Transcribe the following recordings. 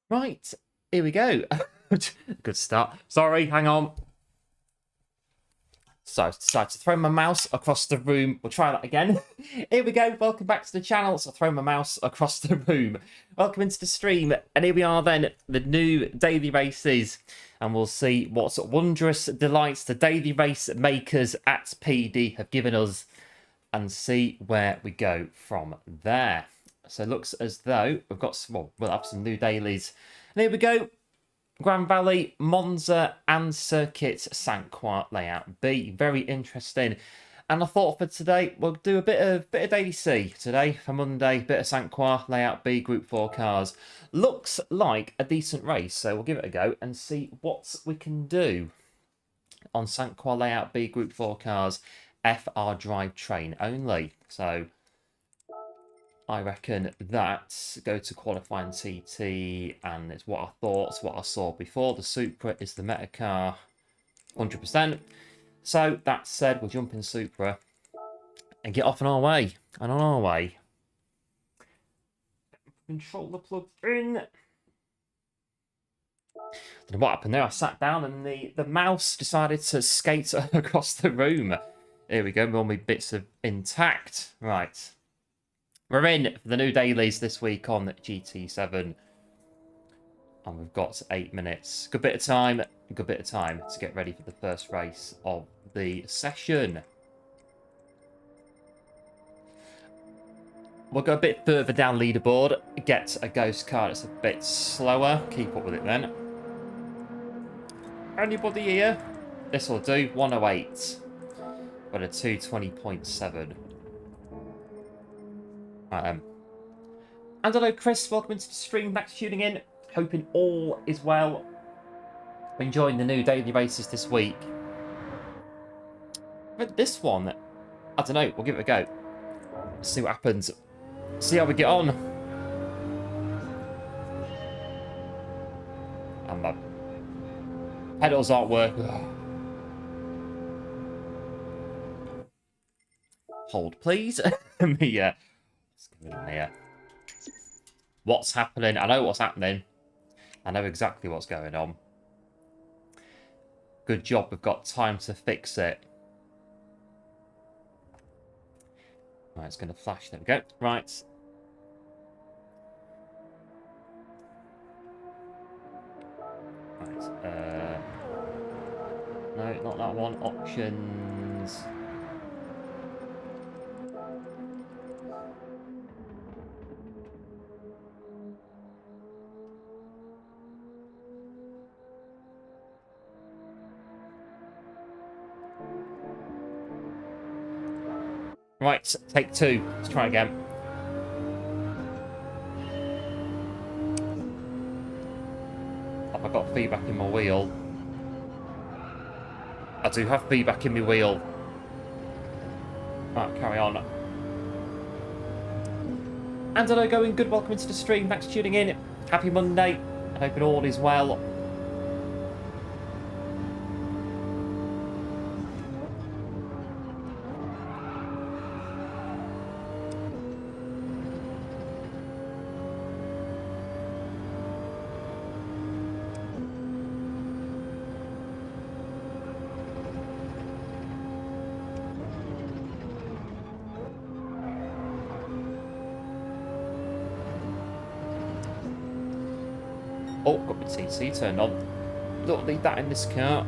Right, here we go. Good start. Sorry, hang on. So I decided to throw my mouse across the room. We'll try that again. Here we go. Welcome back to the channel. So I throw my mouse across the room. Welcome into the stream. And here we are then, the new daily races. And we'll see what sort of wondrous delights the daily race makers at PD have given us. And see where we go from there. So it looks as though we've got some, well, we'll have some new dailies. And here we go. Grand Valley, Monza and Circuit Saint Croix layout B. Very interesting. And I thought for today, we'll do a bit of Daily C today for Monday. Bit of Saint Croix layout B, Group 4 cars. Looks like a decent race, so we'll give it a go and see what we can do on Saint Croix layout B, Group 4 cars. FR drivetrain only. So I reckon that go to qualifying TT, and it's what I thought, it's what I saw before. The Supra is the meta car, 100%. So that said, we'll jump in Supra and get off on our way. And on our way, controller plugged in. Don't know what happened there. I sat down and the mouse decided to skate across the room. Here we go, all my bits are intact. Right. We're in for the new dailies this week on GT7. And we've got 8 minutes. Good bit of time to get ready for the first race of the session. We'll go a bit further down leaderboard, get a ghost car that's a bit slower. Keep up with it then. Anybody here? This will do, 108. But a 220.7. Right then. And hello Chris, welcome into the stream, back to tuning in. Hoping all is well. Enjoying the new daily races this week. But this one, I don't know, we'll give it a go. See what happens. See how we get on. And my pedals aren't working. Hold, please. Yeah. Let's get in here. What's happening? I know what's happening. I know exactly what's going on. Good job, we've got time to fix it. Right, it's going to flash. There we go. Right. Right. No, not that one. Options. Right, take two. Let's try again. Have I got feedback in my wheel? I do have feedback in my wheel. Right, carry on. And hello, going good. Welcome into the stream. Thanks for tuning in. Happy Monday. I hope it all is well. Oh, got my TC turned on. Don't need that in this car.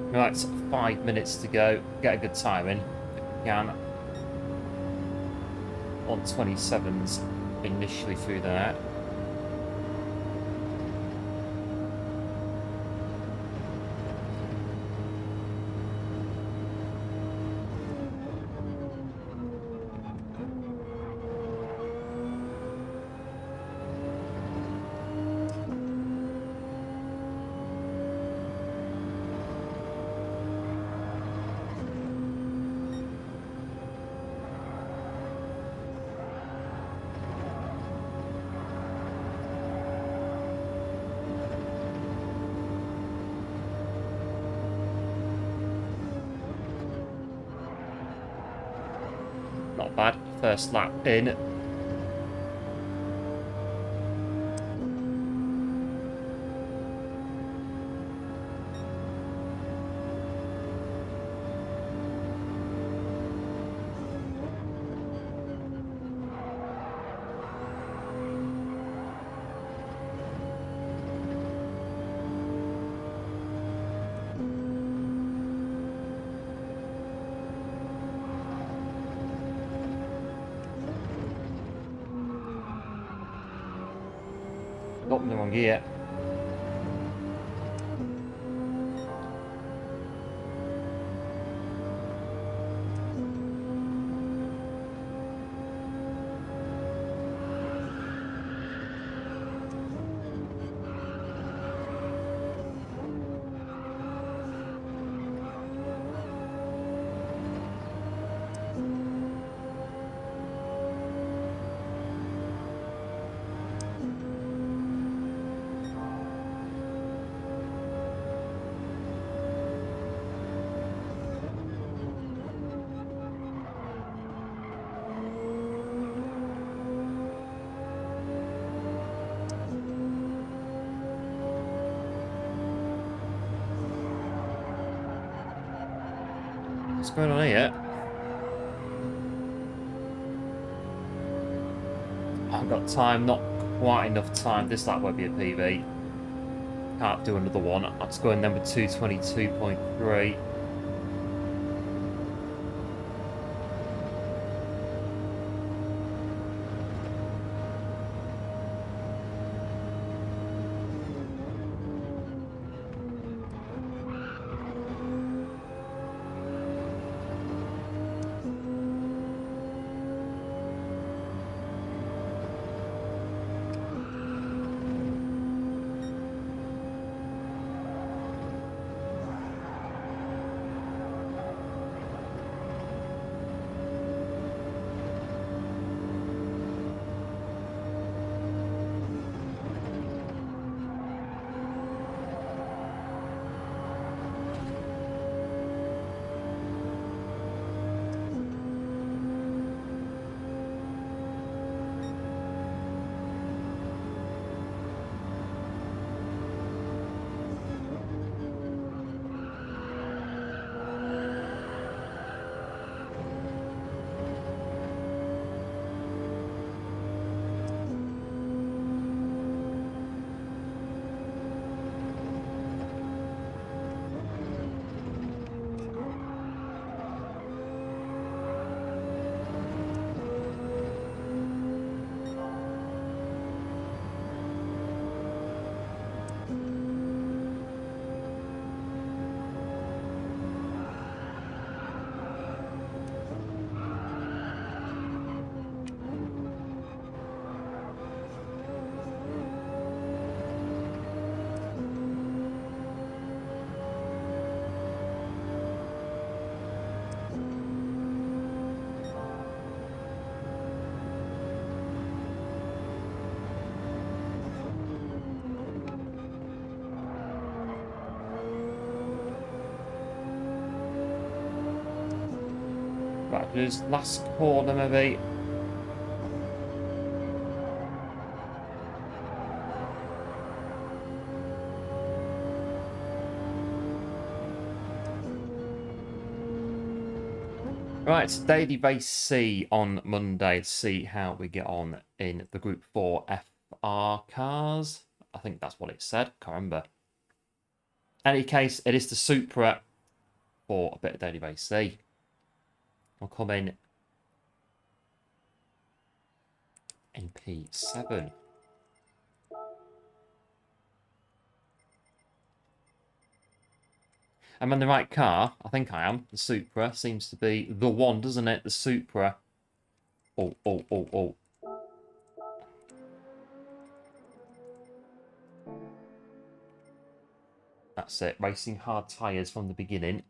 Right, 5 minutes to go. Get a good time in if you can. on 27s initially through there. Not bad. First lap in. Got in the wrong gear. What's going on here? I haven't got time, not quite enough time. This lap won't be a PB. Can't do another one. I'll just go in then with 222.3. Right, there's last corner maybe. Right, daily race C on Monday to see how we get on in the Group 4 FR cars. I think that's what it said. Can't remember. In any case, it is the Supra for a bit of daily race C. We'll come in P7. I'm in the right car. I think I am. The Supra seems to be the one, doesn't it? The Supra. Oh, oh, oh, oh. That's it. Racing hard tyres from the beginning.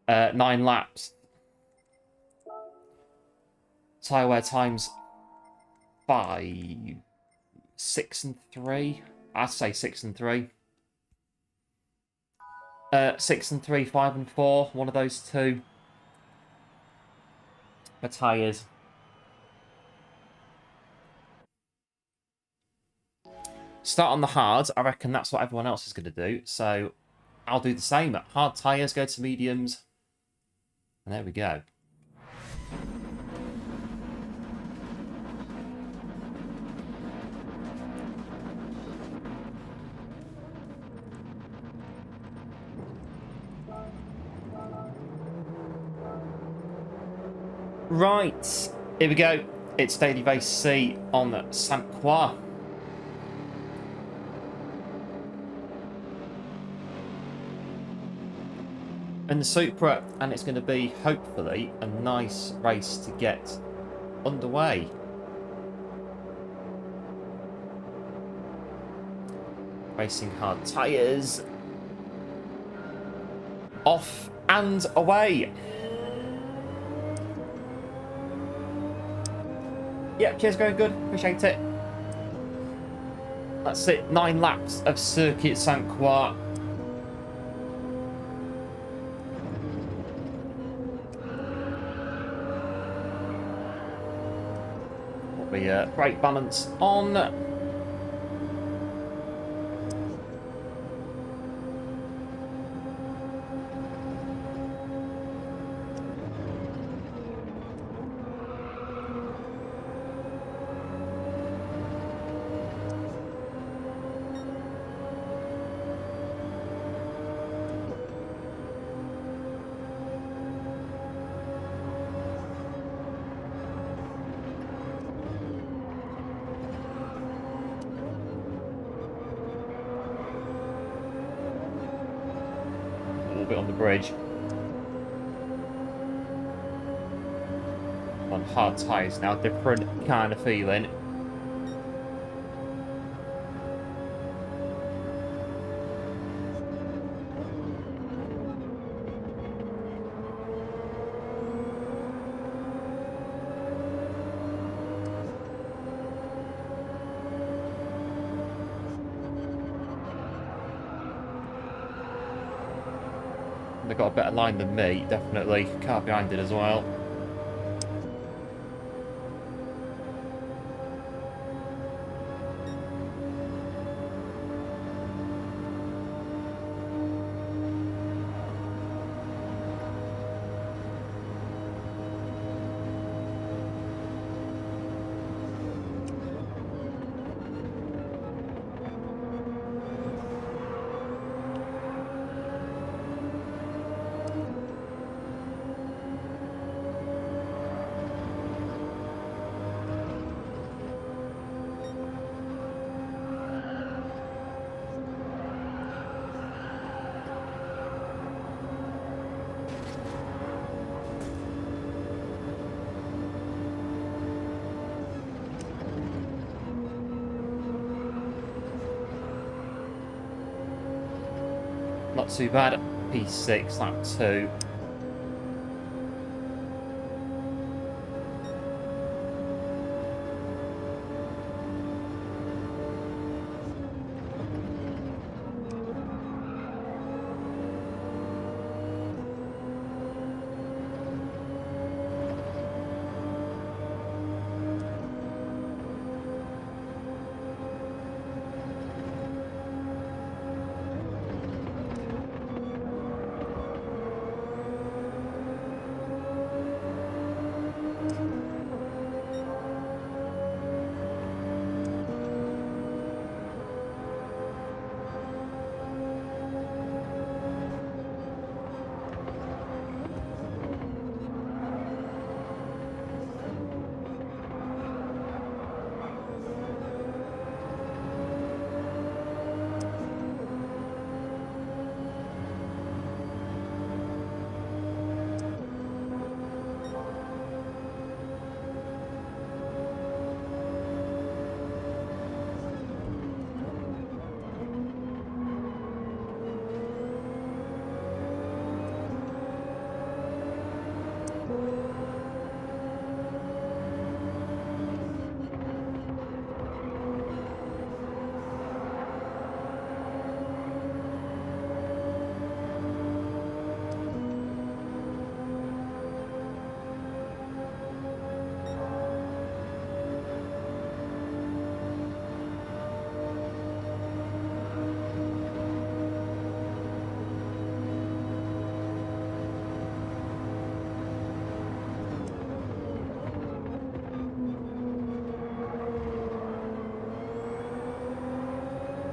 9 laps. Tyre wear times 5. 6 and 3. I'd say 6 and 3. 6 and 3, 5 and 4. One of those two. For tyres. Start on the hard. I reckon that's what everyone else is going to do. So I'll do the same. Hard tyres, go to mediums. And there we go. Right, here we go. It's Daily Race C on Saint Croix. And the Supra, and it's going to be, hopefully, a nice race to get underway. Racing hard tyres. Off and away. Yeah, cheers, going good. Appreciate it. That's it. 9 laps of Circuit Saint Croix. Will be brake balance on. Bit on the bridge. On hard tyres now, different kind of feeling. They've got a better line than me, definitely. Car behind it as well. Not too bad. P6, lap 2.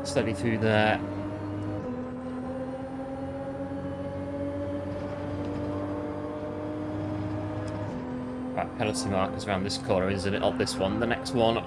Steady through there. Right, penalty markers around this corner, isn't it? Not this one, the next one.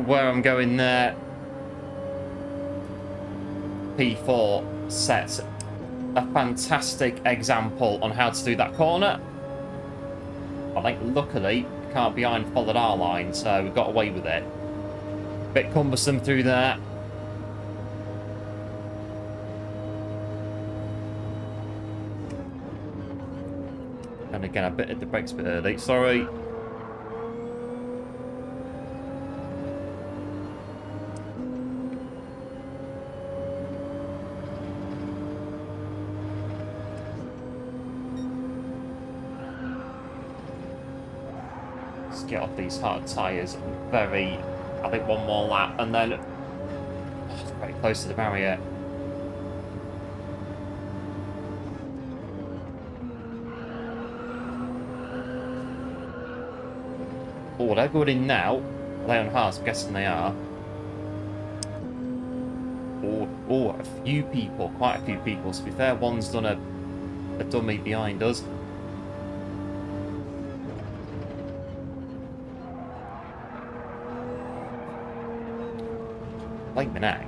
Where I'm going there. P4 sets a fantastic example on how to do that corner. I think luckily the car behind followed our line, so we got away with it. Bit cumbersome through there. And again, I bit at the brakes a bit early. Sorry. Get off these hard tyres very, I think one more lap and then it's very close to the barrier. Oh, they're going in now. Are they on hards? I'm guessing they are. Oh, a few people, quite a few people. To be fair, one's done a dummy behind us. Like my neck.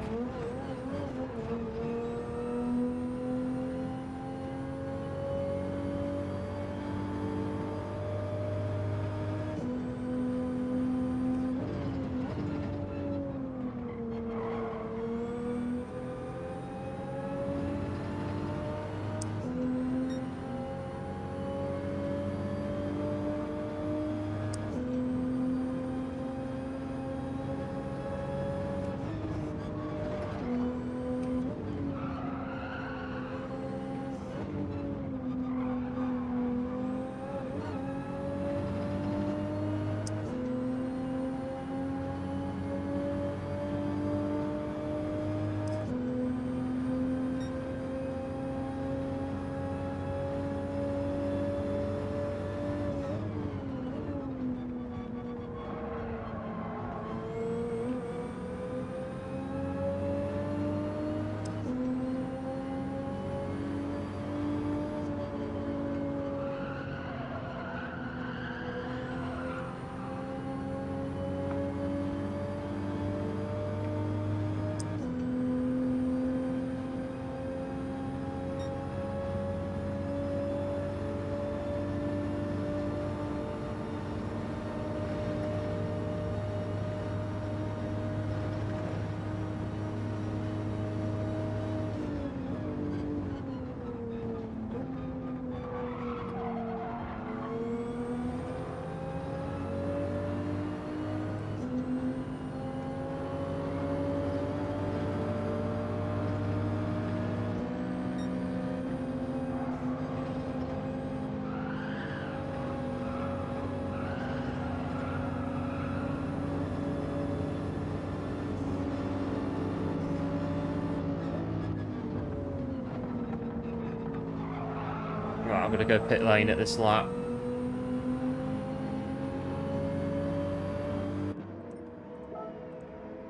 going to go pit lane at this lap.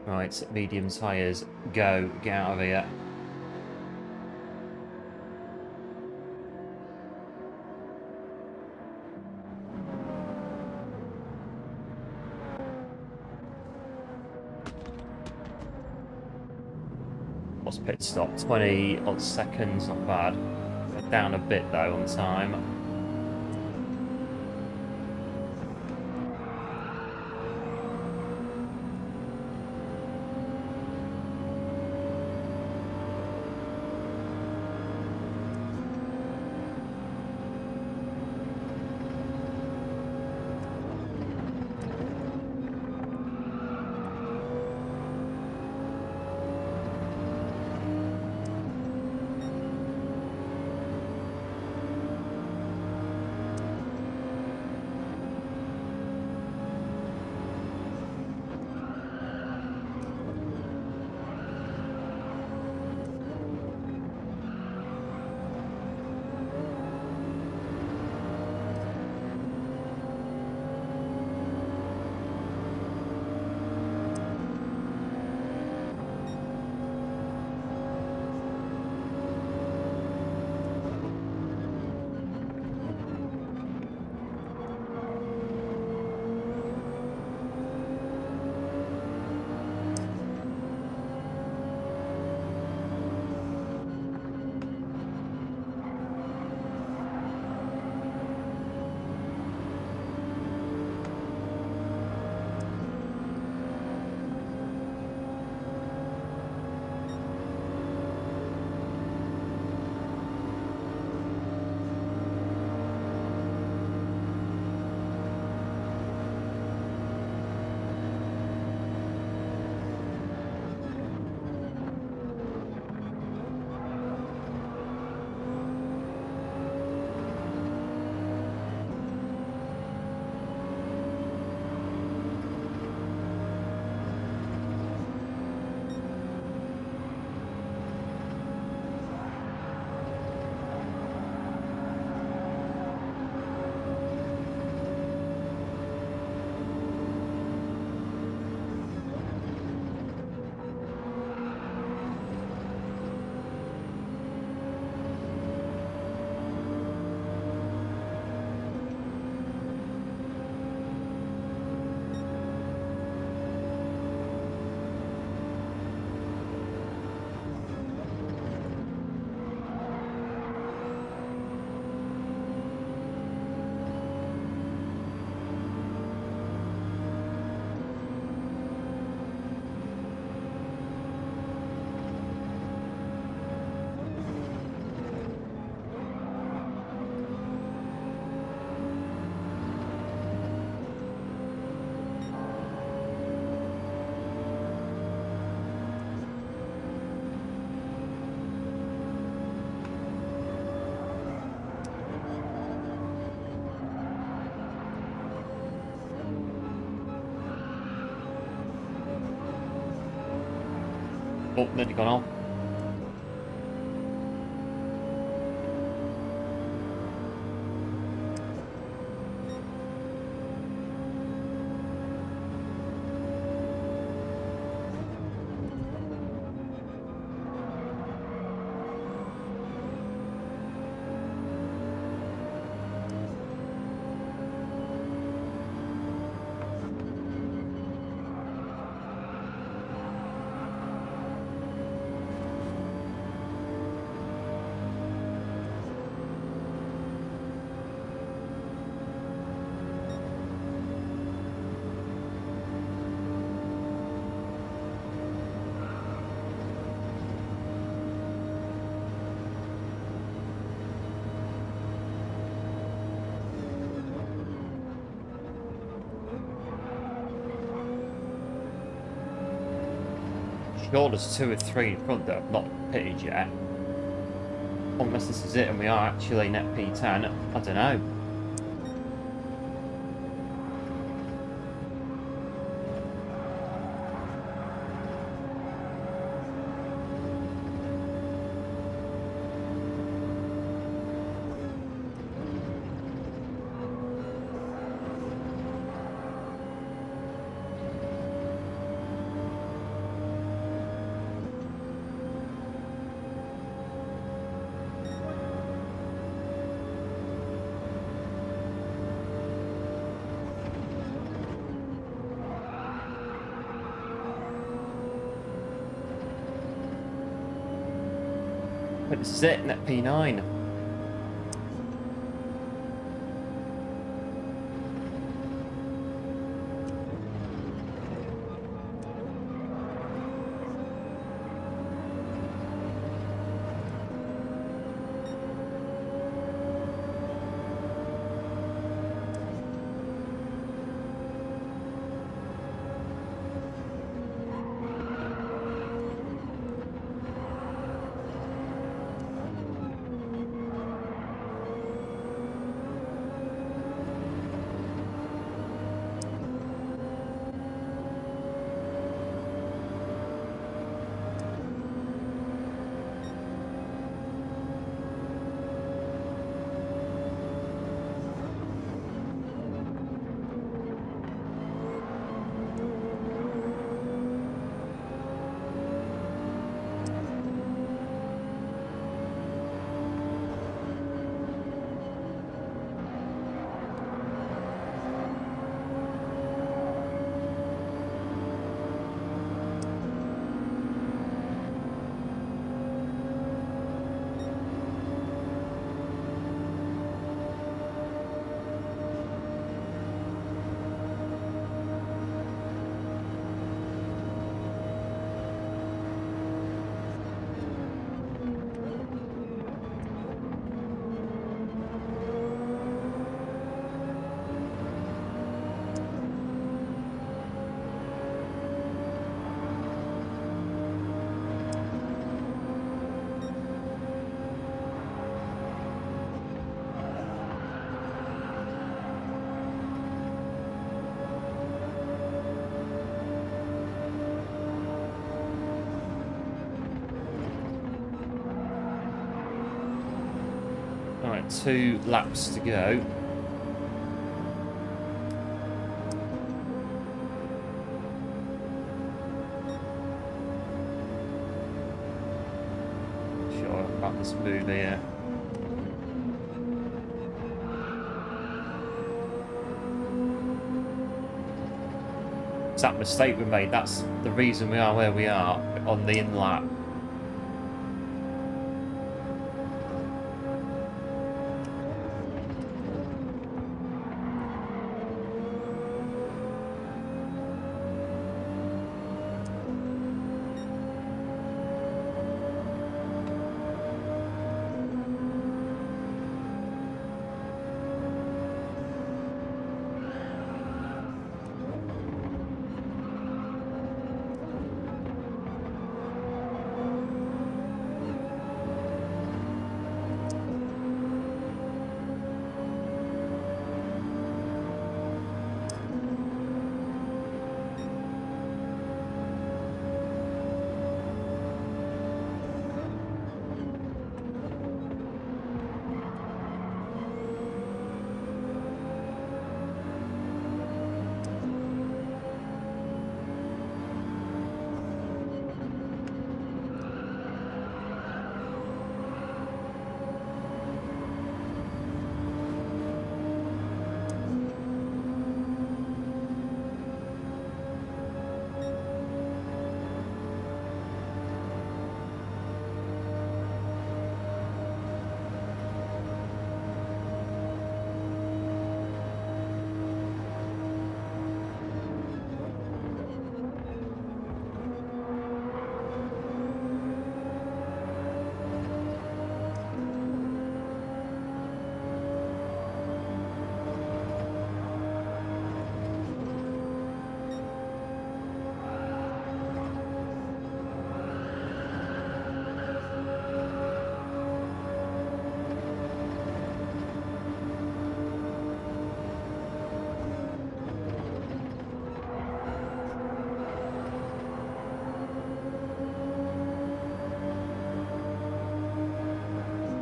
Right, medium tyres, go, get out of here. What's pit stop? 20 odd seconds, not bad. Down a bit though on time. Oh, nearly gone off. Sure, there's 2 or 3 in front that have not pitted yet. Unless this is it and we are actually net P10, I don't know. But this is it, net P9. Alright, 2 laps to go. Sure about this move here. It's that mistake we made. That's the reason we are where we are on the in lap.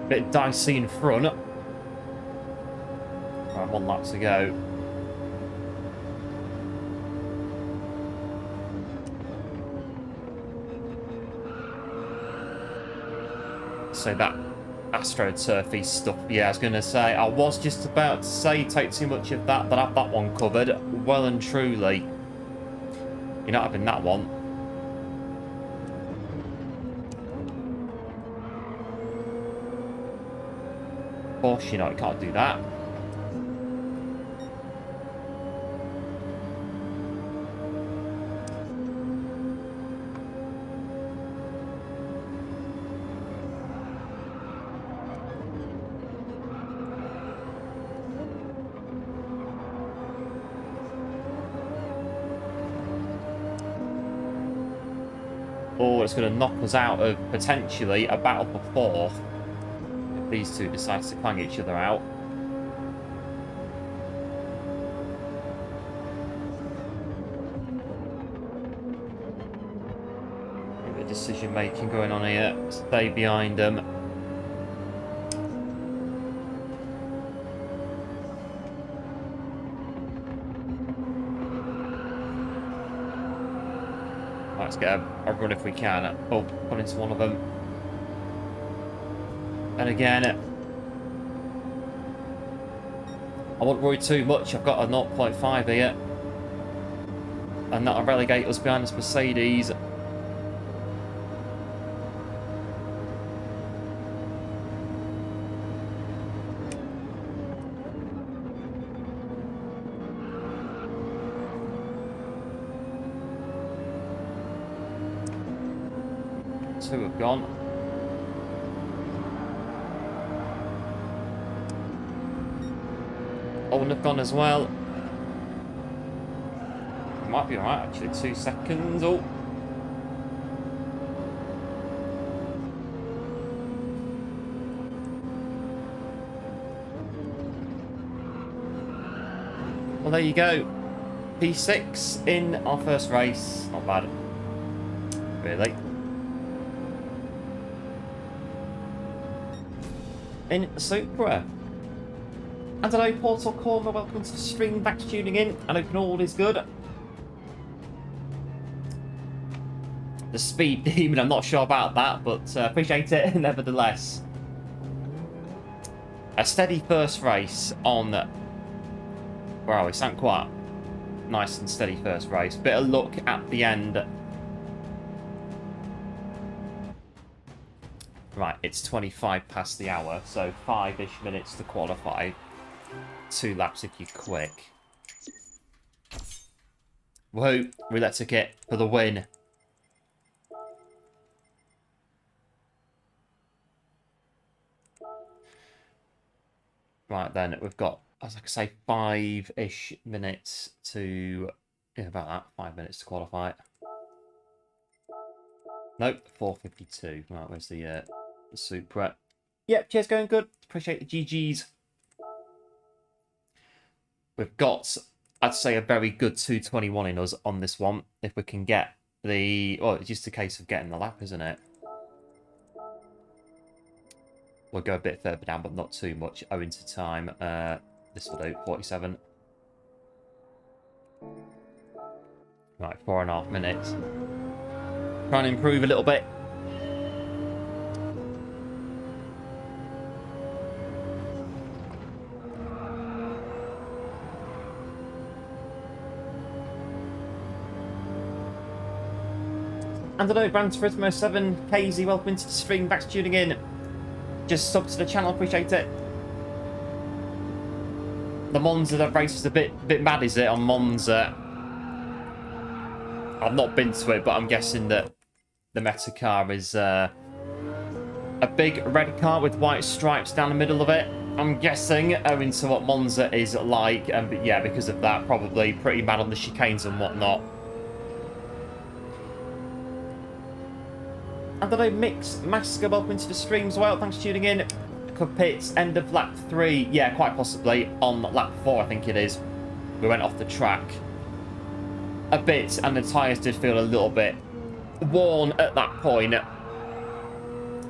Bit dicey in front. Right, 1 lap to go. So that AstroTurfy stuff, yeah, I was going to say, I was just about to say take too much of that, but I've that one covered well and truly. You're not having that one. Of course, you know, I can't do that. Or it's going to knock us out of, potentially, a battle for fourth. If these two decide to clang each other out. A bit of decision making going on here. Stay behind them. Let's get a run if we can. Oh, put into one of them. And again, I won't worry too much. I've got a 0.5 here. And that'll relegate us behind this Mercedes. Two have gone. Owen have gone as well. Might be alright actually. 2 seconds. Oh. Well, there you go. P6 in our first race. Not bad. Really. In Supra. And hello, Portal Corner, welcome to the stream, back to tuning in. I hope all is good. The speed demon, I'm not sure about that, but appreciate it nevertheless. A steady first race on, where are we? St. Quat. Nice and steady first race. Bit of luck at the end. Right, it's 25 past the hour, so 5-ish minutes to qualify. 2 laps if you're quick. Whoa, roulette ticket for the win. Right then, we've got, as I say, 5-ish minutes to, yeah, about that, 5 minutes to qualify. Nope, 4:52. Right, where's the Supra? Yep, cheers, going good. Appreciate the GGs. We've got, I'd say, a very good 2:21 in us on this one. If we can get the, well, it's just a case of getting the lap, isn't it? We'll go a bit further down, but not too much, owing to time. This will do, 47. Right, 4.5 minutes. Trying to improve a little bit. And hello, Gran Turismo 7, KZ, welcome into the stream, back to tuning in. Just sub to the channel, appreciate it. The Monza, that race is a bit mad, is it, on Monza? I've not been to it, but I'm guessing that the Meta car is a big red car with white stripes down the middle of it. I'm guessing, owing to what Monza is like, and yeah, because of that, probably pretty mad on the chicanes and whatnot. And hello, Mix Masker, welcome into the stream as well. Thanks for tuning in. Cockpit, end of lap 3. Yeah, quite possibly on lap 4, I think it is. We went off the track a bit, and the tyres did feel a little bit worn at that point.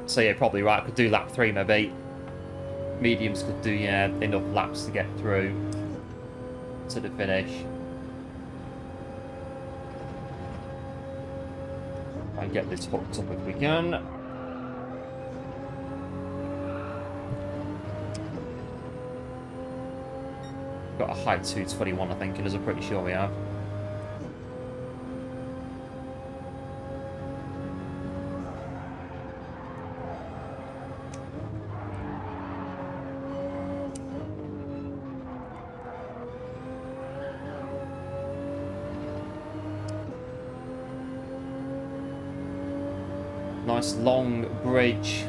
So yeah, probably right. Could do lap 3 maybe. Mediums could do, yeah, enough laps to get through to the finish. Try and get this hooked up if we can. Got a high 2:21, I think it is. I'm pretty sure we have. Nice long bridge.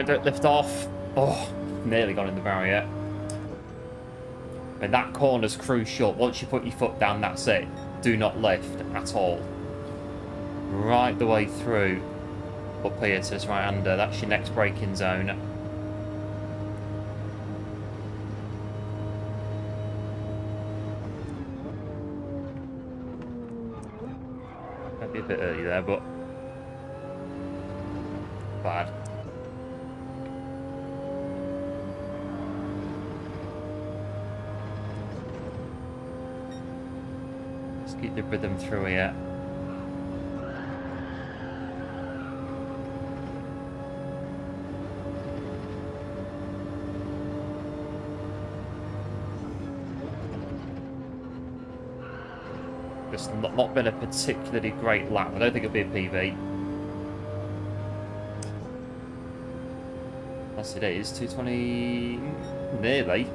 Don't lift off. Oh, nearly gone in the barrier. And that corner's crucial. Once you put your foot down, that's it. Do not lift at all. Right the way through up here to this right-hander. That's your next braking zone. Might be a bit early there, but bad. Let's keep the rhythm through here. It's not been a particularly great lap. I don't think it'll be a PB. Yes, it is. 220... nearly.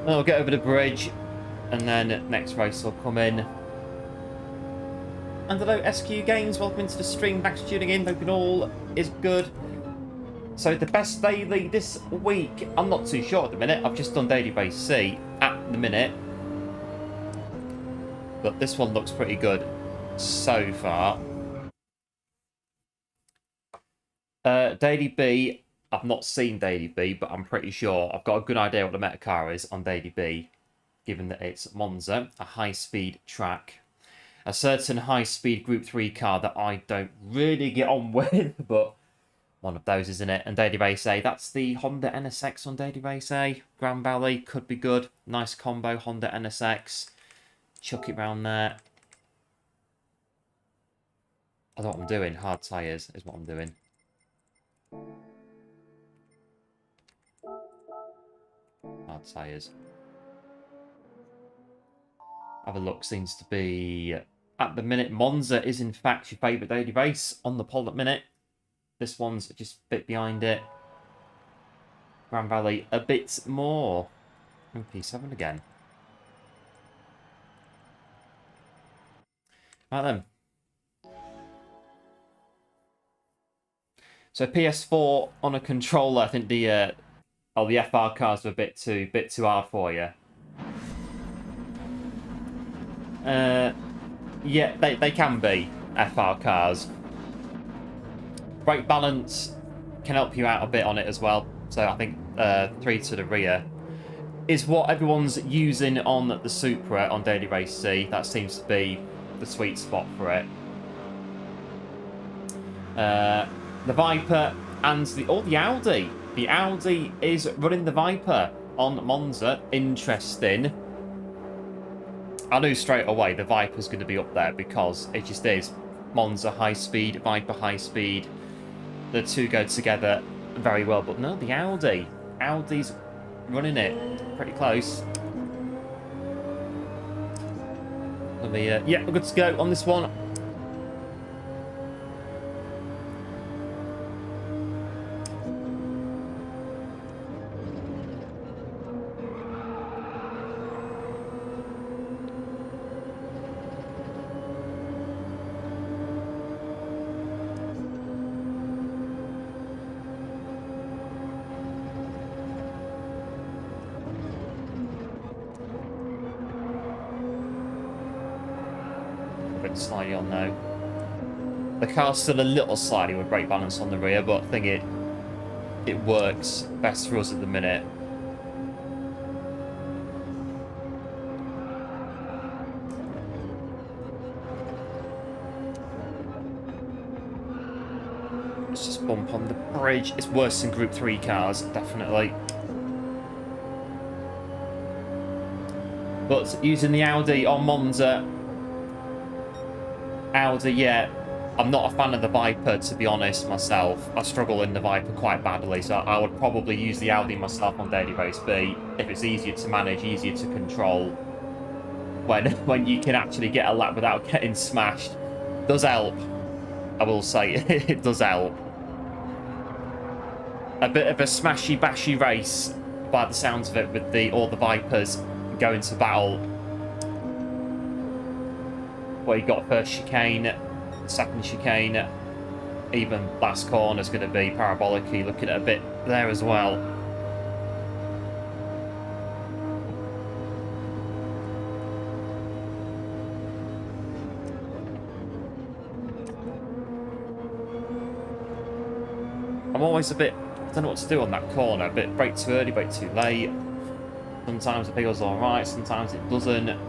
I'll get over the bridge, and then next race will come in. And hello, SQ Games, welcome into the stream. Thanks for tuning in. Hoping all is good. So the best daily this week, I'm not too sure at the minute. I've just done daily base C at the minute, but this one looks pretty good so far. Daily B. I've not seen Daily B, but I'm pretty sure I've got a good idea what the meta car is on Daily B, given that it's Monza, a high-speed track. A certain high-speed Group 3 car that I don't really get on with, but one of those, isn't it? And Daily Race A, that's the Honda NSX on Daily Race A. Grand Valley, could be good. Nice combo, Honda NSX. Chuck it round there. I know what I'm doing. Hard tyres is what I'm doing. Hard tyres. Have a look, seems to be, at the minute, Monza is in fact your favourite daily race on the poll at the minute. This one's just a bit behind it. Grand Valley a bit more. P7 again. Right then. So PS4 on a controller, I think the FR cars were a bit too hard for you. Yeah, they can be FR cars. Brake balance can help you out a bit on it as well. So I think 3 to the rear is what everyone's using on the Supra on Daily Race C. That seems to be the sweet spot for it. The Viper and the Audi. The Audi is running the Viper on Monza. Interesting. I knew straight away the Viper's going to be up there because it just is. Monza high speed, Viper high speed. The two go together very well. But no, the Audi. Audi's running it pretty close. Let me, yeah, we're good to go on this one. brake slightly on now. The car's still a little slidey with brake balance on the rear, but I think it works best for us at the minute. Let's just bump on the bridge. It's worse than Group 3 cars, definitely. But using the Audi on Monza, yeah, I'm not a fan of the Viper, to be honest, myself. I struggle in the Viper quite badly, so I would probably use the Audi myself on Daily Race B if it's easier to manage, easier to control. When you can actually get a lap without getting smashed. Does help, I will say. It does help. A bit of a smashy-bashy race, by the sounds of it, with all the Vipers going to battle. Where you got first chicane, second chicane, even last corner is going to be parabolic. You're looking at a bit there as well. I'm always a bit, I don't know what to do on that corner. A bit brake too early, brake too late. Sometimes it feels alright, sometimes it doesn't.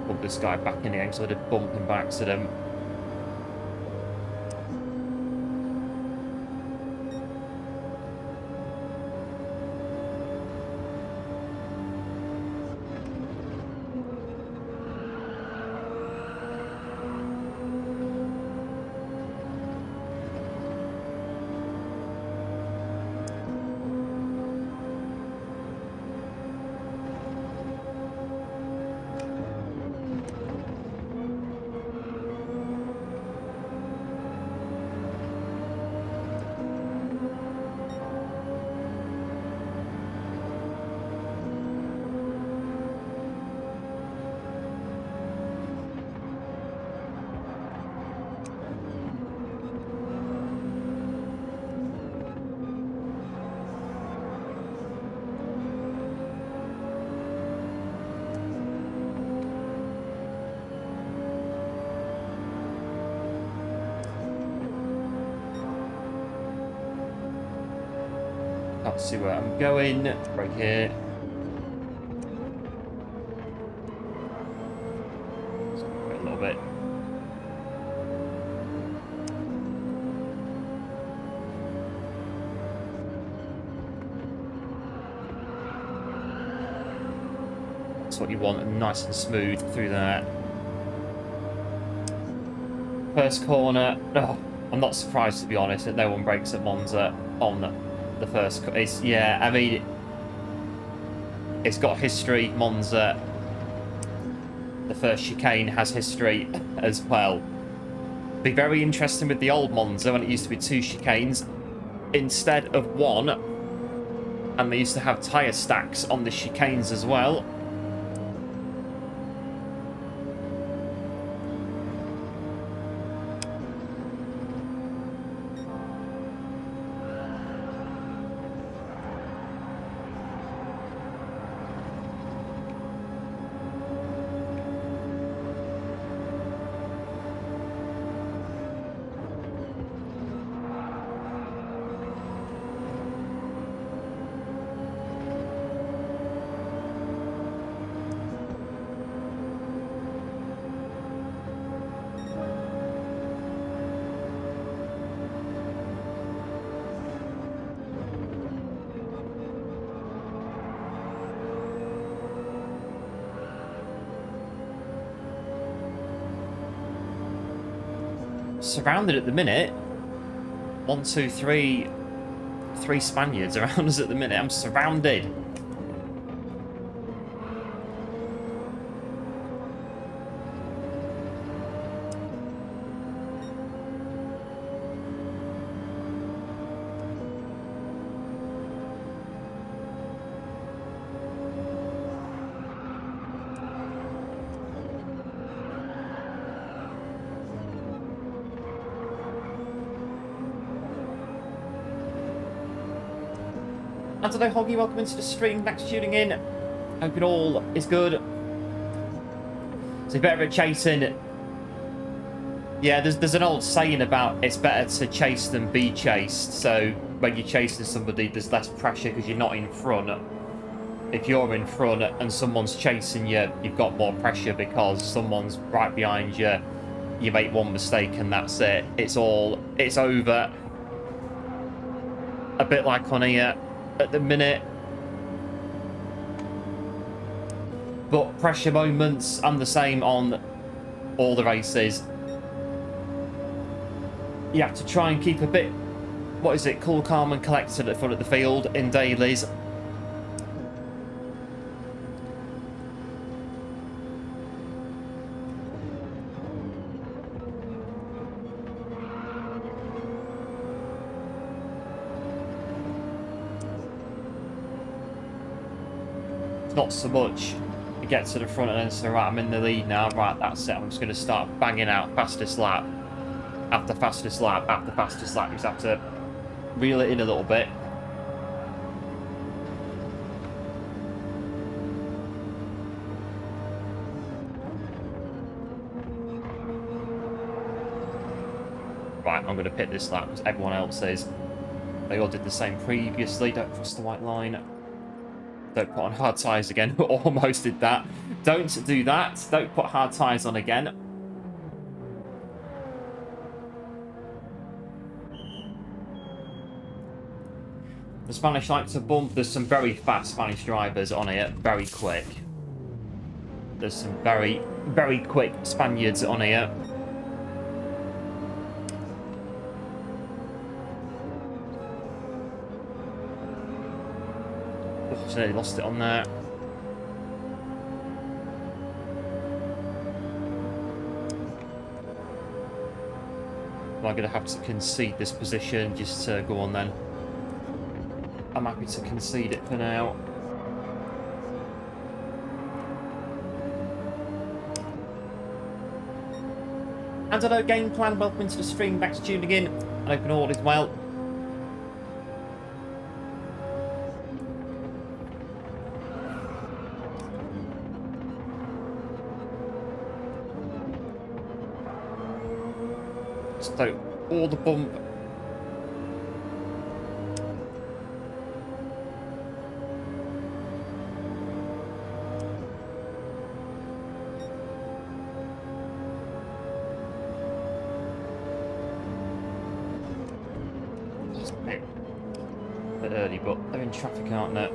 Bump this guy back in the end, so I did bump him by accident. Can't see where I'm going. Right here. A little bit. That's what you want, nice and smooth through there. First corner. Oh, I'm not surprised, to be honest, that no one brakes at Monza on the first. Yeah, I mean, it's got history. Monza, the first chicane, has history as well. Be very interesting with the old Monza when it used to be 2 chicanes instead of 1, and they used to have tyre stacks on the chicanes as well. Surrounded at the minute. 1, 2, 3 Spaniards around us at the minute. I'm surrounded. And today, Hoggy, welcome into the stream. Thanks for tuning in. Hope it all is good. It's a bit of a chasing. Yeah, there's an old saying about it's better to chase than be chased. So when you're chasing somebody, there's less pressure because you're not in front. If you're in front and someone's chasing you, you've got more pressure because someone's right behind you. You make one mistake and that's it. It's over. A bit like on here at the minute. But pressure moments, I'm the same on all the races. You have to try and keep a bit, what is it, cool, calm and collected at the front of the field in dailies. Not so much you get to the front and then say, right, I'm in the lead now, right, that's it, I'm just going to start banging out fastest lap after fastest lap after fastest lap. You just have to reel it in a little bit. Right, I'm going to pit this lap because everyone else is. They all did the same previously. Don't cross the white line. Don't put on hard tyres again. Almost did that. Don't do that. Don't put hard tyres on again. The Spanish like to bump. There's some very fast Spanish drivers on here. Very quick. There's some very, very quick Spaniards on here. Oh, nearly lost it on there. Am I going to have to concede this position just to go on then? I'm happy to concede it for now. And hello, Game Plan. Welcome into the stream. Thanks for tuning in. I hope all is well. So, all the bump. A bit early, but they're in traffic, aren't they?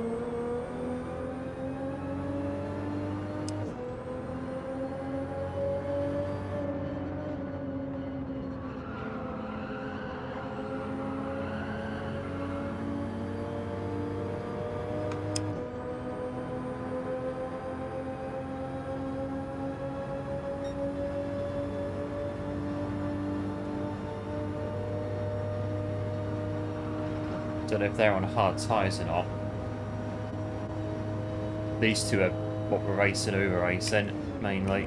Don't know if they're on hard tyres or not. These two are what we're racing over racing, mainly.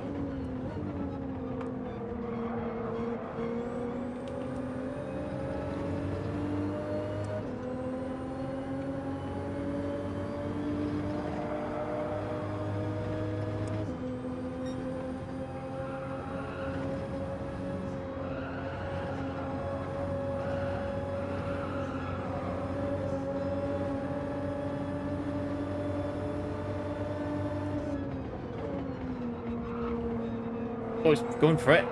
Oh, he's going for it.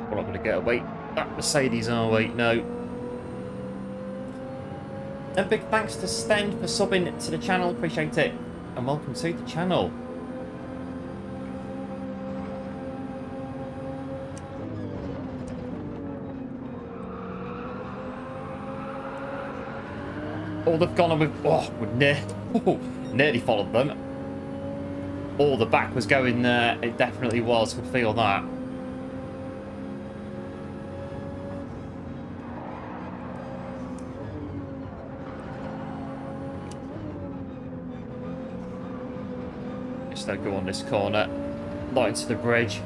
We're not going to get away. That Mercedes are wait, no. And big thanks to Sten for subbing to the channel. Appreciate it. And welcome to the channel. Oh, they've gone on with... Oh, nearly followed them. Oh, the back was going there. It definitely was. Could feel that. Just don't go on this corner. Not into the bridge.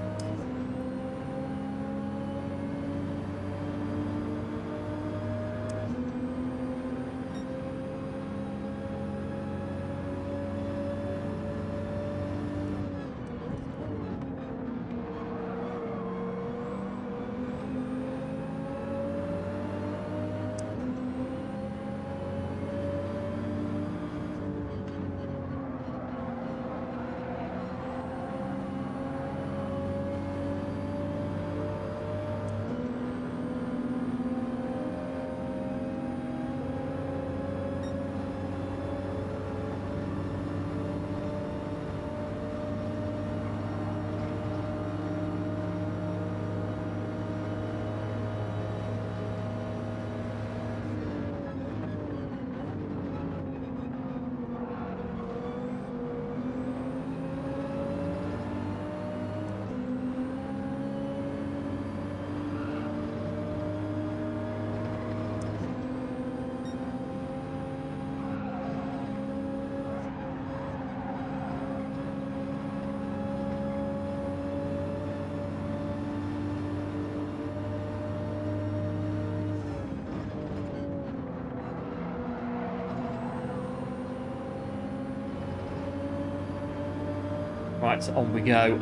Right, so on we go.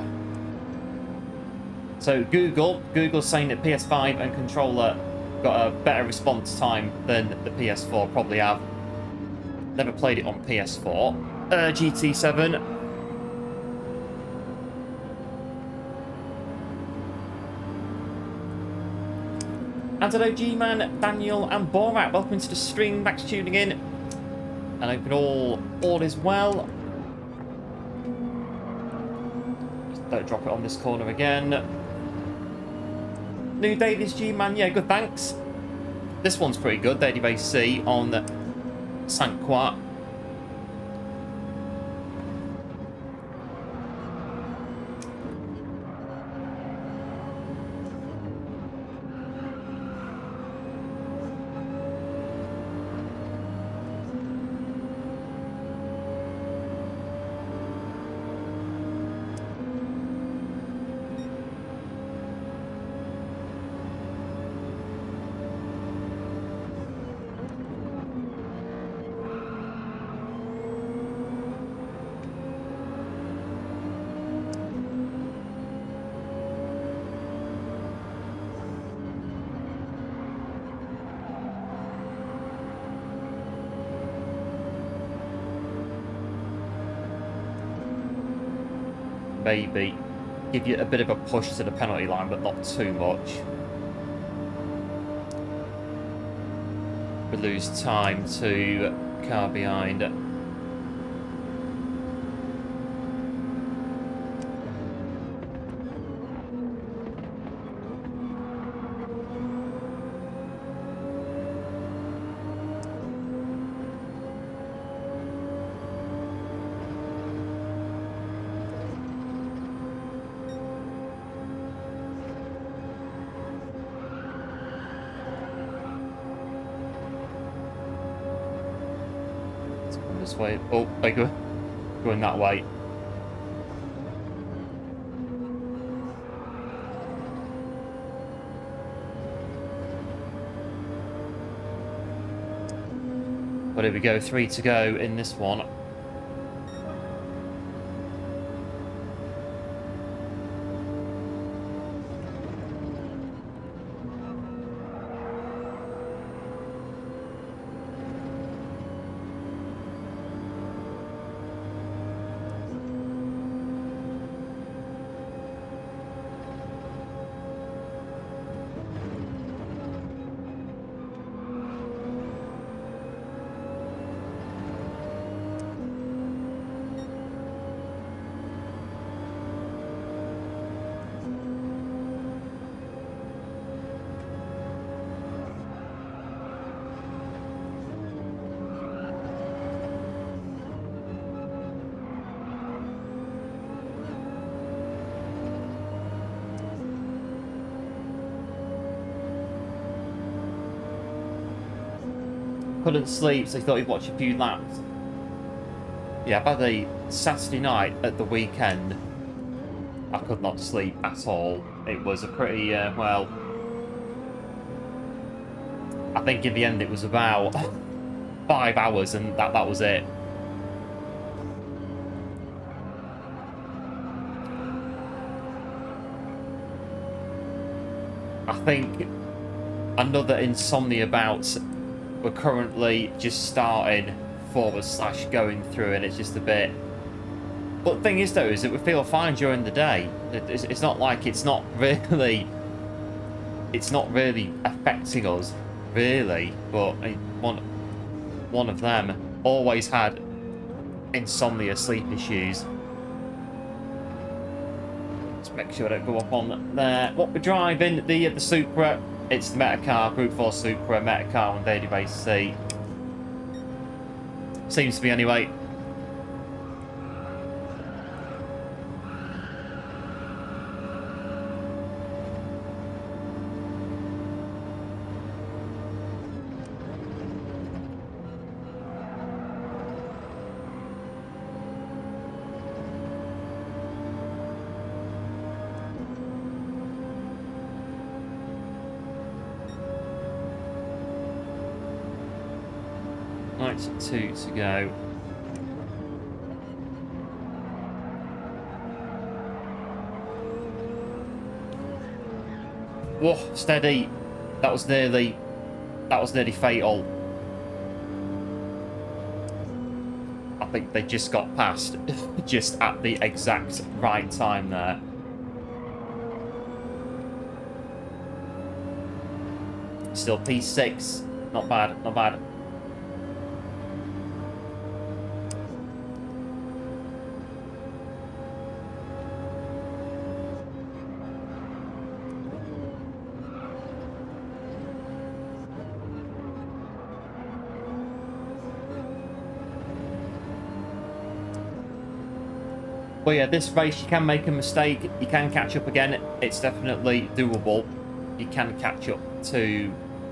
So Google's saying that PS5 and controller got a better response time than the PS4 probably have. Never played it on PS4. GT7. And hello G-Man, Daniel and Borat. Welcome to the stream. Thanks for tuning in. And I hope all is well. Don't drop it on this corner again. New Davies G-Man, yeah, good, thanks. This one's pretty good, Daily AC on Saint Croix. Maybe give you a bit of a push to the penalty line, but not too much. We lose time to car behind. This way. Oh, they go going that way. But here we go, 3 to go in this one. Couldn't sleep, so he thought he'd watch a few laps. Yeah, by the Saturday night at the weekend, I could not sleep at all. It was a pretty, well, I think in the end it was about 5 hours and that was it. I think another insomnia bout we're currently just starting / going through, and it's just a bit. But the thing is though, is that we feel fine during the day. It's not like it's not really affecting us, really. But one of them always had insomnia, sleep issues. Let's make sure I don't go up on there. What we're driving, the Supra, it's the Metacar, Group 4 Supra, Metacar on Daily Race C. Seems to be anyway. Right, 2 to go. Whoa, steady. That was nearly fatal. I think they just got past just at the exact right time there. Still P6. Not bad, not bad. But yeah, this race, you can make a mistake. You can catch up again. It's definitely doable. You can catch up to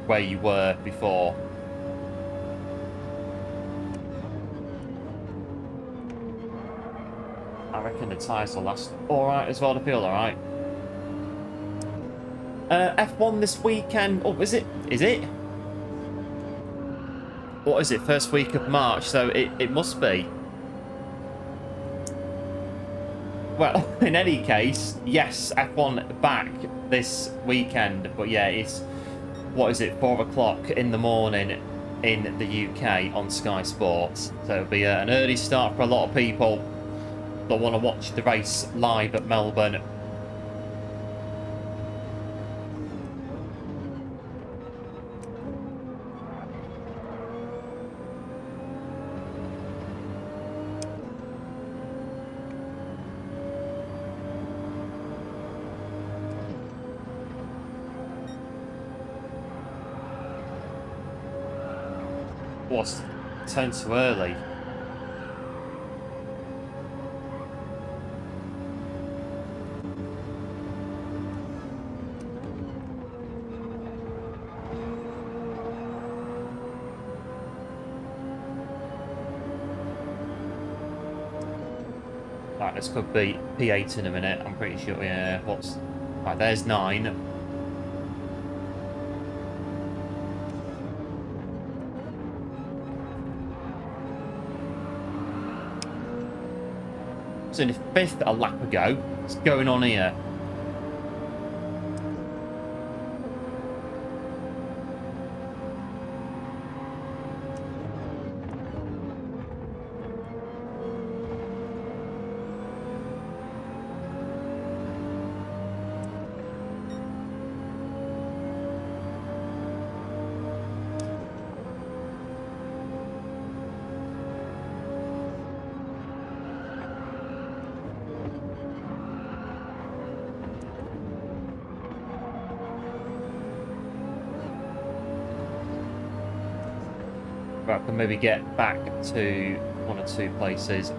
where you were before. I reckon the tyres will last alright as well to feel alright. F1 this weekend. Oh, is it? Is it? What is it? First week of March, so it must be. Well, in any case, yes, F1 back this weekend, but yeah, it's, what is it, 4 o'clock in the morning in the UK on Sky Sports. So it'll be an early start for a lot of people that want to watch the race live at Melbourne. What's turned too early? Right, this could be P8 in a minute, I'm pretty sure. Yeah, what's... Right, there's 9. It's only 5th a lap ago. What's going on here? I can maybe get back to 1 or 2 places.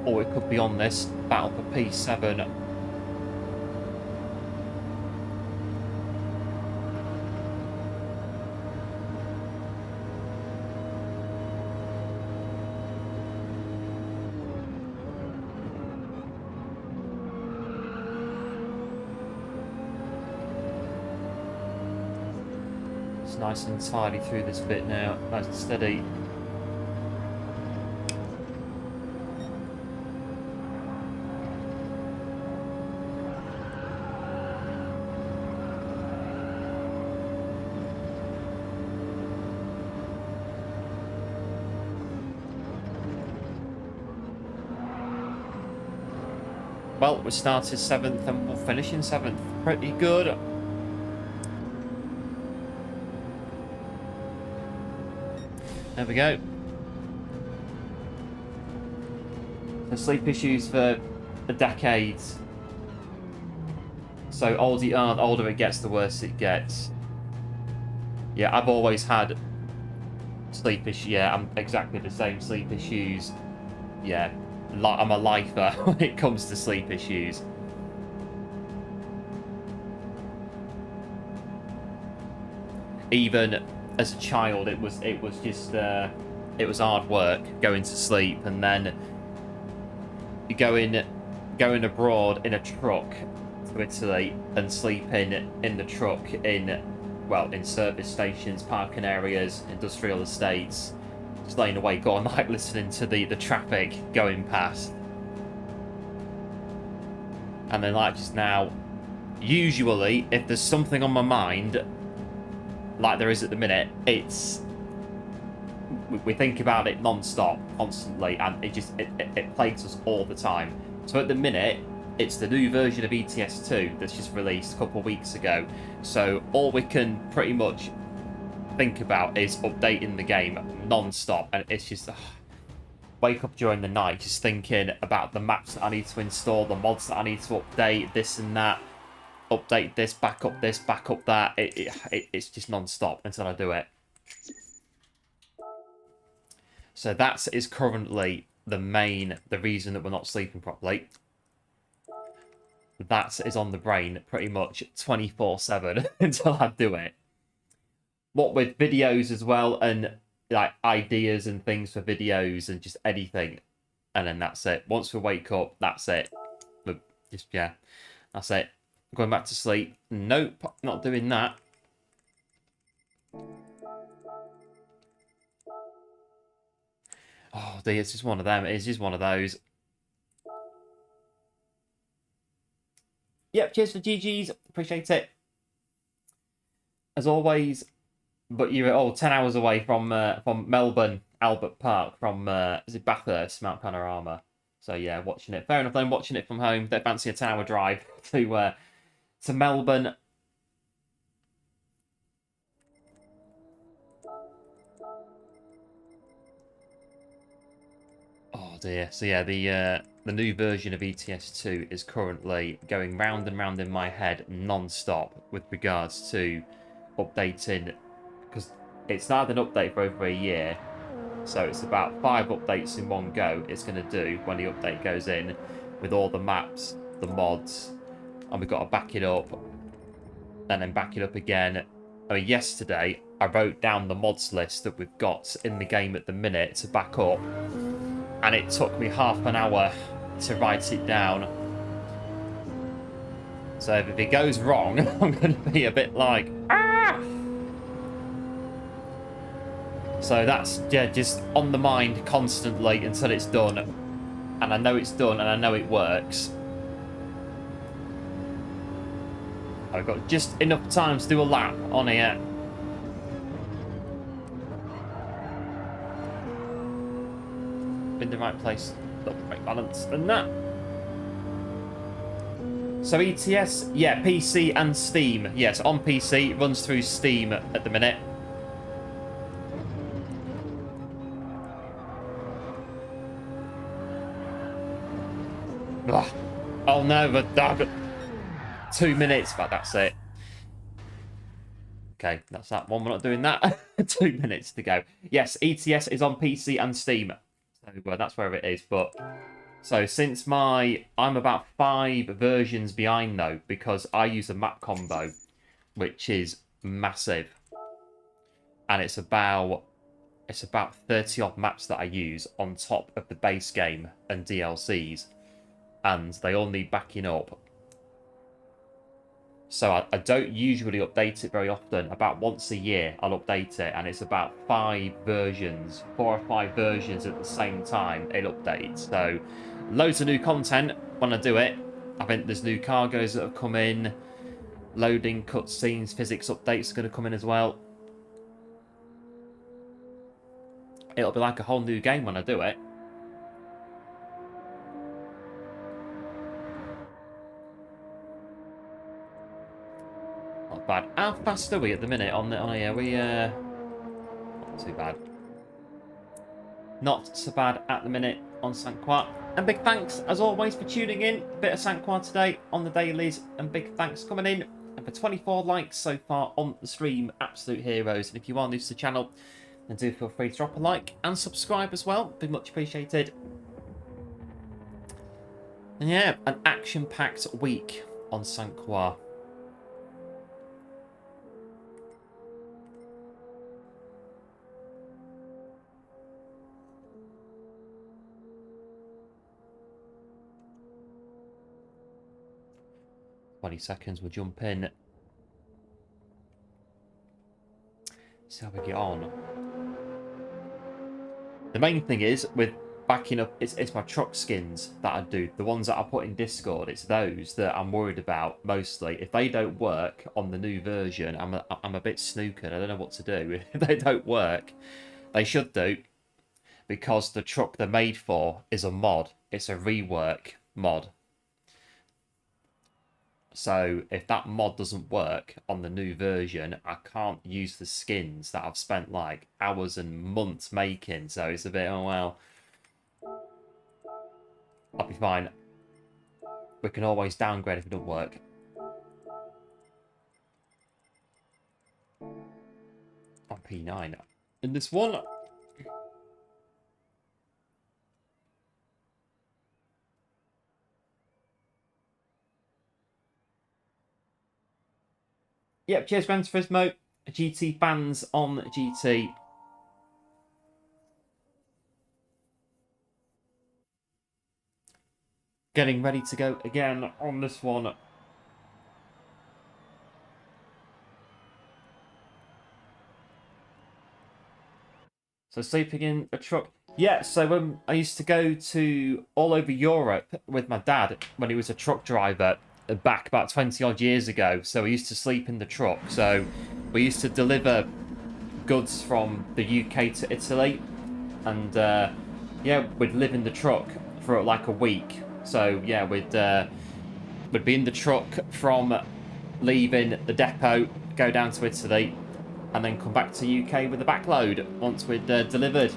or it could be on this battle for P7. It's nice and tidy through this bit now, nice and steady. Well, we started 7th and we'll finish in 7th. Pretty good. There we go. The sleep issues for decades. So older you are, the older it gets, the worse it gets. Yeah, I've always had sleep issues. Yeah, I'm exactly the same sleep issues. Yeah. I'm a lifer when it comes to sleep issues. Even as a child, it was just it was hard work going to sleep, and then going abroad in a truck to Italy and sleeping in the truck in service stations, parking areas, industrial estates. Just laying awake all night listening to the traffic going past. And then like just now, usually if there's something on my mind, like there is at the minute, we think about it non-stop, constantly, and it plagues us all the time. So at the minute, it's the new version of ETS2 that's just released a couple of weeks ago. So all we can pretty much think about is updating the game non-stop, and it's just wake up during the night just thinking about the maps that I need to install, the mods that I need to update, this and that, update this, back up that. It's just non-stop until I do it. So that is currently the reason that we're not sleeping properly. That is on the brain pretty much 24/7 until I do it. What with videos as well, and like ideas and things for videos and just anything, and then that's it. Once we wake up, that's it. But just that's it. Going back to sleep. Nope, not doing that. Oh dear, it's just one of them. It's just one of those. Yep, cheers for GGs. Appreciate it. As always. But you're 10 hours away from Melbourne, Albert Park, from is it Bathurst, Mount Panorama. So yeah, watching it. Fair enough then, watching it from home. Don't fancy a 10-hour drive to Melbourne. Oh dear. So yeah, the new version of ETS2 is currently going round and round in my head non-stop with regards to updating, because it's not an update for over a year, so it's about 5 updates in one go it's going to do when the update goes in, with all the maps, the mods, and we've got to back it up and then back it up again. I mean, yesterday I wrote down the mods list that we've got in the game at the minute to back up, and it took me half an hour to write it down. So if it goes wrong, I'm going to be a bit like, ah! So that's, yeah, just on the mind constantly until it's done. And I know it's done and I know it works. I've got just enough time to do a lap on here. In the right place, got the right balance and that. So ETS, yeah, PC and Steam. Yes, on PC, it runs through Steam at the minute. Ugh. Oh no, but 2 minutes, but that's it. Okay, that's that one. We're not doing that. 2 minutes to go. Yes, ETS is on PC and Steam. So that's where it is, but So since I'm about 5 versions behind though, because I use a map combo, which is massive. And it's about 30 odd maps that I use on top of the base game and DLCs. And they all need backing up. So I don't usually update it very often. About once a year I'll update it, and it's about 4 or 5 versions at the same time it updates. So loads of new content when I do it. I think there's new cargoes that have come in, loading, cutscenes, physics updates are going to come in as well. It'll be like a whole new game when I do it. Not bad. How fast are we at the minute on here? We not too bad. Not so bad at the minute on Saint Croix. And big thanks as always for tuning in. A bit of Saint Croix today on the dailies, and big thanks coming in. And for 24 likes so far on the stream, absolute heroes. And if you are new to the channel, then do feel free to drop a like and subscribe as well. Be much appreciated. And yeah, an action-packed week on Saint Croix. Seconds, we'll jump in. See how we get on. The main thing is with backing up, it's my truck skins that I do. The ones that I put in Discord, it's those that I'm worried about mostly. If they don't work on the new version, I'm a bit snookered. I don't know what to do. If they don't work, they should do, because the truck they're made for is a mod. It's a rework mod. So if that mod doesn't work on the new version, I can't use the skins that I've spent like hours and months making. So it's a bit, oh well, I'll be fine. We can always downgrade if it doesn't work. On P9. In this one, yep, cheers Gran Turismo. GT fans on GT. Getting ready to go again on this one. So sleeping in a truck. Yeah, so I used to go to all over Europe with my dad when he was a truck driver back about 20 odd years ago. So we used to sleep in the truck. So we used to deliver goods from the UK to Italy, and yeah, we'd live in the truck for like a week. So yeah, we'd be in the truck from leaving the depot, go down to Italy, and then come back to UK with a backload once we'd delivered.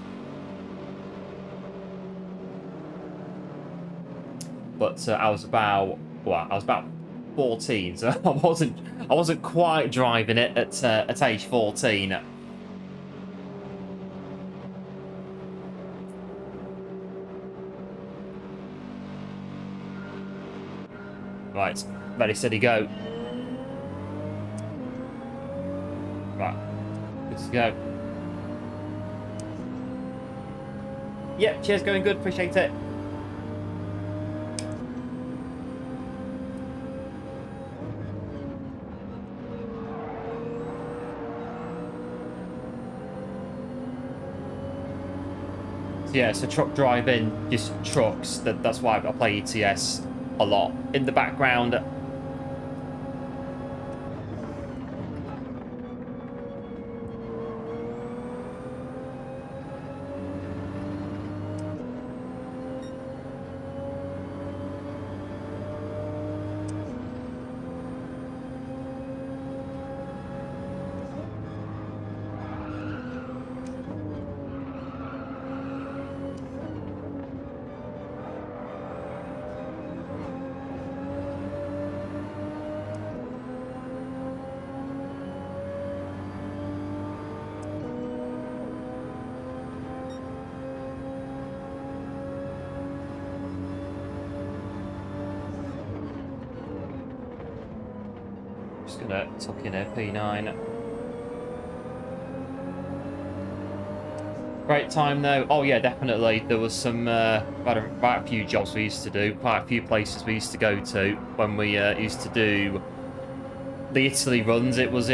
But I was about 14, so I wasn't quite driving it at age 14. Right, ready, steady, go. Right, let's go. Yep, cheers, going good, appreciate it. Yeah, so truck driving, just trucks. That's why I play ETS a lot in the background. gonna tuck in a P9. Great time though. Oh yeah, definitely. There was some quite a few jobs we used to do, quite a few places we used to go to when we used to do the Italy runs. It was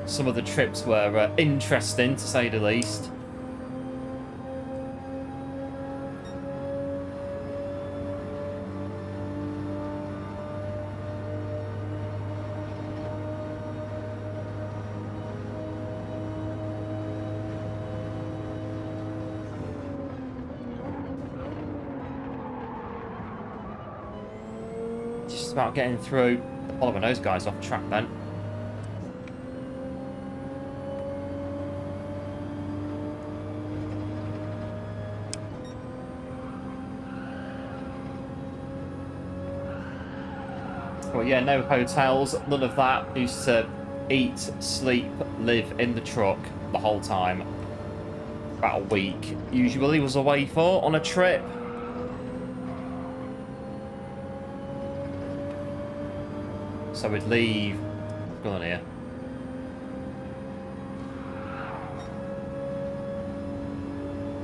some of the trips were interesting to say the least. Just about getting through, following those guys off track then. Well, yeah, no hotels, none of that. Used to eat, sleep, live in the truck the whole time. About a week, usually, was away for on a trip. So we'd leave. Go on here.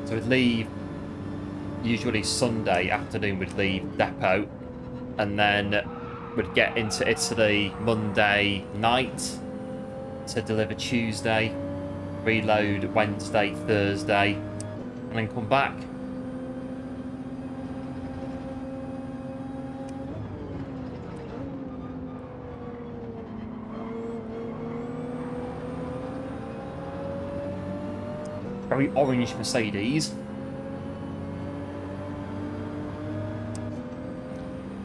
So we'd leave. Usually Sunday afternoon, we'd leave depot, and then we'd get into Italy Monday night to deliver Tuesday, reload Wednesday, Thursday, and then come back. Very orange Mercedes.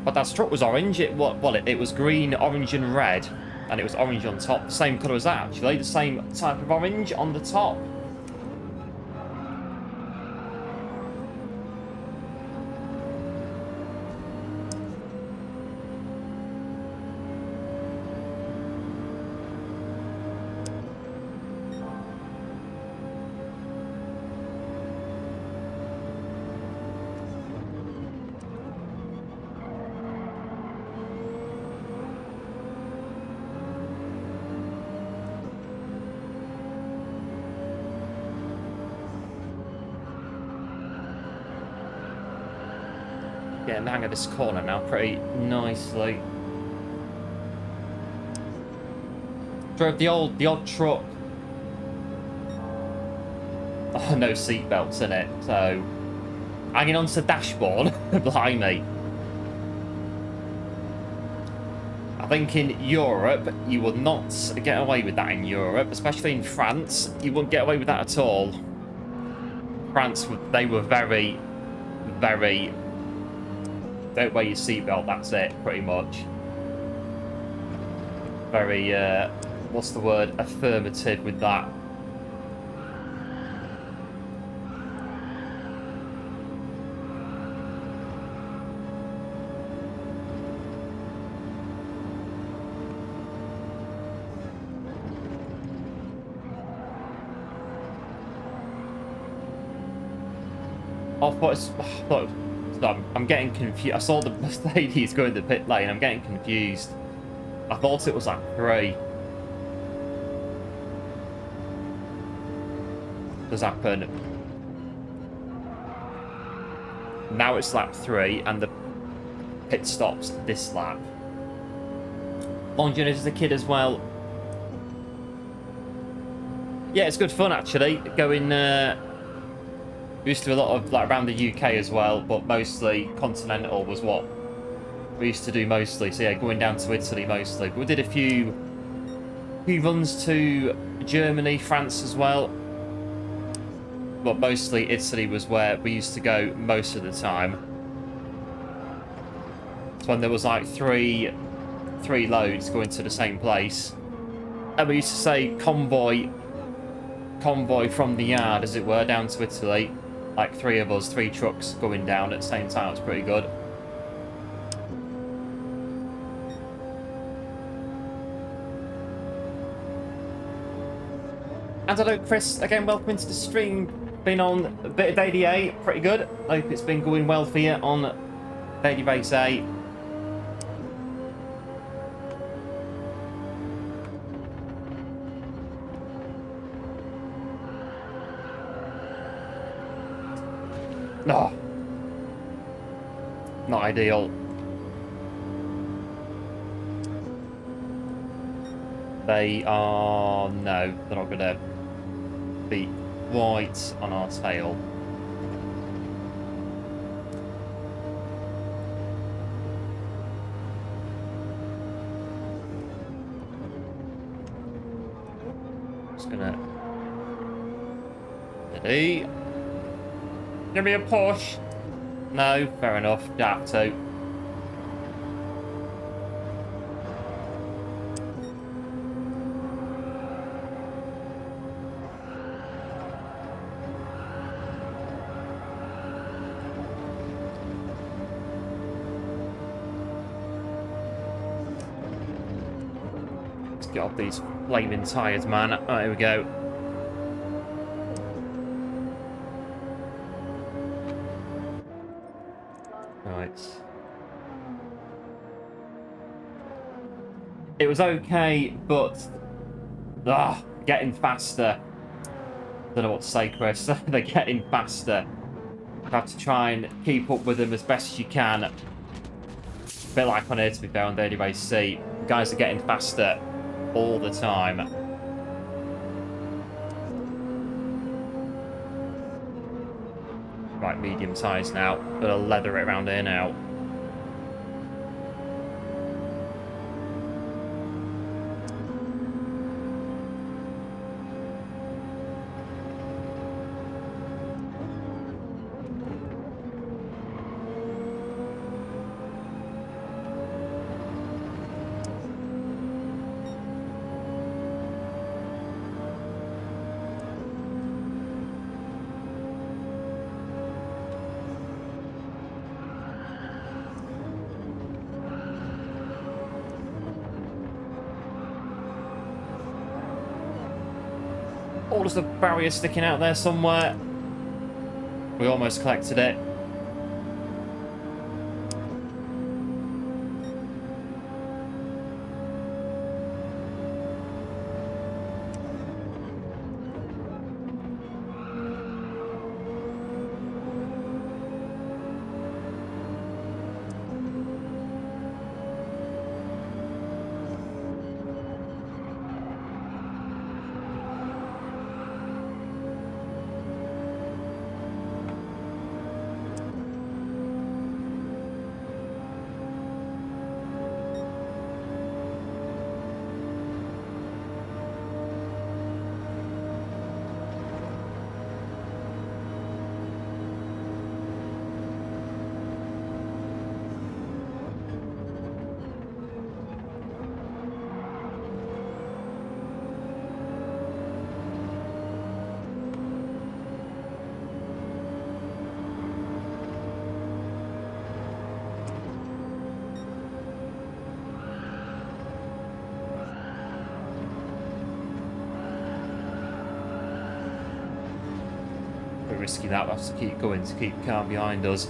But that truck was orange. It was green, orange, and red, and it was orange on top. The same colour as that, actually. The same type of orange on the top. Getting the hang of this corner now pretty nicely. Drove the odd truck. Oh, no seatbelts in it, so hanging onto the dashboard. Blimey. I think in Europe you would not get away with that in Europe, especially in France. You wouldn't get away with that at all. France, they were very, very... Don't wear your seatbelt, that's it, pretty much. Very, what's the word? Affirmative with that. I'm getting confused. I saw the Mercedes going to the pit lane. I'm getting confused. I thought it was like 3. Does happen. Now it's lap 3, and the pit stops this lap. Long journeys as a kid as well. Yeah, it's good fun actually. Going. We used to do a lot of like around the UK as well, but mostly continental was what we used to do mostly. So yeah, going down to Italy mostly. But we did a few runs to Germany, France as well. But mostly Italy was where we used to go most of the time. So when there was like three loads going to the same place, and we used to say convoy from the yard, as it were, down to Italy. Like 3 of us, 3 trucks going down at the same time. It's pretty good. And hello, Chris. Again, welcome into the stream. Been on a bit of Daily A. Pretty good. Hope it's been going well for you on Daily Race A. Oh, not ideal. They are... No, they're not going to be quite on our tail. Just gonna... Ready? Give me a push. No, fair enough. Have to. Let's get off these flaming tyres, man. Oh, here we go. It was okay, but getting faster. Don't know what to say, Chris. They're getting faster. You have to try and keep up with them as best as you can. A bit like on here, to be fair, on Daily Race C. Guys are getting faster all the time. Right, medium tyres now. Gotta leather it around here now. Oh, there's a barrier sticking out there somewhere. We almost collected it. Risky that, we'll have to keep going to keep the car behind us.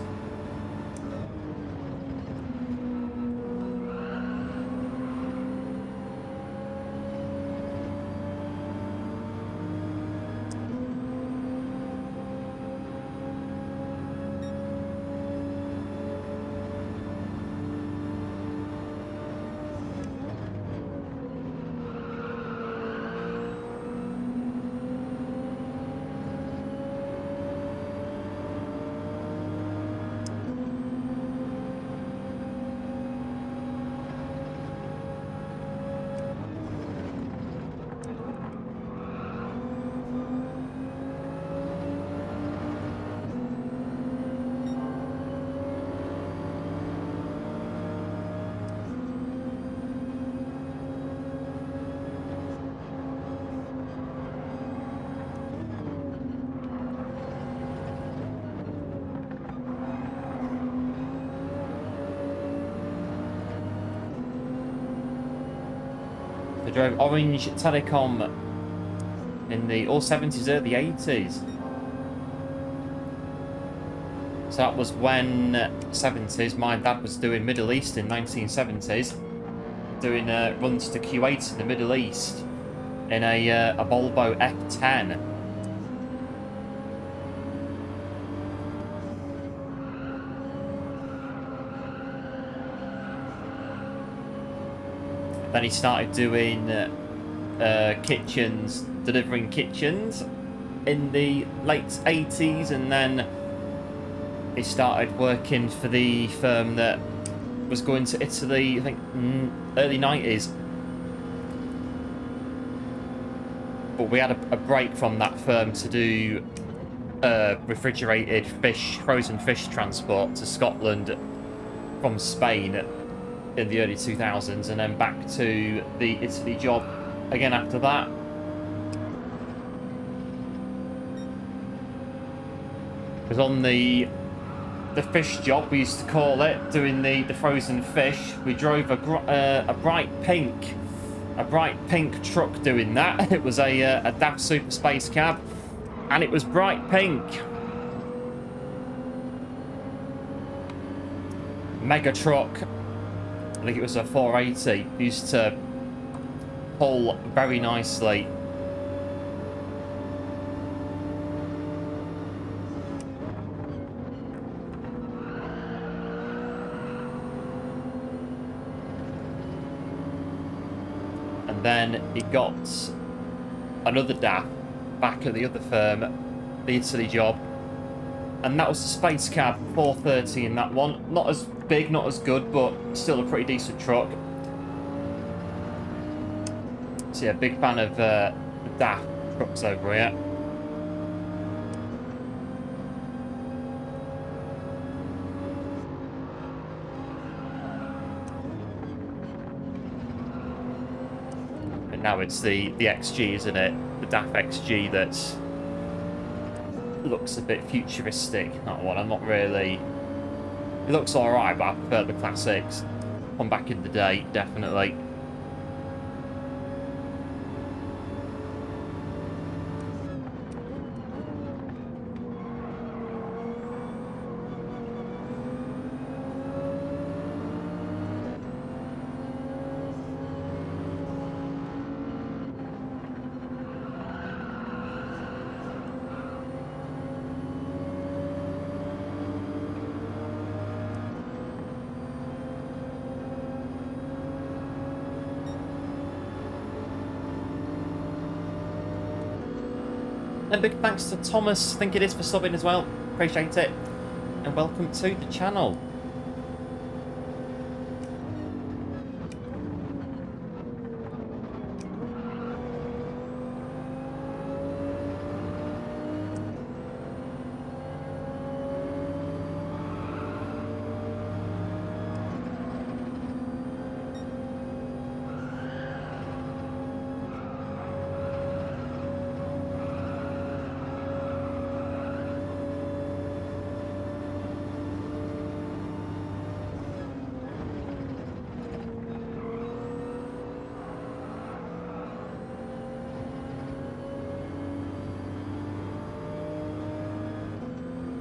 They drove Orange Telecom in the all 70s, early 80s. So that was when 70s. My dad was doing Middle East in 1970s, doing runs to Kuwait in the Middle East in a Volvo F10. Then he started doing kitchens, delivering kitchens in the late 80s, and then he started working for the firm that was going to Italy, I think, early 90s. But we had a break from that firm to do refrigerated fish, frozen fish transport to Scotland from Spain in the early 2000s, and then back to the Italy job again after that. Because on the fish job, we used to call it, doing the frozen fish, we drove a bright pink truck doing that. It was a DAF Super Space Cab, and it was bright pink. Mega truck. I think it was a 480. Used to pull very nicely. And then he got another DAF back at the other firm, the Italy job, and that was the Space Cab 430 in that one. Not as big, not as good, but still a pretty decent truck. So yeah, big fan of the DAF trucks over here. And now it's the XG, isn't it? The DAF XG that's looks a bit futuristic. That one, I'm not really. It looks alright, but I prefer the classics from back in the day, definitely. And big thanks to Thomas, I think it is, for subbing as well. Appreciate it. And welcome to the channel.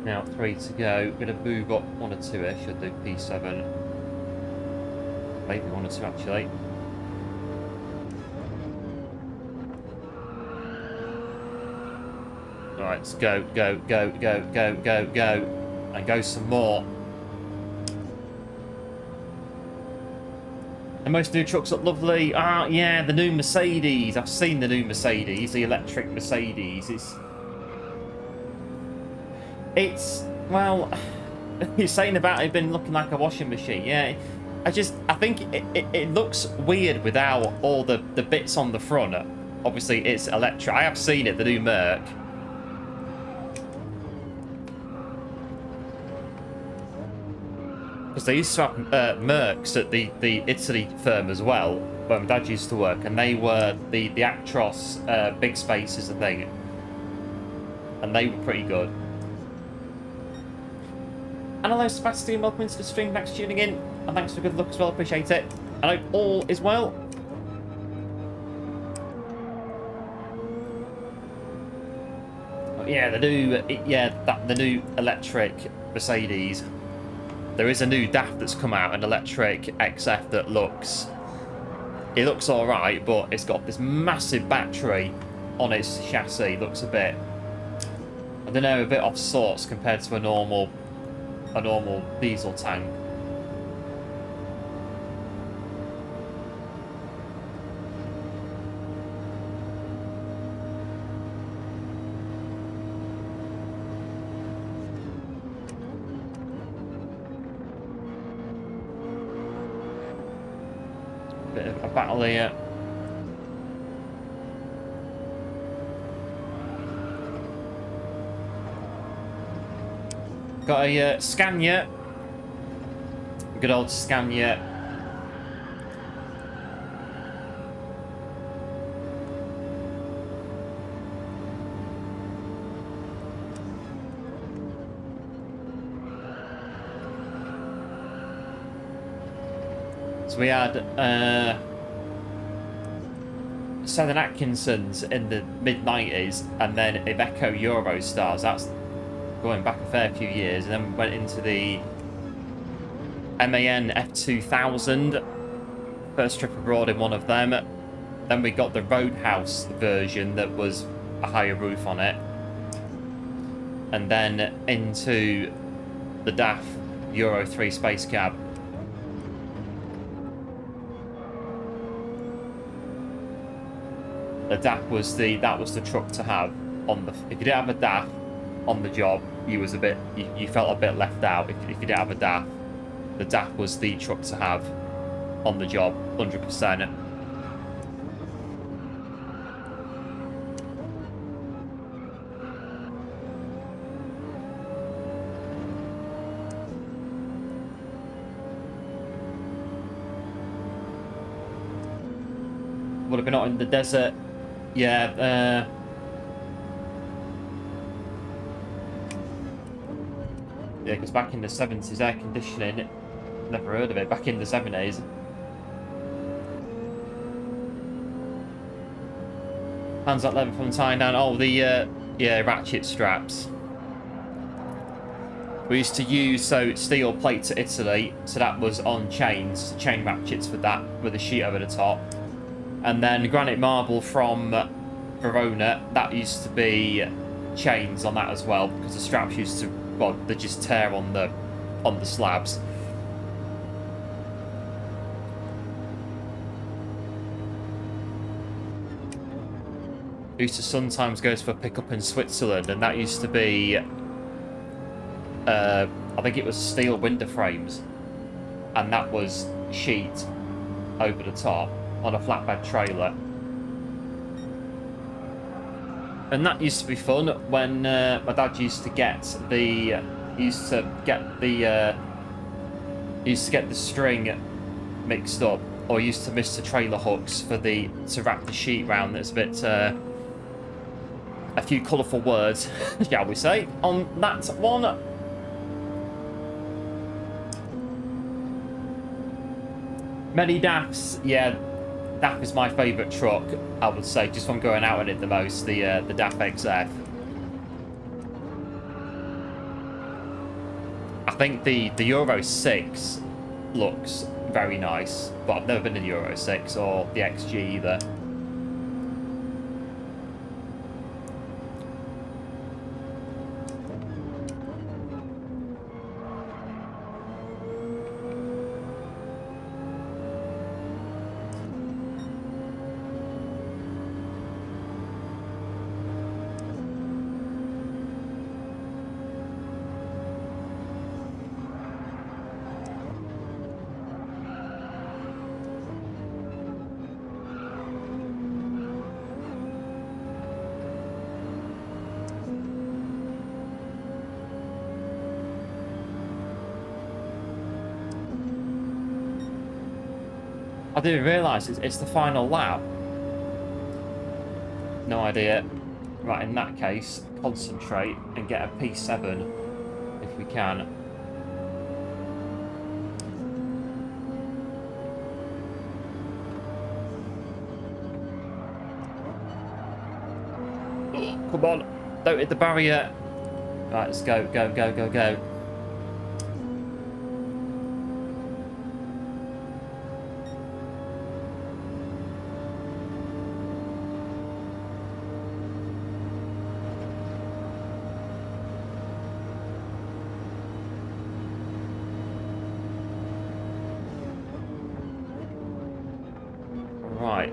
Now 3 to go. Gonna move up 1 or 2ish. Should do P7. Maybe 1 or 2 actually. Alright, let's go, go, go, go, go, go, go. And go some more. And most new trucks look lovely. Ah, yeah, the new Mercedes. I've seen the new Mercedes, the electric Mercedes. It's, well, you're saying about it being looking like a washing machine. Yeah, I think it looks weird without all the bits on the front. Obviously, it's electric. I have seen it, the new Merc. Because they used to have Mercs at the Italy firm as well, where my dad used to work, and they were the Actros big spaces, I think. And they were pretty good. And hello Sebastian, welcome into the stream, thanks for tuning in, and thanks for good luck as well, appreciate it. I hope all is well. Oh, yeah, the new electric Mercedes. There is a new DAF that's come out, an electric XF that looks alright, but it's got this massive battery on its chassis. Looks a bit, I don't know, a bit off sorts compared to a normal diesel tank. of a battle here. Got a Scania. Good old Scania. So we had Southern Atkinson's in the mid-90s, and then Iveco Eurostars. That's going back a fair few years, and then we went into the MAN F2000, first trip abroad in one of them. Then we got the Roadhouse version that was a higher roof on it, and then into the DAF Euro 3 Space Cab. The DAF was that was the truck to have on the. If you didn't have a DAF on the job, you felt a bit left out. If you didn't have a DAF, the DAF was the truck to have on the job, 100%. Would have been out in the desert. Yeah, yeah, because back in the 70s, air conditioning, never heard of it. Back in the 70s. Hands up lever from tying down. Oh, the, yeah, ratchet straps. We used to use, steel plate to Italy, so that was on chains, chain ratchets for that, with a sheet over the top. And then granite marble from Verona, that used to be chains on that as well, because the straps used to, well, they just tear on the slabs. We used to sometimes go for a pickup in Switzerland, and that used to be, I think it was steel window frames, and that was sheet over the top on a flatbed trailer. And that used to be fun when my dad used to get the string mixed up, or used to miss the trailer hooks for to wrap the sheet round. That's a bit a few colourful words, shall we say, on that one. Many DAFs, yeah. DAF is my favourite truck, I would say, just from going out in it the most, the DAF XF. I think the Euro 6 looks very nice, but I've never been in the Euro 6 or the XG either. I didn't realise it's the final lap. No idea. Right, in that case, concentrate and get a P7 if we can. Oh, come on, don't hit the barrier. Right, let's go, go, go, go, go. Right.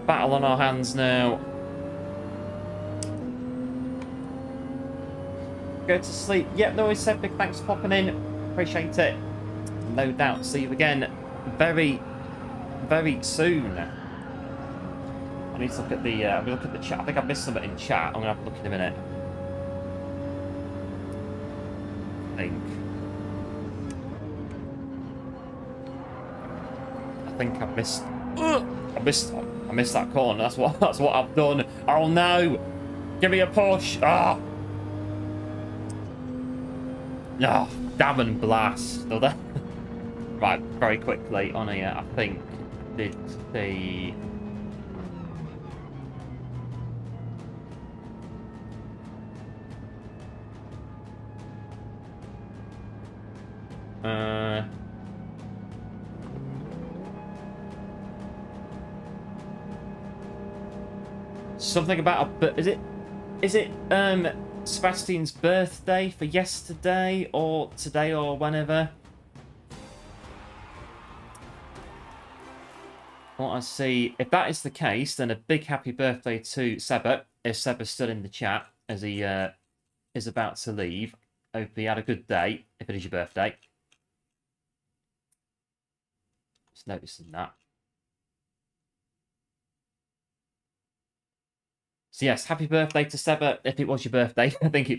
Battle on our hands now. Go to sleep. Yep, no worries, said. Big thanks for popping in. Appreciate it. No doubt. See you again very, very soon. I need to look at the. I'm gonna look at the chat. I think I missed something in chat. I'm gonna have a look in a minute. I think I missed. I missed that corner. That's what I've done. Oh no! Give me a push. Ah. Oh, damn and blast. Right, very quickly on here. I think did the. Something about a, is it Sebastian's birthday for yesterday or today or whenever? I want to see if that is the case. Then a big happy birthday to Seba. If Seba's still in the chat as he is about to leave. Hope he had a good day. If it is your birthday, just noticing that. So yes, happy birthday to Seba. If it was your birthday, I think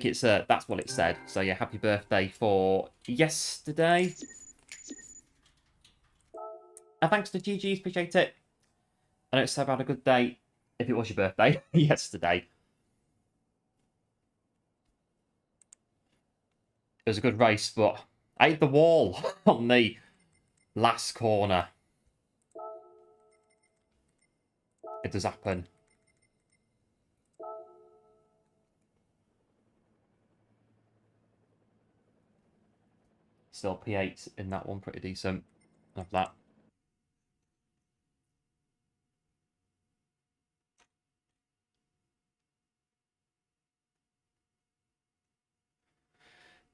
it's that's what it said. So yeah, happy birthday for yesterday. And thanks to GG's, appreciate it. I know Seba had a good day. If it was your birthday yesterday, it was a good race, but I hit the wall on the last corner. It does happen. Still P8 in that one, pretty decent. Love that.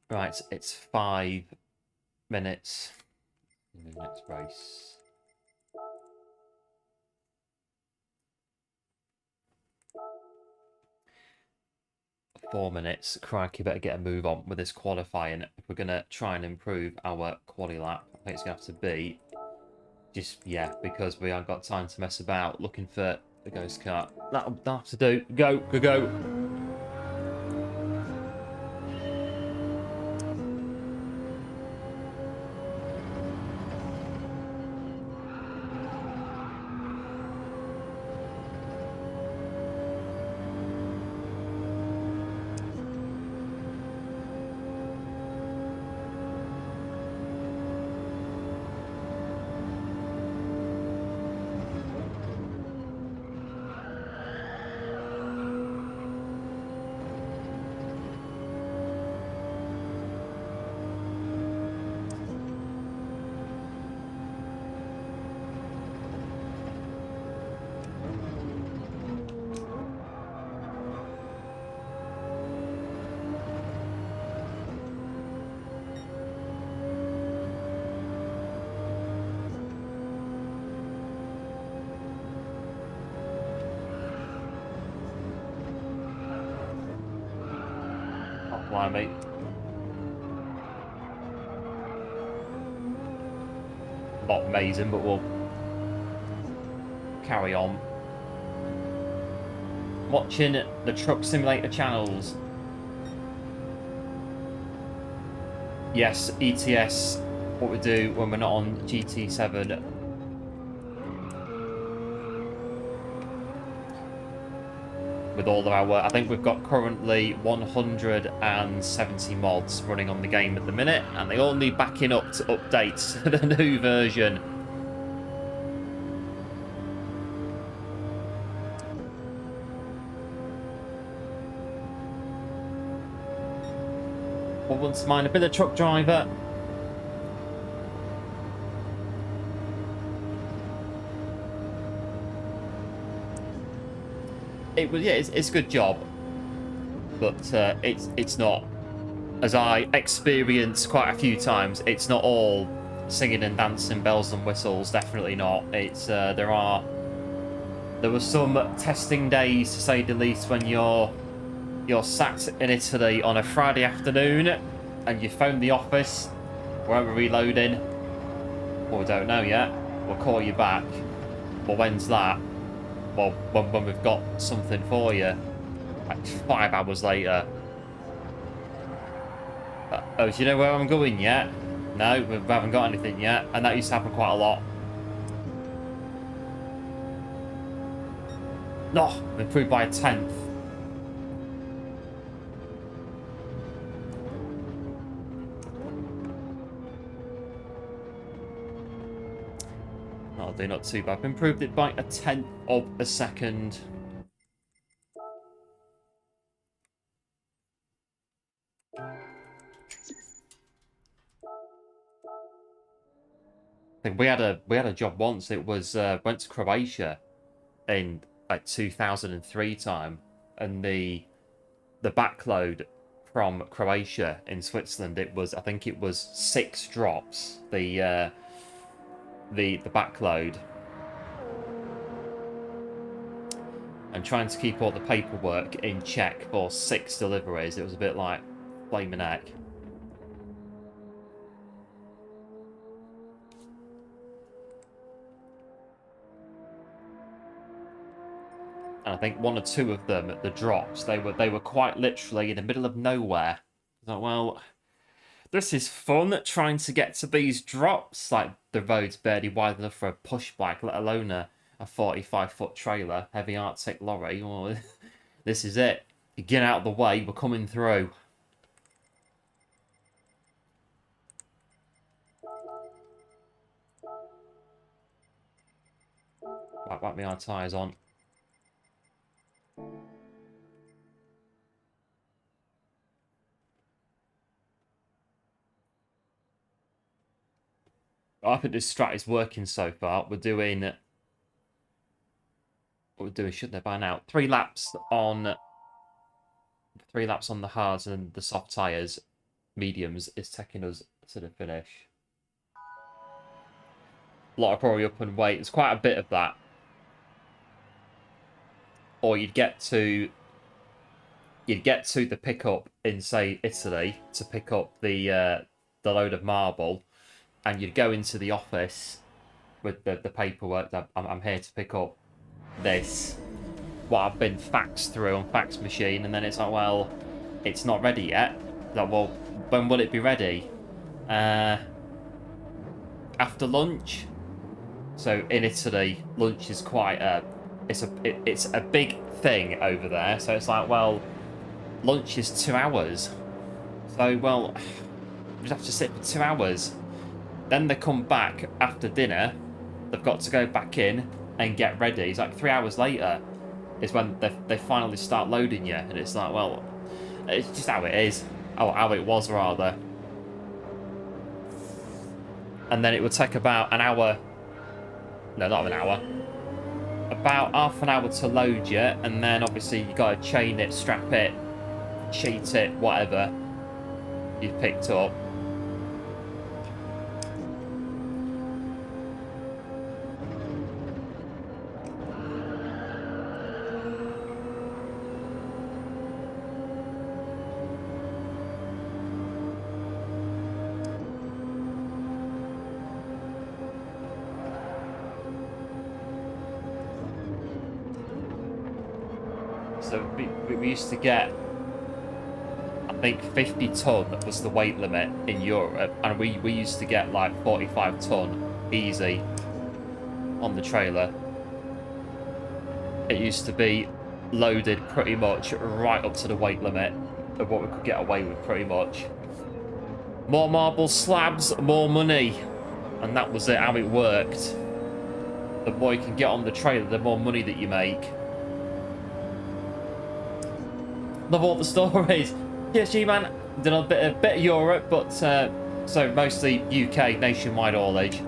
Right, it's 5 minutes in the next race. Four minutes. Crikey, better get a move on with this qualifying. If we're going to try and improve our quali lap, I think it's going to have to be just, yeah, because we haven't got time to mess about looking for the ghost car. That'll have to do. Go, go, go. Mate. Not amazing, but we'll carry on. Watching the Truck Simulator channels. Yes, ETS, what we do when we're not on GT7. With all of our, I think we've got currently 170 mods running on the game at the minute, and they all need backing up to update to the new version. One wants to mind a bit of truck driver. It was, yeah, it's a good job, but it's not, as I experienced quite a few times, it's not all singing and dancing, bells and whistles. Definitely not. It's there were some testing days, to say the least, when you're sat in Italy on a Friday afternoon and you phone the office, weren't we reloading? Or we don't know yet. we'll call you back. Well, when's that? Well, when we've got something for you. Like 5 hours later. Oh, do you know where I'm going yet? No, we haven't got anything yet. And that used to happen quite a lot. No, improved by 1/10. That'll do, not too bad. I've improved it by 1/10 of a second. I think we had a job once. It was went to Croatia in like 2003 time, and the backload from Croatia in Switzerland, I think it was 6 drops. The backload, and trying to keep all the paperwork in check for 6 deliveries. It was a bit like flaming heck. And I think 1 or 2 of them, the drops, they were quite literally in the middle of nowhere. I thought, well, this is fun trying to get to these drops. Like, the road's barely wide enough for a push bike, let alone a 45-foot trailer, heavy Arctic lorry. Well, this is it. You get out of the way, we're coming through. Whack my tyres on. I think this strat is working so far. We're doing... What we're doing, shouldn't they, by now? 3 laps on the hards, and the soft tyres, mediums, is taking us to the finish. A lot of hurry up and wait. There's quite a bit of that. Or you'd get to the pickup in, say, Italy to pick up the load of marble, and you'd go into the office with the paperwork that I'm here to pick up this, what I've been faxed through on fax machine, and then it's like, well, it's not ready yet. Like, well, when will it be ready? After lunch. So in Italy, lunch is quite it's a big thing over there. So it's like, well, lunch is 2 hours. So, well, you just have to sit for 2 hours. Then they come back after dinner. They've got to go back in and get ready. It's like 3 hours later is when they finally start loading you. And it's like, well, it's just how it is. How it was, rather. And then it would take about an hour. No, not an hour. About half an hour to load you. And then, obviously, you got to chain it, strap it, cheat it, whatever you've picked up. So we used to get, I think, 50 ton was the weight limit in Europe, and we used to get like 45 ton easy on the trailer. It used to be loaded pretty much right up to the weight limit of what we could get away with, pretty much. More marble slabs, more money. And that was it, how it worked. The more you can get on the trailer, the more money that you make. Love all the stories. PSG, man, did a bit of Europe, but so mostly UK, nationwide haulage.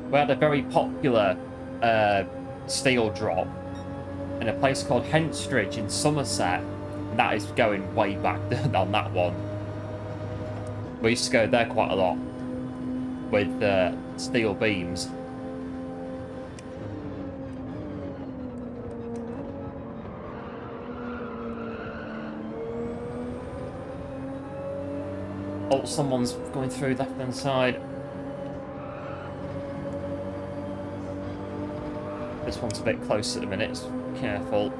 We had a very popular steel drop in a place called Henstridge in Somerset that is going way back on that one. We used to go there quite a lot with steel beams. Oh, someone's going through left-hand side. This one's a bit close at the minute, so careful.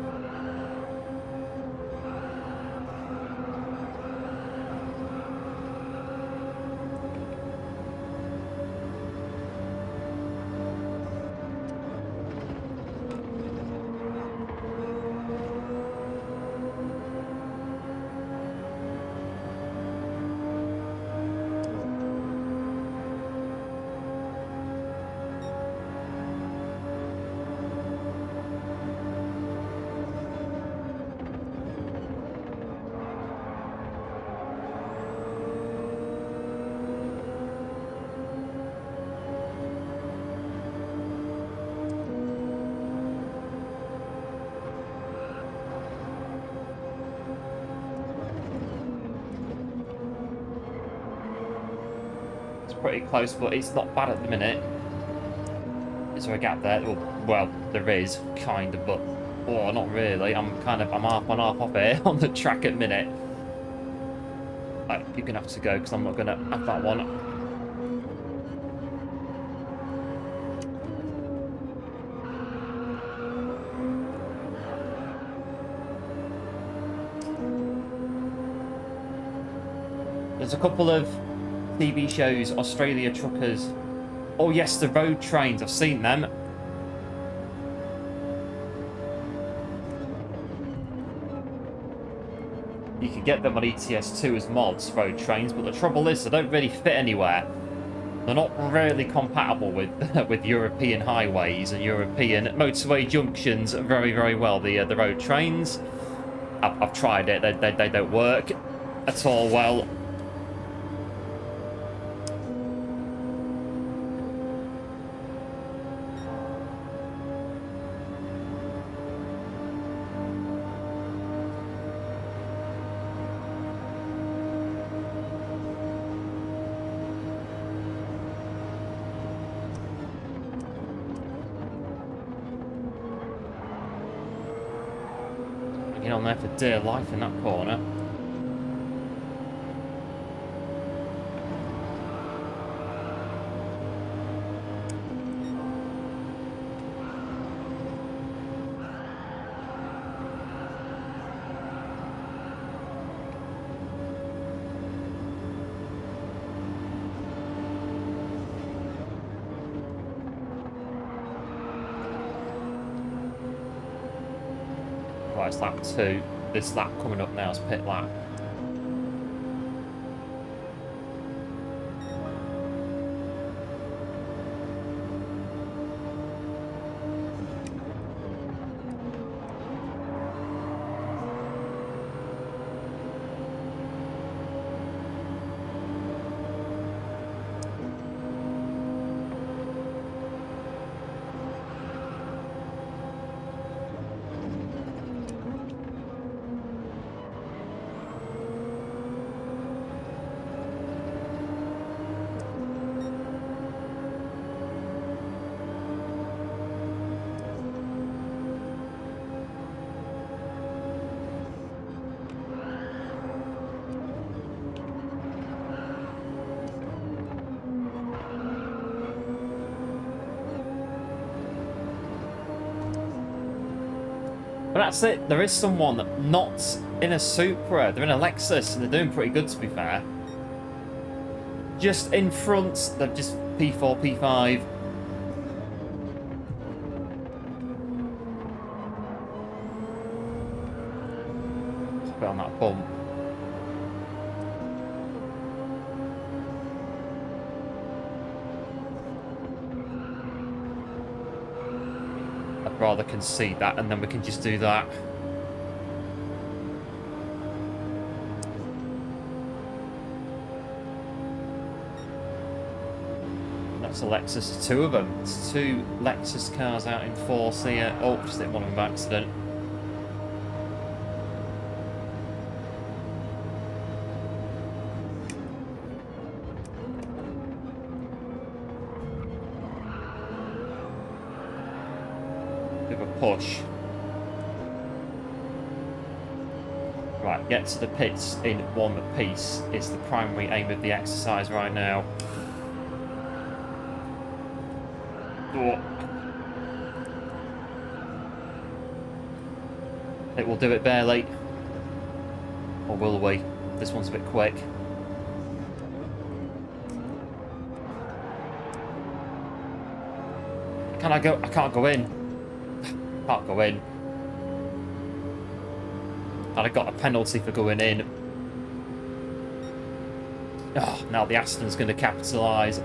Pretty close, but it's not bad at the minute. Is there a gap there? Well, there is, kind of, but oh, not really. I'm half on half off here on the track at the minute. Right, you're gonna have to go because I'm not gonna have that one. There's a couple of TV shows, Australia Truckers. Oh yes, the road trains, I've seen them. You can get them on ETS2 as mods, road trains, but the trouble is they don't really fit anywhere. They're not really compatible with with European highways and European motorway junctions very, very well. The road trains, I've tried it, they don't work at all well. On there for dear life in that corner. Right, it's lap 2. This lap coming up now is pit lap. But that's it. There is someone not in a Supra. They're in a Lexus, and they're doing pretty good, to be fair. Just in front, they're just P4, P5. Just a bit on that bump. I'd rather concede that, and then we can just do that. That's a Lexus, two of them. It's two Lexus cars out in force here. Oh, just hit one of them by accident. Bit of a push. Right, get to the pits in one piece is the primary aim of the exercise right now. Oh. It will do it barely. Or will we? This one's a bit quick. Can I go? I can't go in. Can't go in. And I got a penalty for going in. Oh, now the Aston's going to capitalise.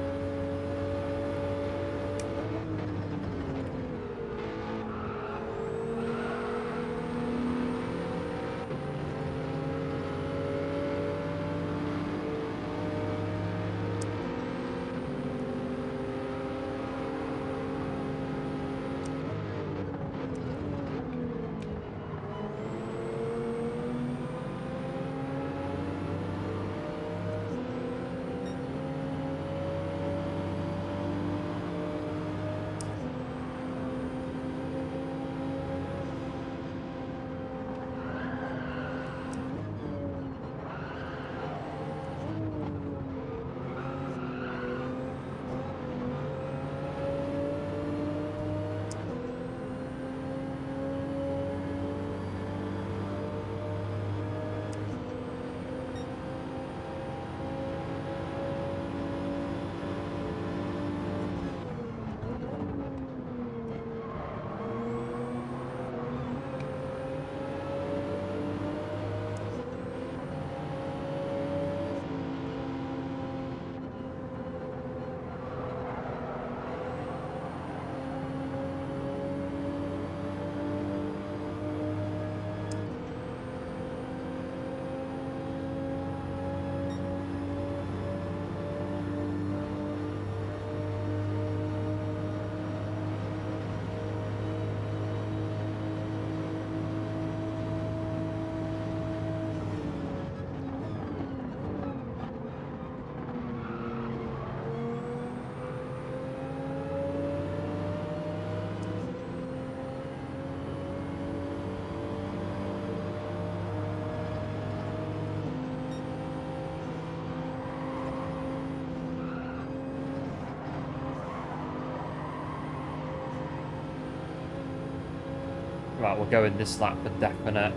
Right, we'll go in this lap for definite.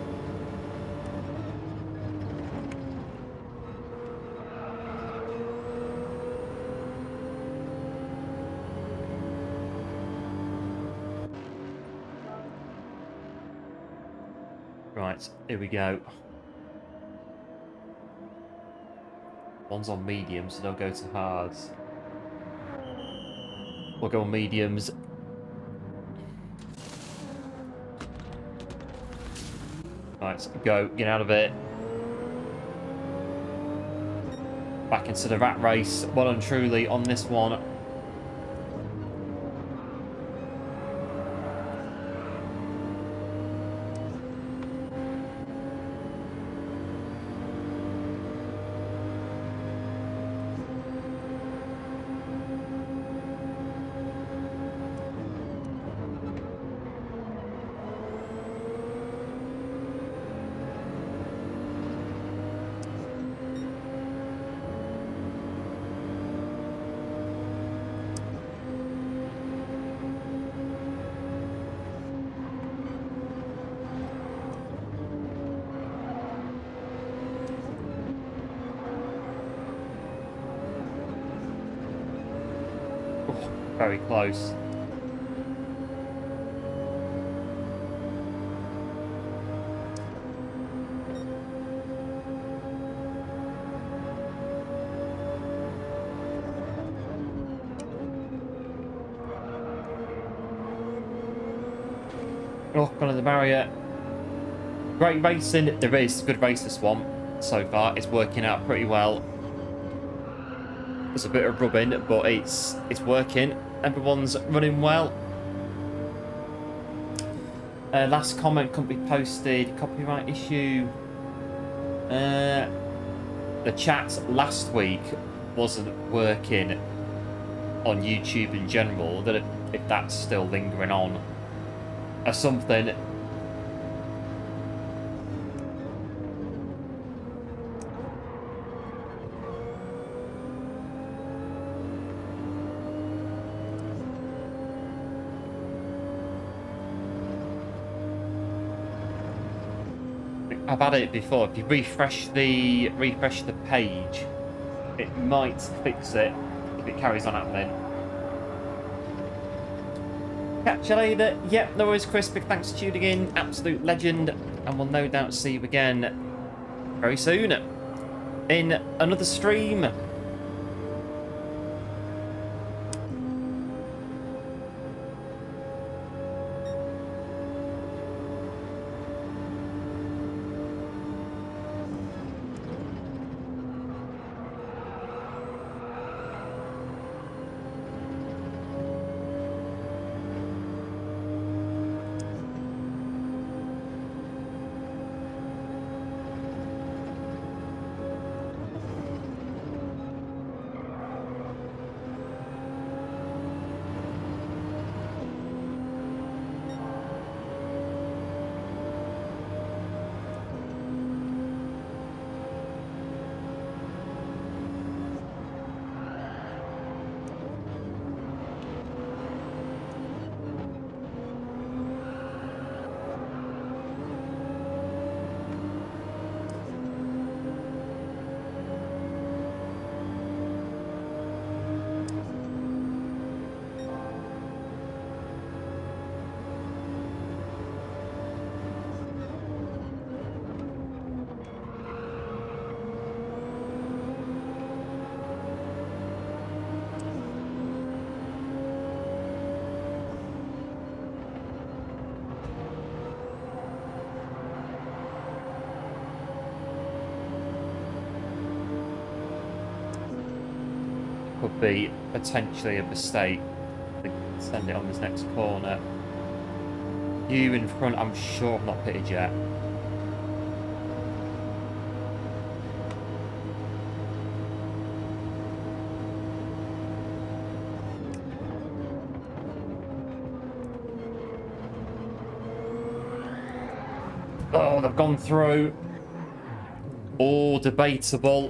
Right, here we go. One's on medium, so they'll go to hards. We'll go on mediums. Right, go. Get out of it. Back into the rat race. Well and truly on this one. Very close. Oh, gone in the barrier. Great racing. There is good race this one so far. It's working out pretty well. There's a bit of rubbing, but it's working. Everyone's running well. Last comment couldn't be posted. Copyright issue. The chat last week wasn't working on YouTube in general. That if that's still lingering on. or something. I've had it before. If you refresh the page, it might fix it if it carries on happening. Catch you later. Yep, no worries, Chris. Big thanks for tuning in. Absolute legend. And we'll no doubt see you again very soon in another stream. Could be potentially a mistake. I think send it on this next corner. You in front, I'm sure I've not pitted yet. Oh, they've gone through. Oh, debatable.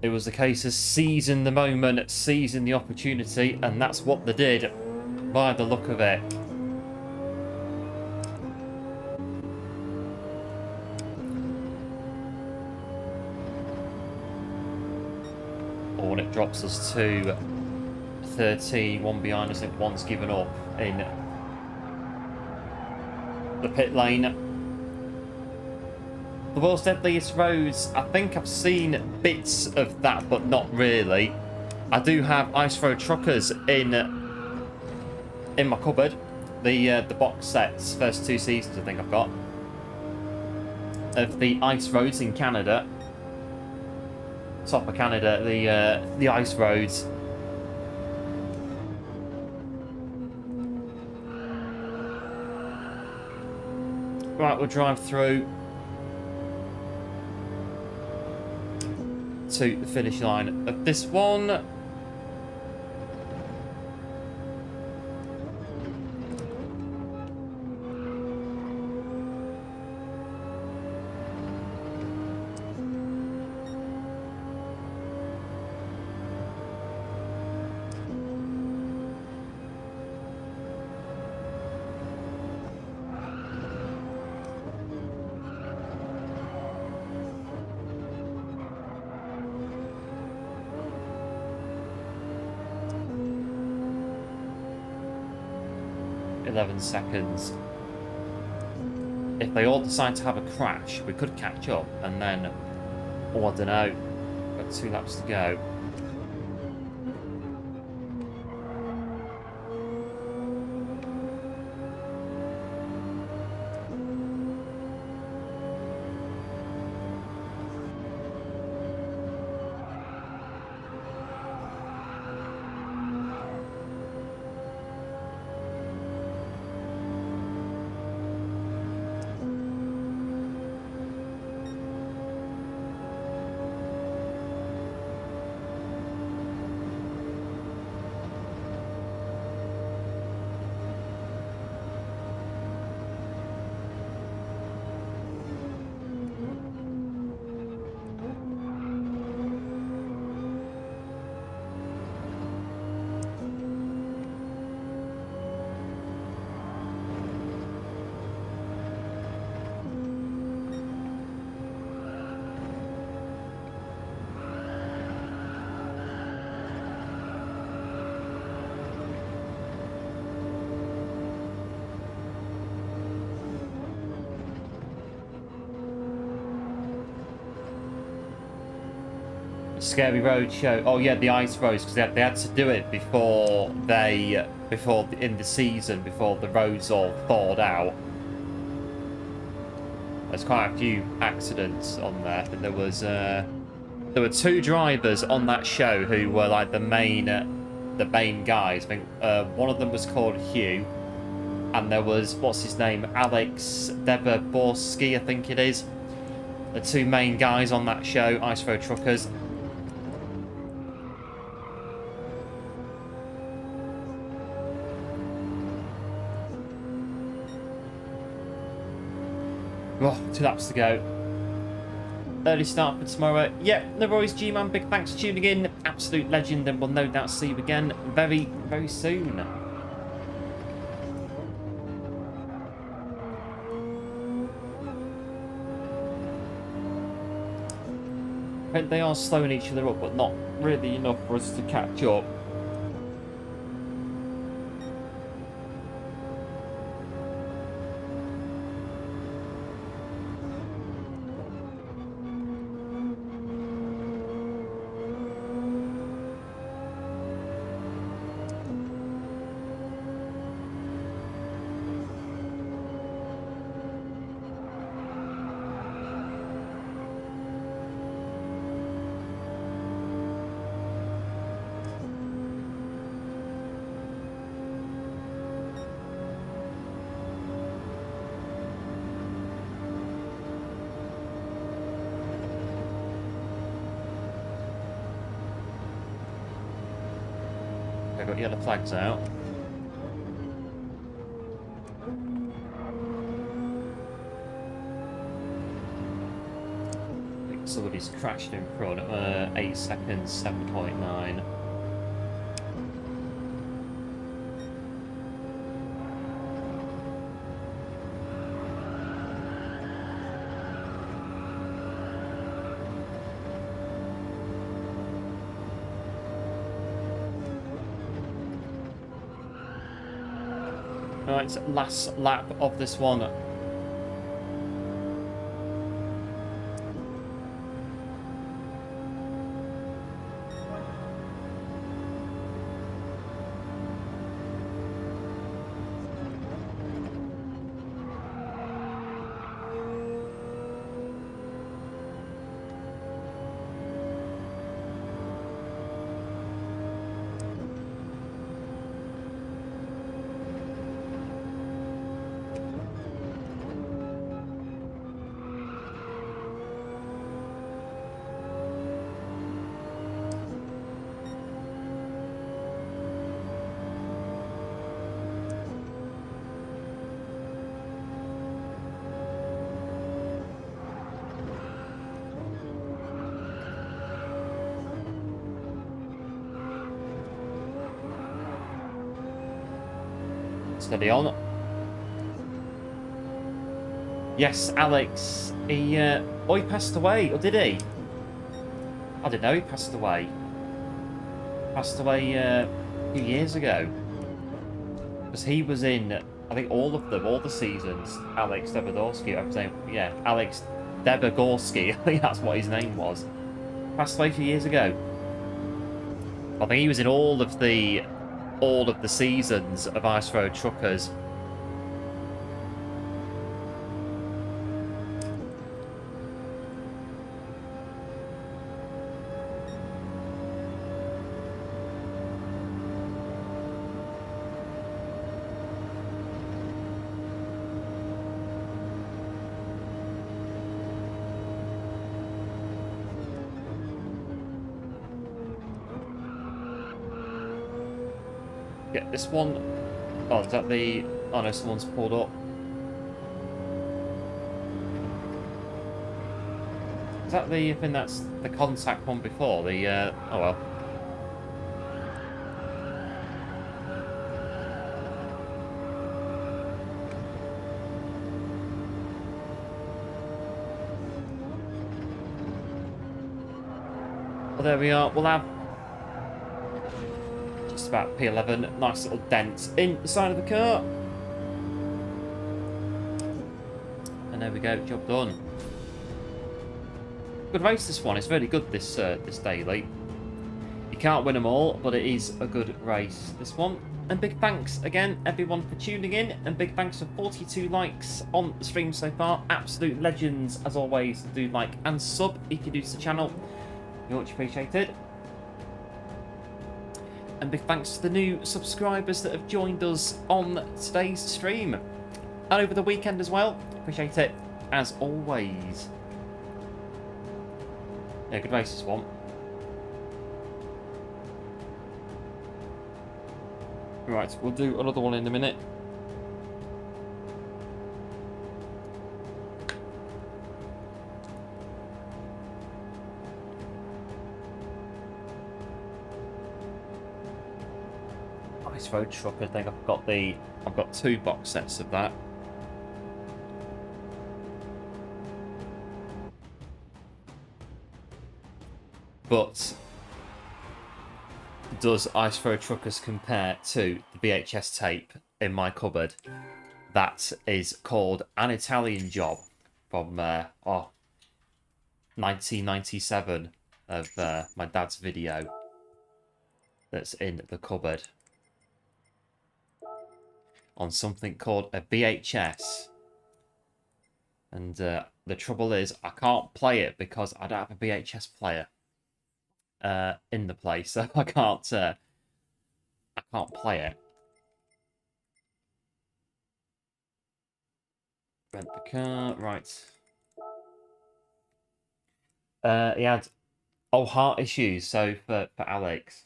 It was a case of seizing the moment, seizing the opportunity, and that's what they did, by the look of it. Oh, and it drops us to 13, one behind us, I think one's given up in the pit lane. The world's deadliest roads, I think I've seen bits of that, but not really. I do have Ice Road Truckers in my cupboard. The box sets, first 2 seasons I think I've got, of the ice roads in Canada. Top of Canada, the ice roads. Right, we'll drive through to the finish line of this one. Seconds. If they all decide to have a crash, we could catch up and then, oh, I don't know, got 2 laps to go. Scary Road show. Oh yeah, the ice roads, because they had to do it before in the season, before the roads all thawed out. There's quite a few accidents on there. I think there were 2 drivers on that show who were like the main guys. I think one of them was called Hugh, and there was, what's his name, Alex Deborski, I think it is. The 2 main guys on that show, Ice Road Truckers. Oh, 2 laps to go. Early start for tomorrow. Yep, no worries, G-Man. Big thanks for tuning in. Absolute legend, and we'll no doubt see you again very, very soon. I think they are slowing each other up, but not really enough for us to catch up. Got yellow flags out. I think somebody's crashed in front. 8 seconds, 7.9. Right, last lap of this one. Steady on. Yes, Alex. He passed away, or did he? I didn't know he passed away. Passed away a few years ago. Because he was in, I think, all of them, all the seasons. Alex Debogorski, I was saying, yeah, Alex Debogorski, I think that's what his name was. Passed away a few years ago. I think he was in all of the seasons of Ice Road Truckers. Get this one. Oh, is that the... Oh no, someone's pulled up. Is that the... I think that's the contact one before. The... Oh well. Well, there we are. We'll have... Just about P11, nice little dent in the side of the car. And there we go, job done. good race, this one. It's really good, this this daily. You can't win them all, but it is a good race, this one. And big thanks again, everyone, for tuning in. And big thanks for 42 likes on the stream so far. Absolute legends, as always. Do like and sub if you're new to the channel. You're much appreciated. And big thanks to the new subscribers that have joined us on today's stream. And over the weekend as well. Appreciate it, as always. Yeah, good race, this one. Right, we'll do another one in a minute. Ice Road Truck, I think I've got 2 box sets of that. But does Ice Road Truckers compare to the VHS tape in my cupboard that is called An Italian Job from 1997 of my dad's video that's in the cupboard on something called a VHS? And the trouble is I can't play it because I don't have a VHS player in the place, so I can't play it. Rent the car, right. He had heart issues, so for Alex.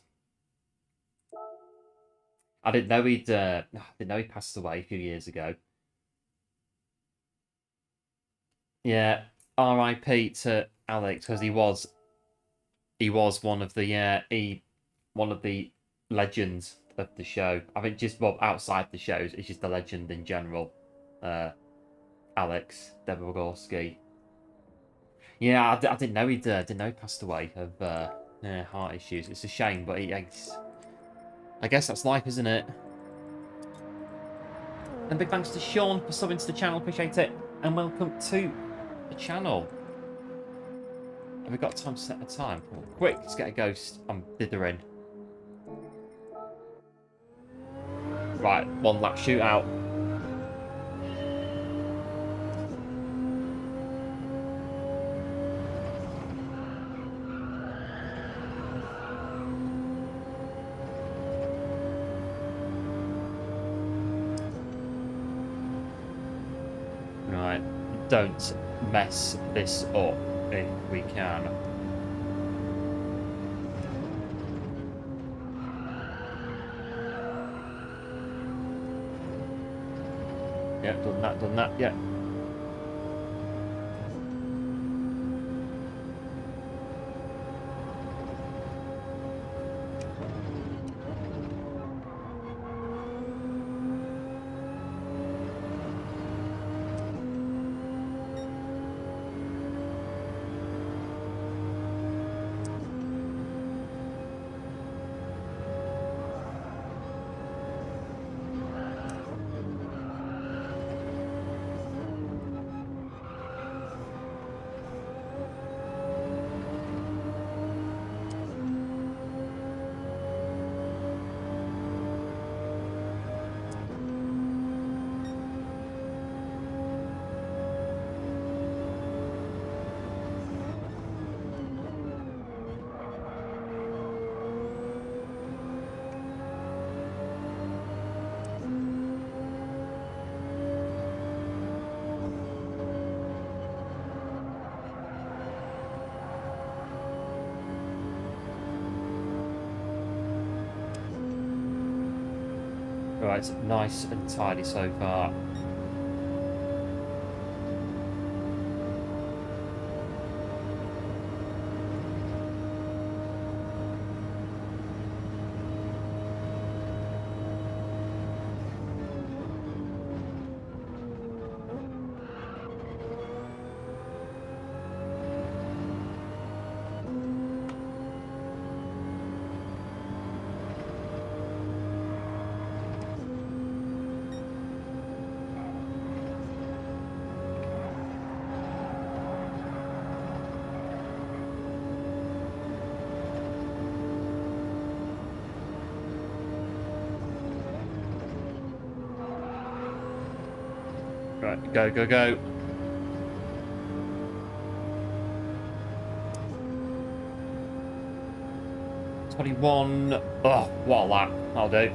I didn't know he passed away a few years ago. Yeah, R.I.P. to Alex, because he was one of the legends of the show. I think just outside the shows, it's just a legend in general. Alex Debogorski. Yeah, I didn't know he passed away of heart issues. It's a shame, but I guess that's life, isn't it? And big thanks to Sean for subbing to the channel. Appreciate it, and welcome to the channel. Have we got time to set a time? Oh, quick, let's get a ghost. I'm dithering. Right, 1 lap shootout. Right, don't mess this up if we can. Yeah, done that, yeah. Right, nice and tidy so far. Right, go, go, go. $21. Oh, what a lap. I'll do.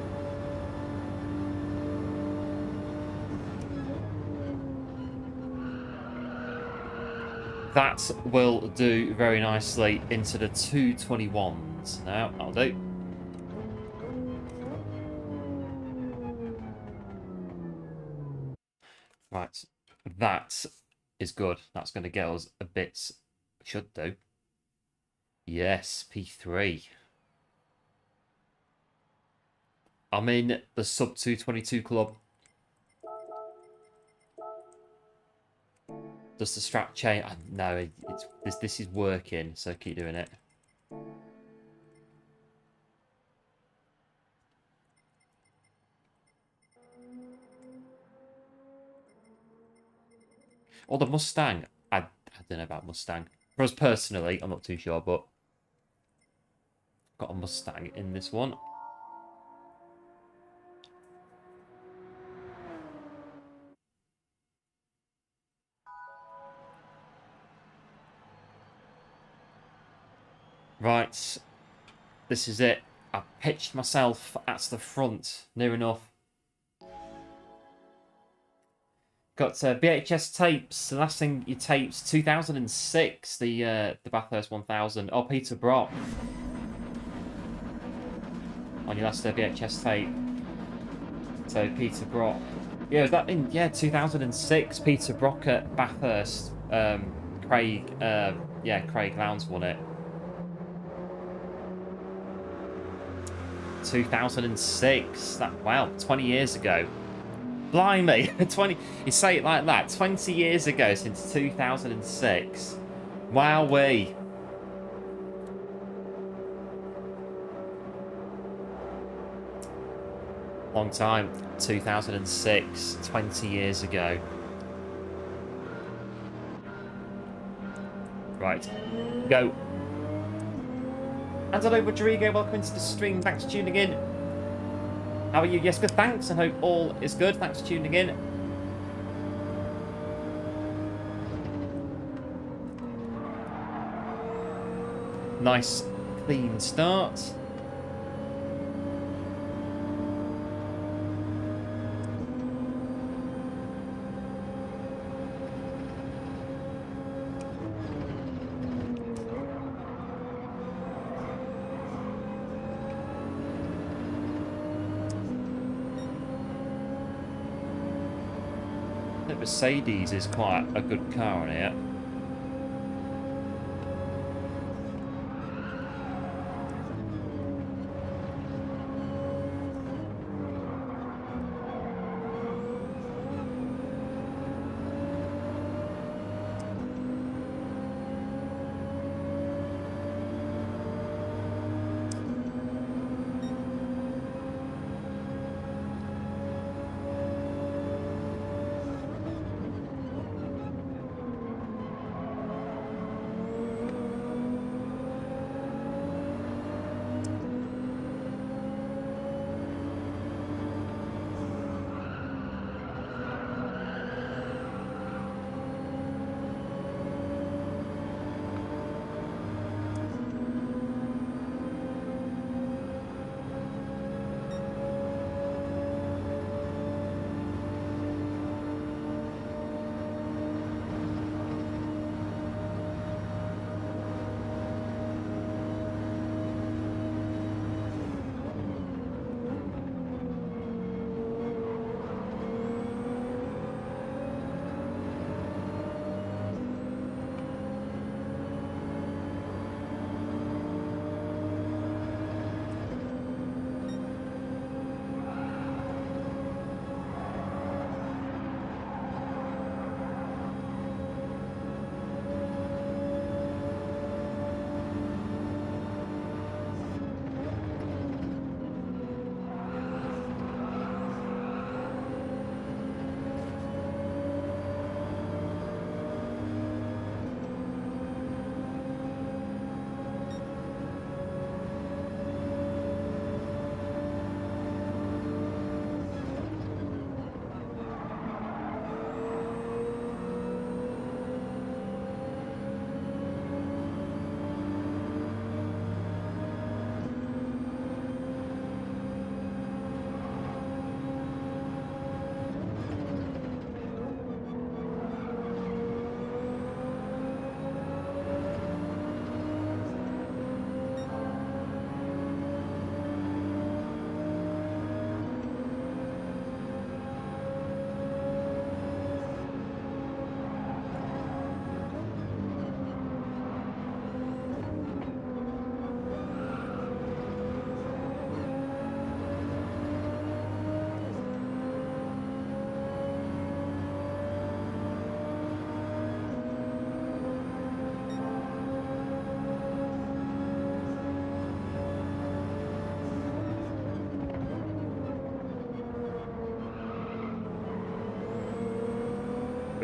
That will do very nicely into the 221s. Now, I'll do. Right, that is good. That's going to get us a bit. Should do. Yes, P3. I'm in the sub 222 club. Does the strap change? No, this is working, so keep doing it. Or the Mustang. I don't know about Mustang. For us personally, I'm not too sure, but got a Mustang in this one. Right, this is it. I pitched myself at the front, near enough. Got VHS tapes. The last thing you taped, 2006, the Bathurst 1000. Oh, Peter Brock. On your last VHS tape. So Peter Brock. Yeah, was that in 2006? Peter Brock at Bathurst. Craig Lowndes won it. 2006. Wow, 20 years ago. Blimey, 20. You say it like that. 20 years ago since 2006. Wowee. Long time. 2006. 20 years ago. Right. Go. And hello, Rodrigo. Welcome into the stream. Thanks for tuning in. How are you? Yes, good, thanks. I hope all is good. Thanks for tuning in. Nice, clean start. Mercedes is quite a good car on here.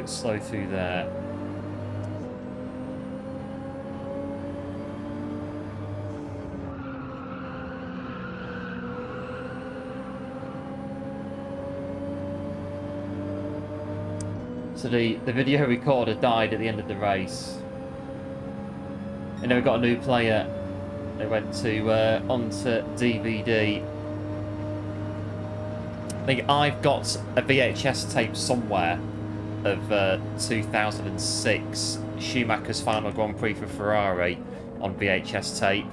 bit slow through there. So the video recorder died at the end of the race. And then we got a new player. They went to onto DVD. I think I've got a VHS tape somewhere of 2006 Schumacher's final Grand Prix for Ferrari on VHS tape.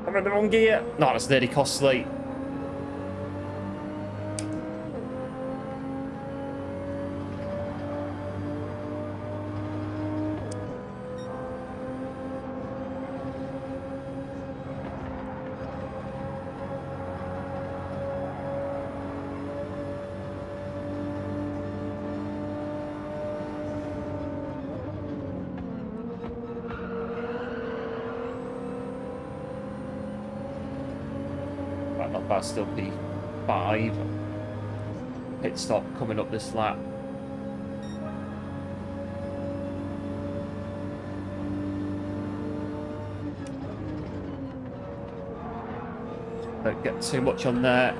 I'm in the wrong gear. No, that's nearly costly. Not bad, still P5. Pit stop coming up this lap. Don't get too much on there.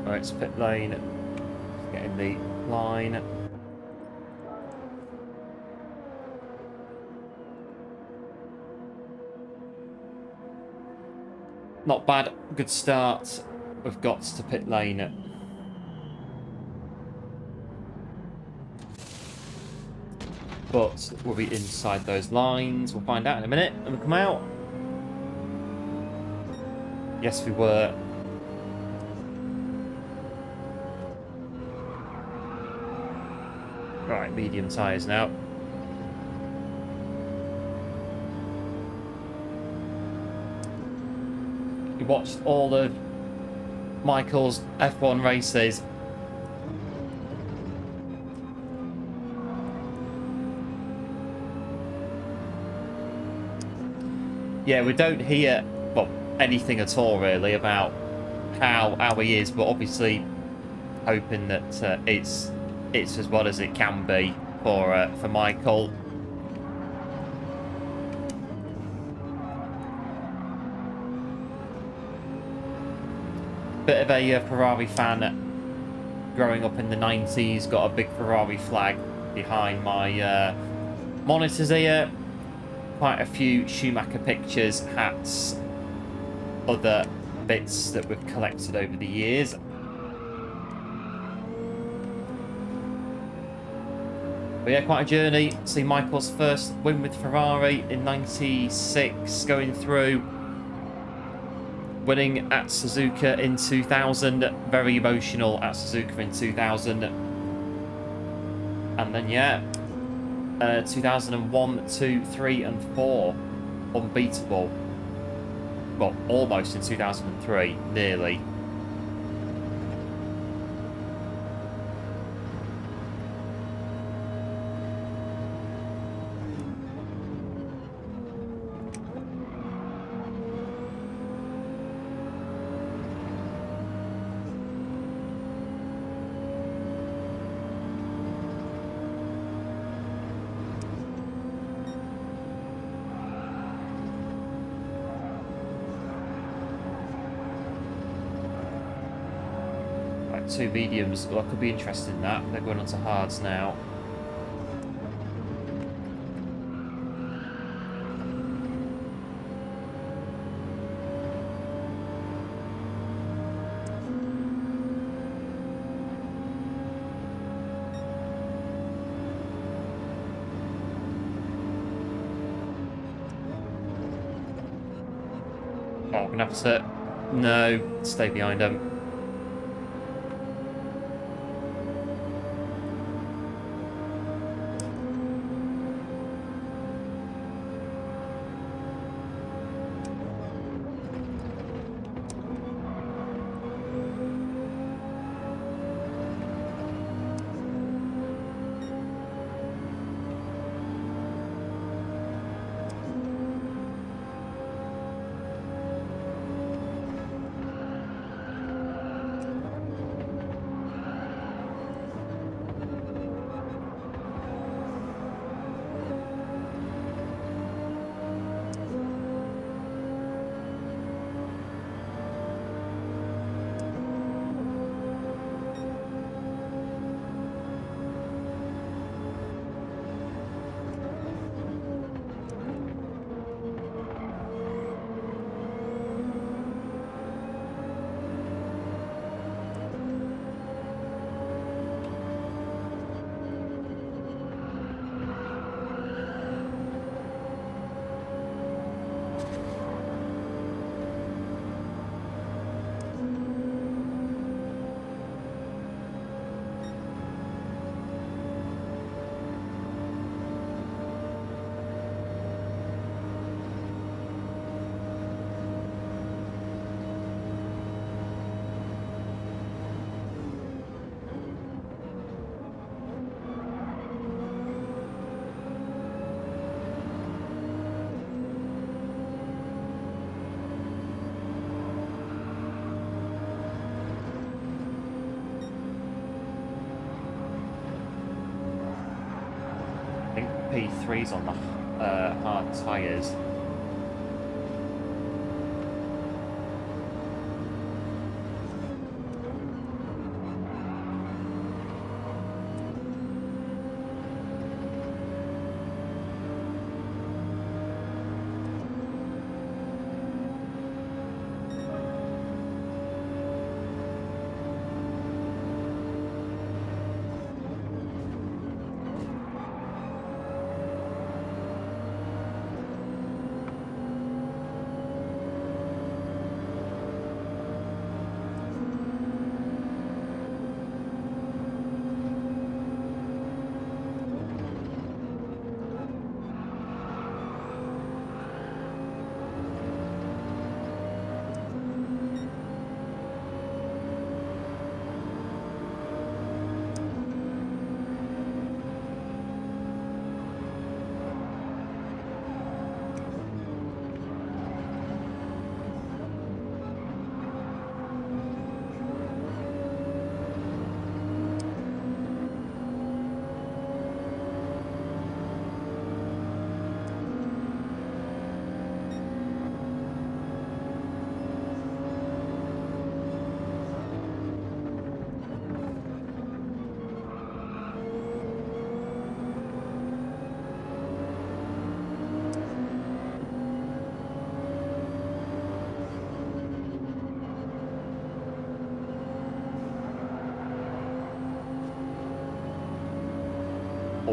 Right, it's pit lane. Getting the line. Not bad. Good start. We've got to pit lane. But we'll be inside those lines. We'll find out in a minute when we come out. Yes, we were. Right, medium tyres now. You watched all of Michael's F1 races. Yeah, we don't hear, well, anything at all really about how he is, but obviously hoping that it's as well as it can be for Michael. Bit of a Ferrari fan growing up in the 90s. Got a big Ferrari flag behind my monitors here. Quite a few Schumacher pictures, hats, other bits that we've collected over the years. But yeah, quite a journey. See Michael's first win with Ferrari in '96, going through, winning at Suzuka in 2000. Very emotional at Suzuka in 2000. And then, yeah, 2001, 2, 3, and 4, unbeatable. Well, almost in 2003, nearly. Two mediums. Well, I could be interested in that. They're going on to hards now. Oh, I'm gonna have to... No, stay behind them. P3's on the hard tyres.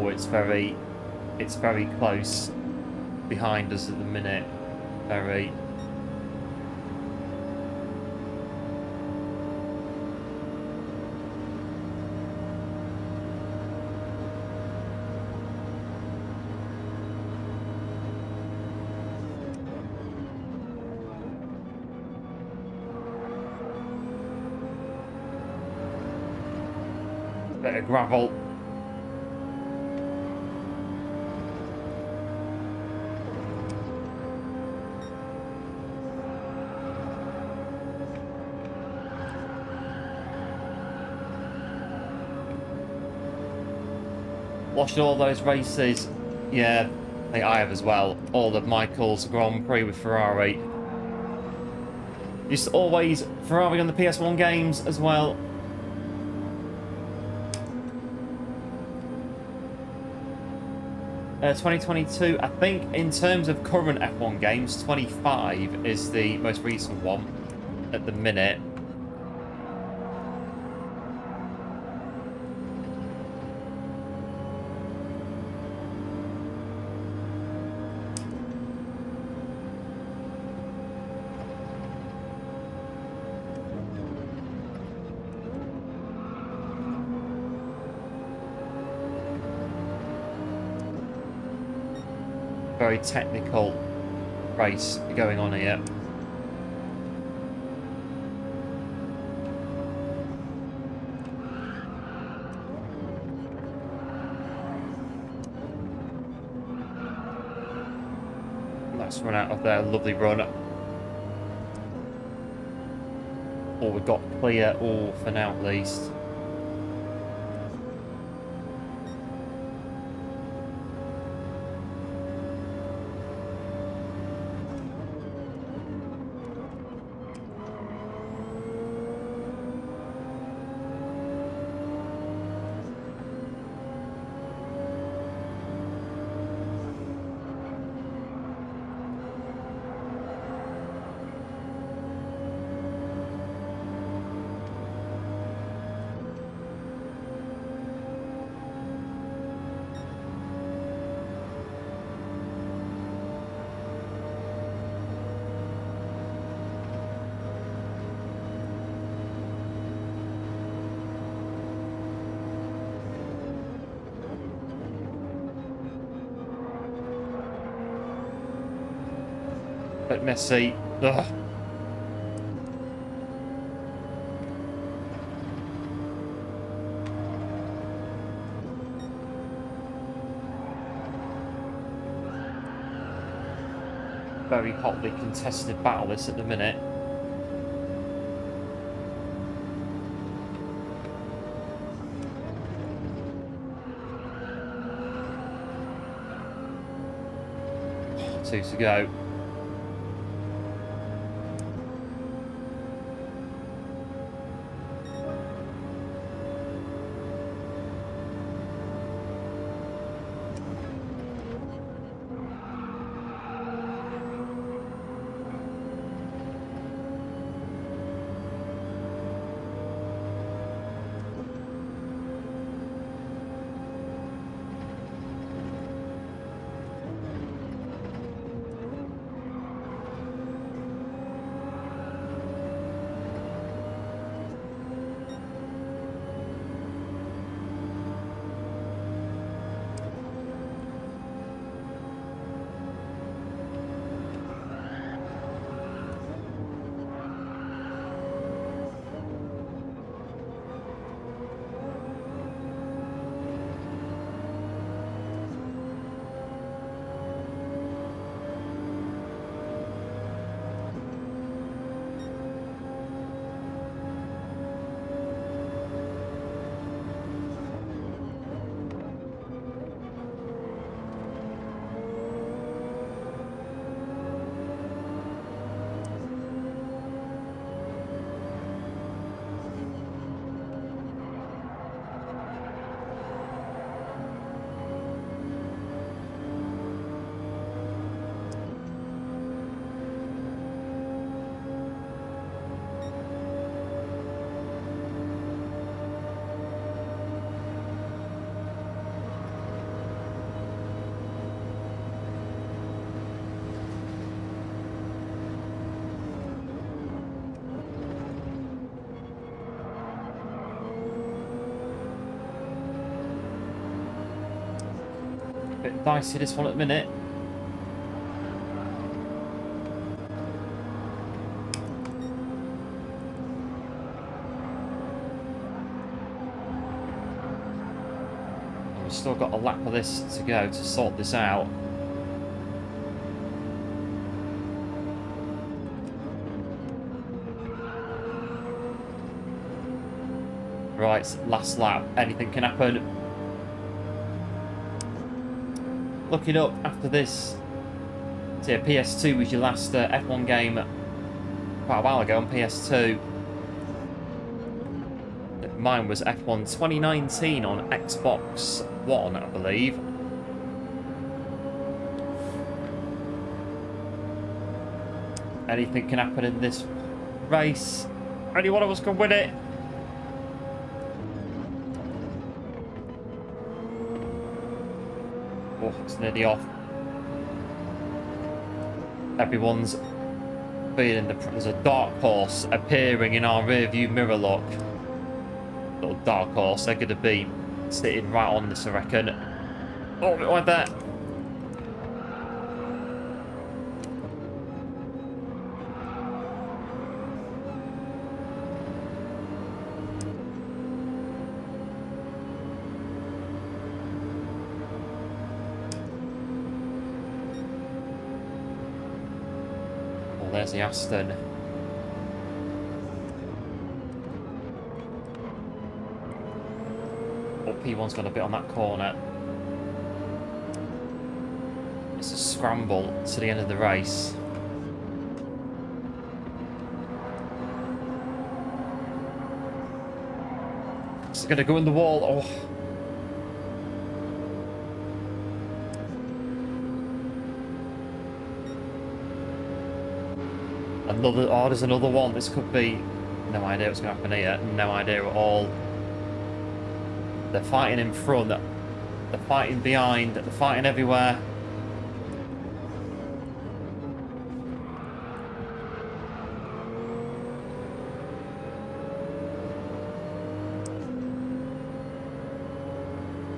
or it's very close behind us at the minute. Very. Bit of gravel. Watched all those races. Yeah, I think I have as well. All of Michael's Grand Prix with Ferrari. Used to always Ferrari on the PS1 games as well. Uh, 2022, I think in terms of current F1 games, 25 is the most recent one at the minute. Very technical race going on here. Let's run out of their lovely run. Or we've got clear all for now at least. Bit messy. Ugh. Very hotly contested battle this at the minute. Two to go. Bit dicey this one at the minute. And we've still got a lap of this to go to sort this out. Right, last lap. Anything can happen. Looking up after this. So yeah, PS2 was your last F1 game quite a while ago on PS2. Mine was F1 2019 on Xbox One, I believe. Anything can happen in this race. Only one of us can win it. Oh, it's nearly off. Everyone's feeling there's a dark horse appearing in our rearview mirror, look. Little dark horse, they're going to be sitting right on this, I reckon. Oh, it went there. There's the Aston. Oh, P1's got a bit on that corner. It's a scramble to the end of the race. It's going to go in the wall. Oh. Oh, there's another one. This could be... No idea what's going to happen here. No idea at all. They're fighting in front. They're fighting behind. They're fighting everywhere.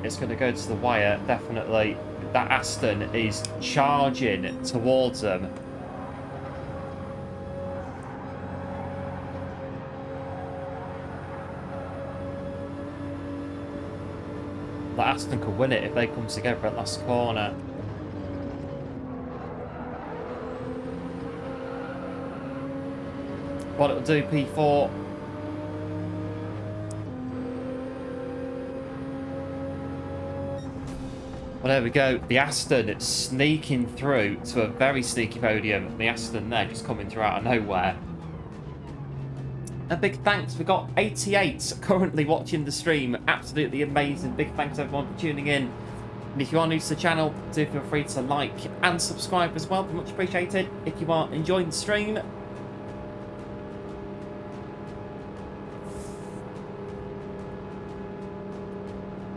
It's going to go to the wire, definitely. That Aston is charging towards them. That Aston could win it if they come together at last corner. What it'll do, P4. Well, there we go. The Aston, it's sneaking through to a very sneaky podium. The Aston there just coming through out of nowhere. A big thanks. We've got 88 currently watching the stream. Absolutely amazing. Big thanks everyone for tuning in. And if you are new to the channel, do feel free to like and subscribe as well. Be much appreciated if you are enjoying the stream.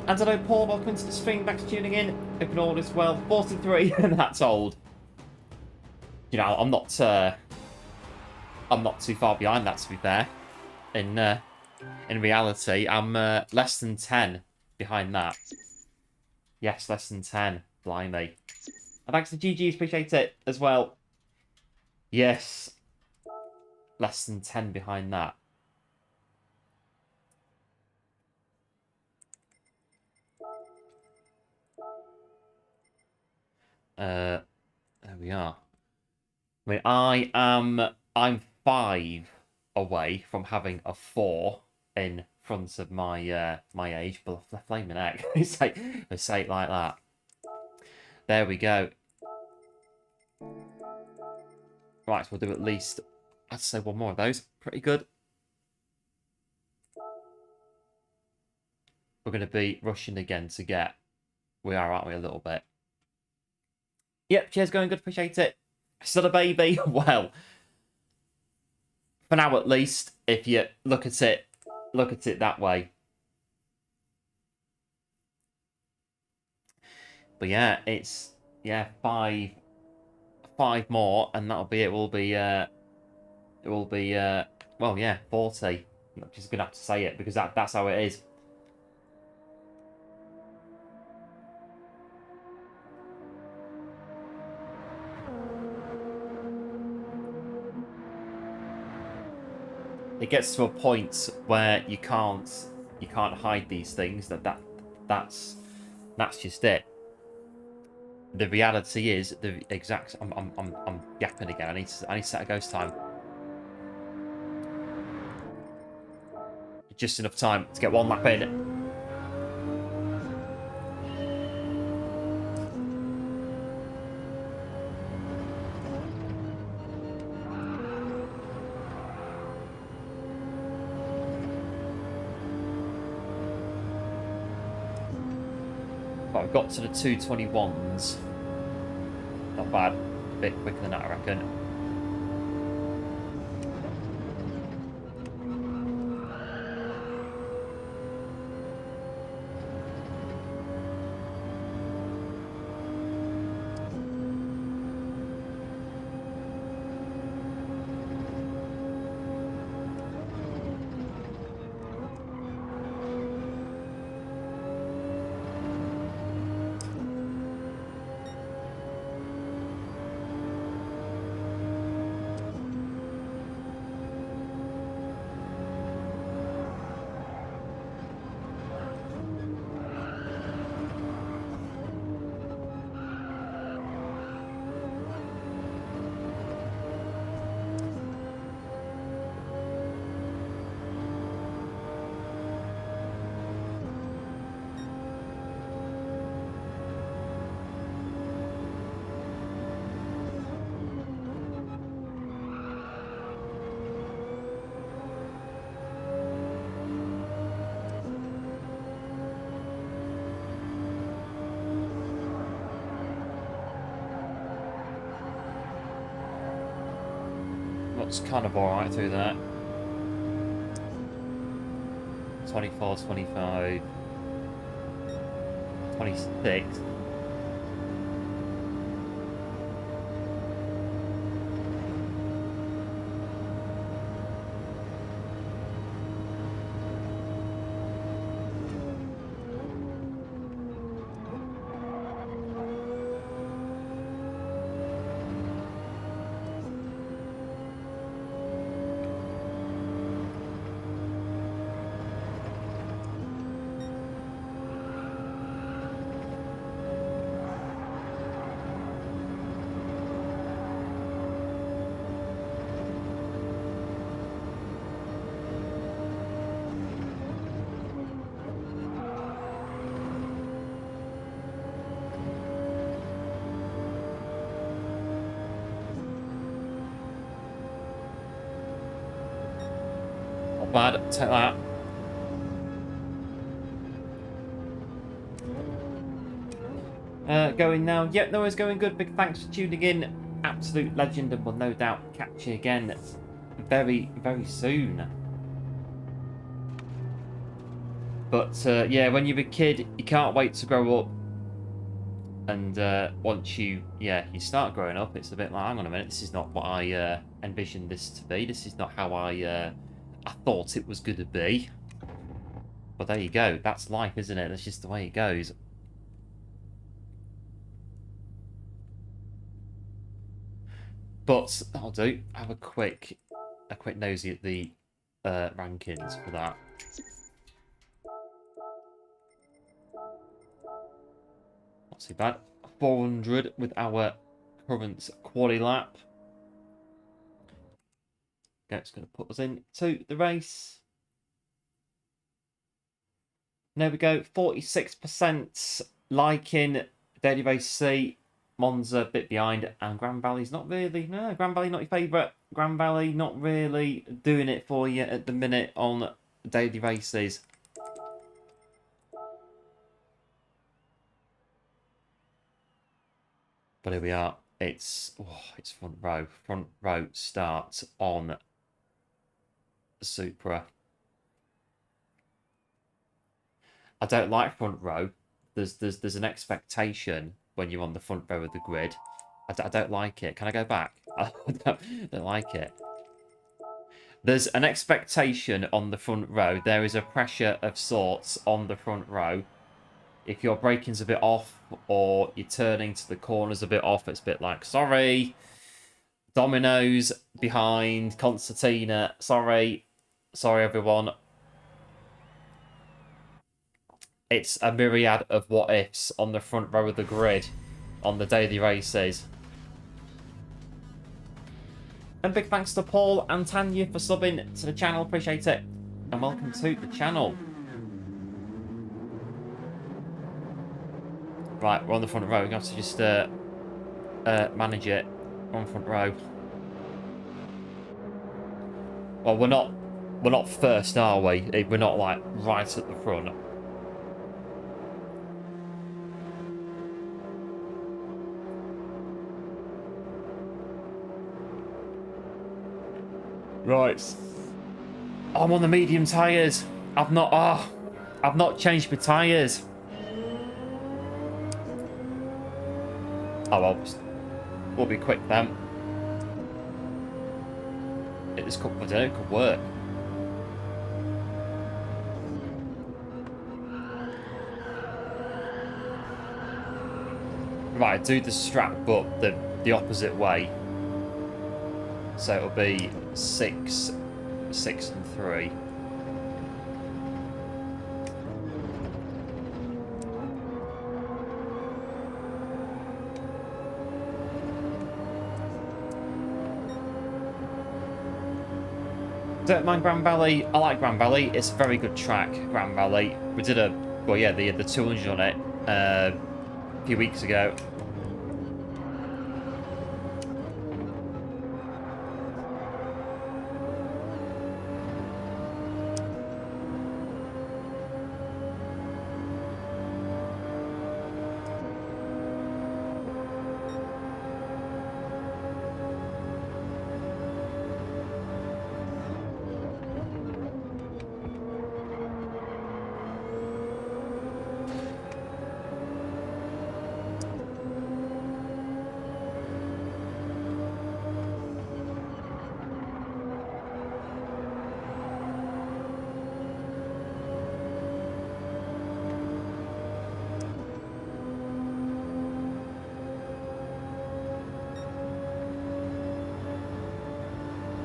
And hello Paul, welcome to the stream. Thanks for tuning in. Hope all is well. 43, and that's old. You know, I'm not too far behind that, to be fair. In reality, I'm less than 10 behind that. Yes, less than 10. Blimey. And thanks to GG's, appreciate it as well. Yes. Less than 10 behind that. There we are. I mean, I'm 5 away from having a 4 in front of my my age, but the flaming heck. say it like that. There we go. Right, so we'll do at least, I'd say, one more of those. Pretty good. We're going to be rushing again to get. We are, aren't we, a little bit? Yep, cheers, going good. Appreciate it. Still a baby? Well, for now at least, if you look at it that way. But yeah, it's five more, and that'll be it. Will be well, yeah, 40. I'm just gonna have to say it because that's how it is. it gets to a point where you can't hide these things. That's just it. The reality is the exact. I'm yapping again. I need to set a ghost time. Just enough time to get one lap in. But I've got to the 221s. Not bad. A bit quicker than that, I reckon. Looks kind of alright through that. 24, 25, 26. Not bad, take that. Going now. Yep, no, it's going good. Big thanks for tuning in. Absolute legend, and will no doubt catch you again very, very soon. But yeah, when you're a kid, you can't wait to grow up. And once you start growing up, it's a bit like, hang on a minute, this is not what I envisioned this to be. This is not how I thought it was going to be. But there you go. That's life, isn't it? That's just the way it goes. But I'll do. Have a quick nosy at the rankings for that. Not too bad. 400 with our current quali lap. Okay, it's going to put us into the race. There we go. 46% liking Daily Race C. Monza a bit behind, and Grand Valley's not really. No, Grand Valley not your favourite. Grand Valley not really doing it for you at the minute on daily races. But here we are. It's front row. Front row starts on Supra. I don't like front row. There's an expectation when you're on the front row of the grid. I don't like it. Can I go back? I don't like it. There's an expectation on the front row. There is a pressure of sorts on the front row. If your braking's a bit off or you're turning to the corners a bit off, it's a bit like, sorry, Domino's behind, Concertina, sorry. Sorry, everyone. It's a myriad of what-ifs on the front row of the grid on the daily races. And big thanks to Paul and Tanya for subbing to the channel. Appreciate it. And welcome to the channel. Right, we're on the front row. We're going to have to just manage it on front row. Well, we're not first, are we? We're not like right at the front. Right. Oh, I'm on the medium tyres. I've not changed my tyres. Oh well, we'll be quick then. It could work. Right, do the strap, but the opposite way. So it'll be 6, 6 and 3. Don't mind Grand Valley. I like Grand Valley. It's a very good track, Grand Valley. We did the 200 on it a few weeks ago.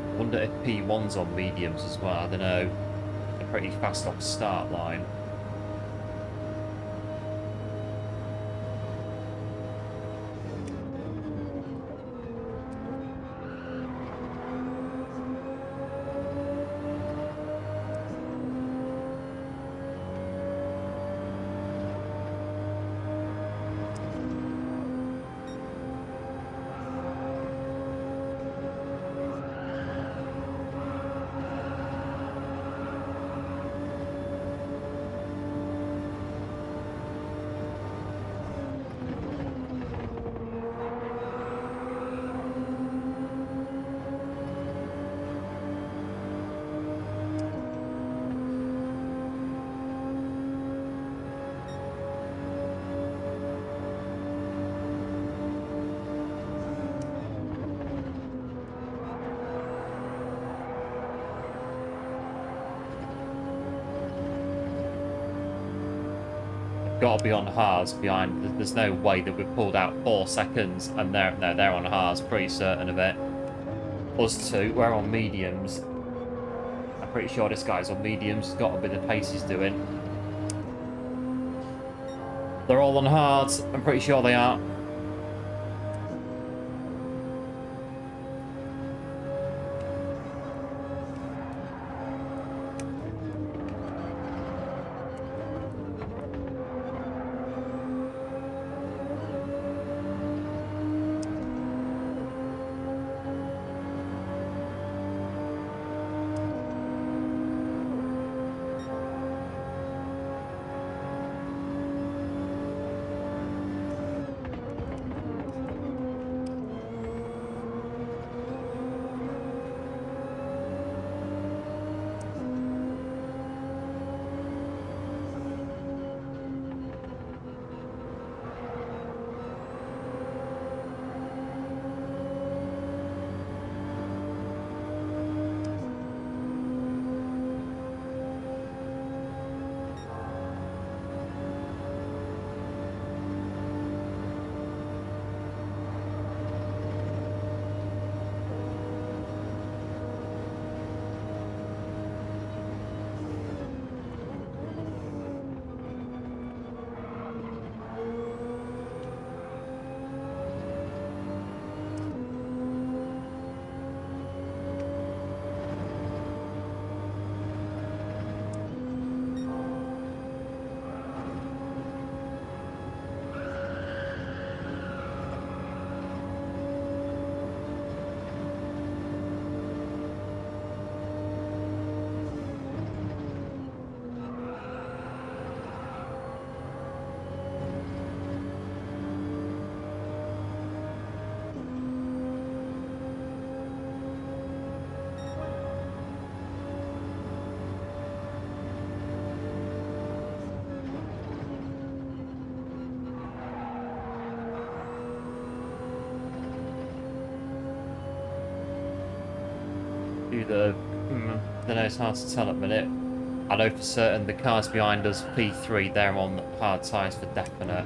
I wonder if P1's on mediums as well. I don't know. They're pretty fast off start line. Got to be on hards behind. There's no way that we've pulled out 4 seconds and they're on hards. Pretty certain of it. Us two, we're on mediums. I'm pretty sure this guy's on mediums. It's got to be the pace he's doing. They're all on hards. I'm pretty sure they are. Either, don't know, it's hard to tell at the minute. I know for certain the cars behind us, P3, they're on hard tyres for definite.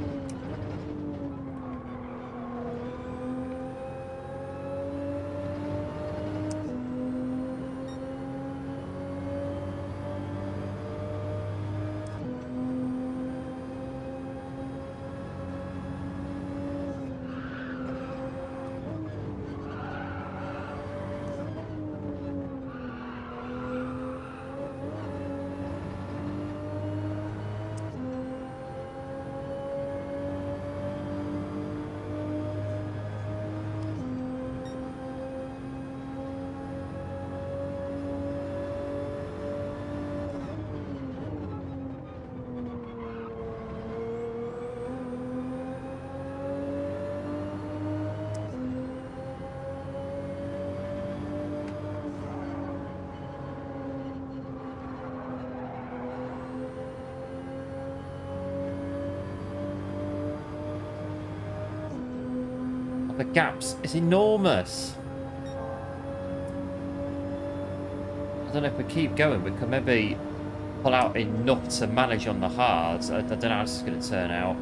The gaps is enormous. I don't know if we keep going, we could maybe pull out enough to manage on the hards. I don't know how this is going to turn out.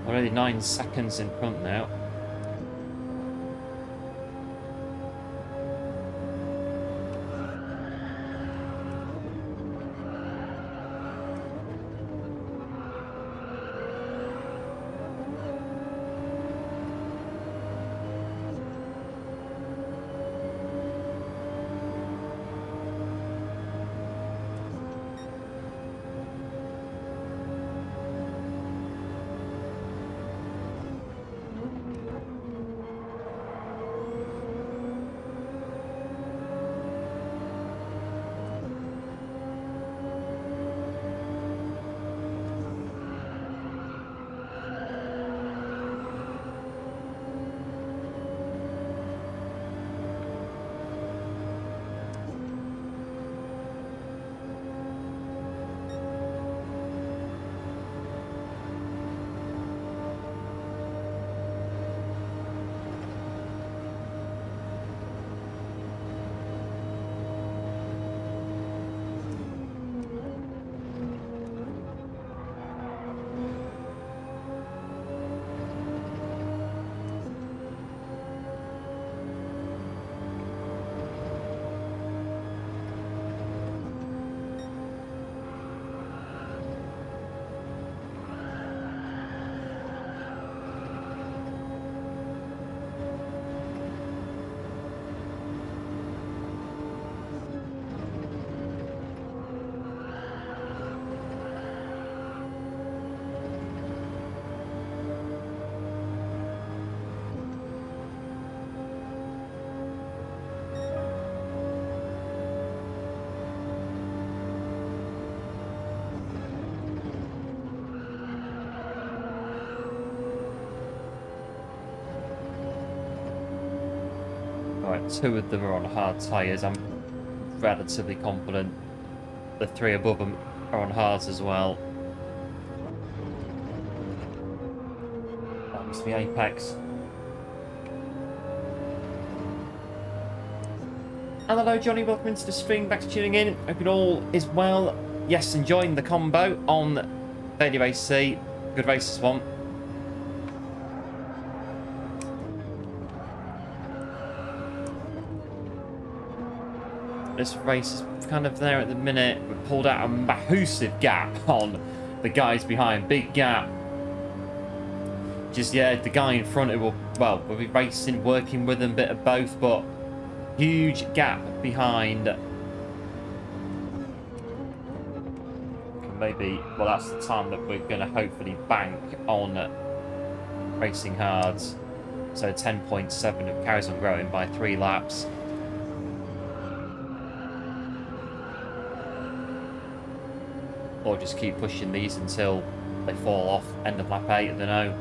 Already 9 seconds in front now. Right, 2 of them are on hard tyres. I'm relatively confident the 3 above them are on hards as well. That must be Apex. Hello Johnny, welcome into the stream, back to tuning in. Hope it all is well. Yes, enjoying the combo on Daily AC. Good race this one. This race is kind of there at the minute. We've pulled out a massive gap on the guys behind. Big gap. Just, yeah, the guy in front who will, well, we'll be racing, working with them, bit of both, but huge gap behind. Maybe, well, that's the time that we're going to hopefully bank on racing hard. So 10.7, it carries on growing by 3 laps. Or just keep pushing these until they fall off. End of lap 8, I don't know.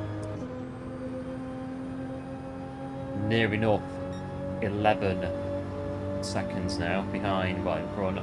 Near enough 11 seconds now behind, well, in front.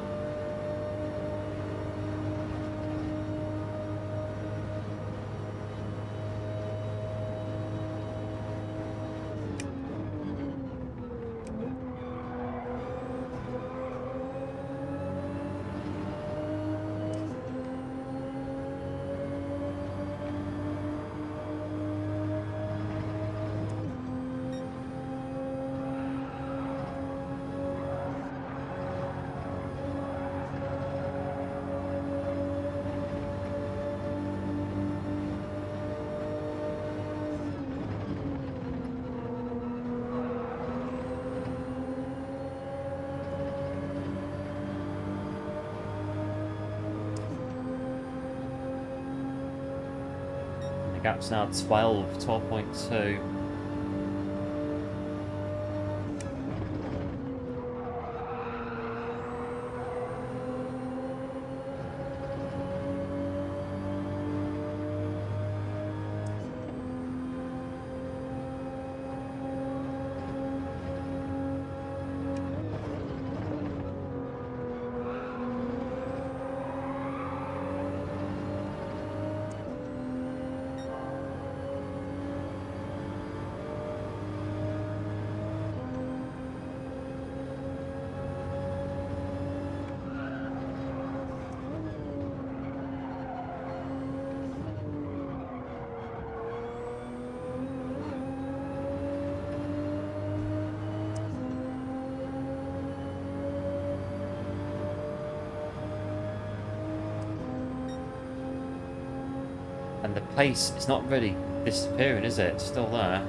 Gap's now 12.2. And the pace is not really disappearing, is it? It's still there.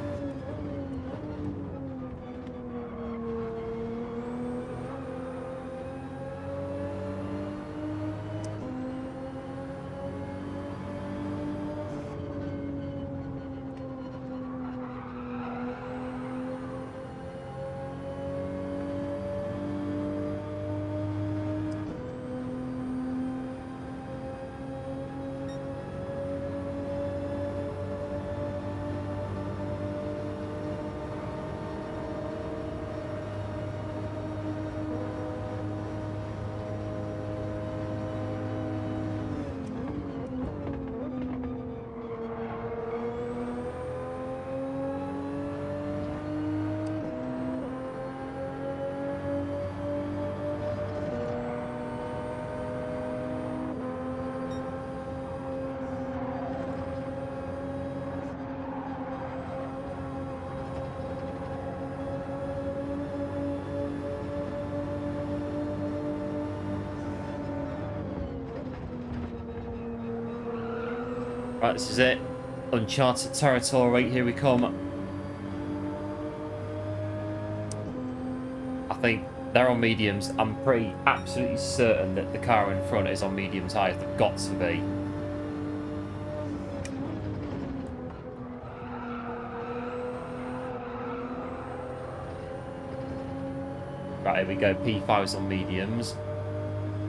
Right, this is it. Uncharted territory, here we come. I think they're on mediums. I'm pretty absolutely certain that the car in front is on medium tyres. They've got to be. Right, here we go. P5 is on mediums.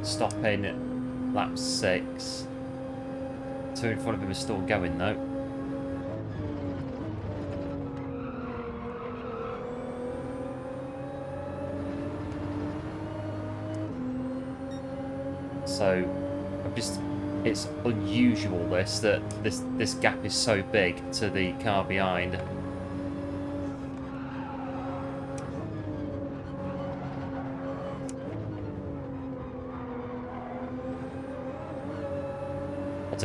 Stopping lap 6. 2 in front of him is still going though. So it's unusual that this gap is so big to the car behind.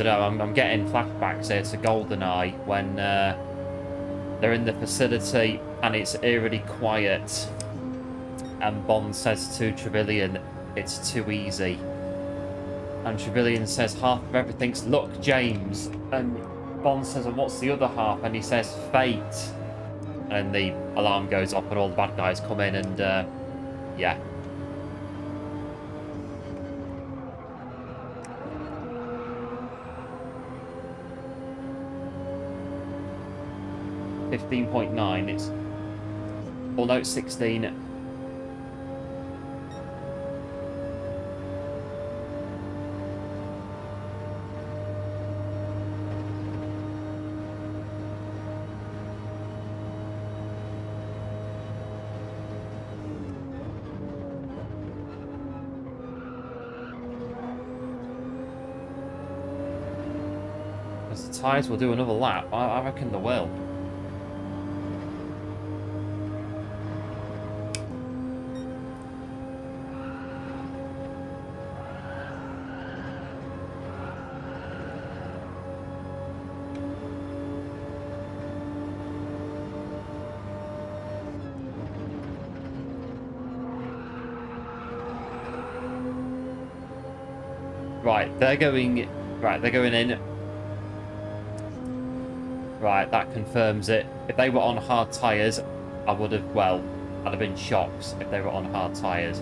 don't know, I'm getting flashbacks here to GoldenEye when they're in the facility and it's eerily quiet. And Bond says to Trevelyan, it's too easy. And Trevelyan says, half of everything's luck, James. And Bond says, and what's the other half? And he says, fate. And the alarm goes off and all the bad guys come in and, yeah. $15.9, it's... Well, no, it's 16. Because the tyres will do another lap. I reckon they will. Right, they're going in. Right, that confirms it. If they were on hard tyres, I would have, well, I'd have been shocked if they were on hard tyres.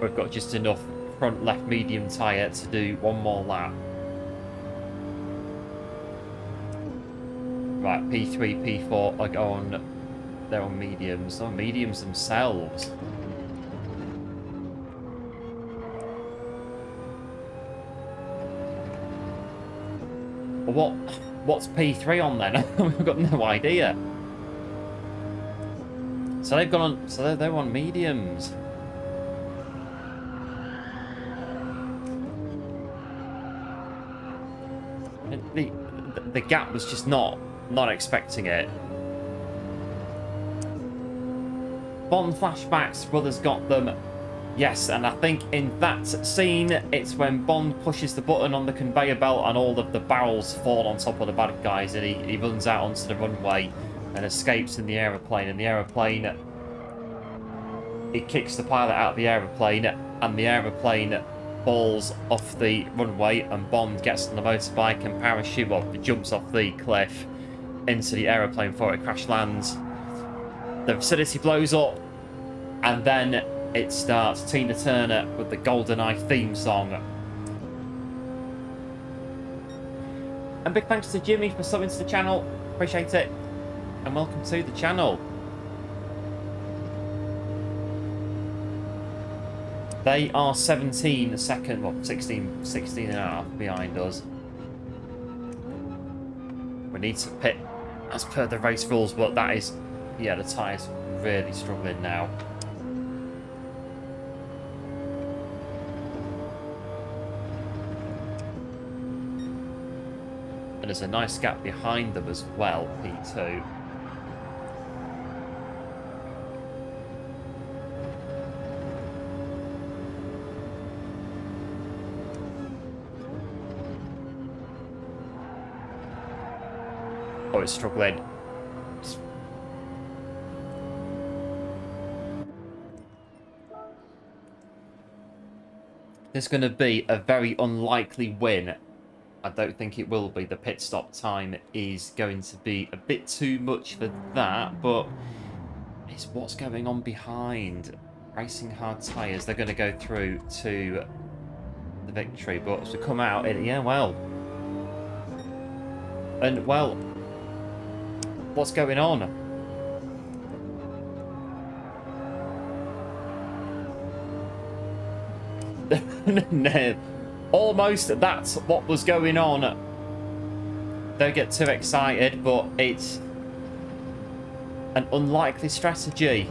We've got just enough front left medium tyre to do one more lap. Right, P3, P4 are on, they're on mediums. They're on mediums themselves. What's P3 on then? We've got no idea. So they've gone on. So they're on mediums. The gap was just not expecting it. Bond flashbacks. Brothers got them. Yes, and I think in that scene, it's when Bond pushes the button on the conveyor belt and all of the barrels fall on top of the bad guys, and he runs out onto the runway and escapes in the aeroplane. And the aeroplane, he kicks the pilot out of the aeroplane, and the aeroplane falls off the runway, and Bond gets on the motorbike and parachute off, jumps off the cliff into the aeroplane before it crash lands. The facility blows up, and then it starts Tina Turner with the GoldenEye theme song. And big thanks to Jimmy for subbing to the channel. Appreciate it. And welcome to the channel. They are 17 seconds, well, 16 and a half behind us. We need to pit as per the race rules, but that is, yeah, the tyre's really struggling now. And there's a nice gap behind them as well, P2. Oh, it's struggling. There's going to be a very unlikely win. I don't think it will be. The pit stop time is going to be a bit too much for that, but it's what's going on behind. Racing hard tyres, they're going to go through to the victory, but as we come out, yeah, well. And, well, what's going on? No. Almost that's what was going on. Don't get too excited, but it's an unlikely strategy.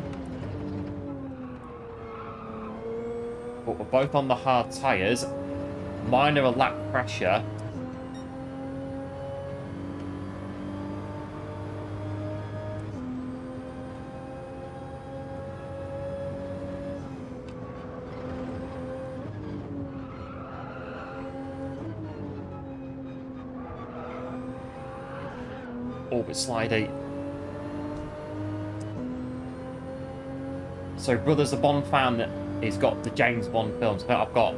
But we're both on the hard tyres. Minor lap pressure. All bit slidey. So brother's a Bond fan. He's got the James Bond films. I've got, I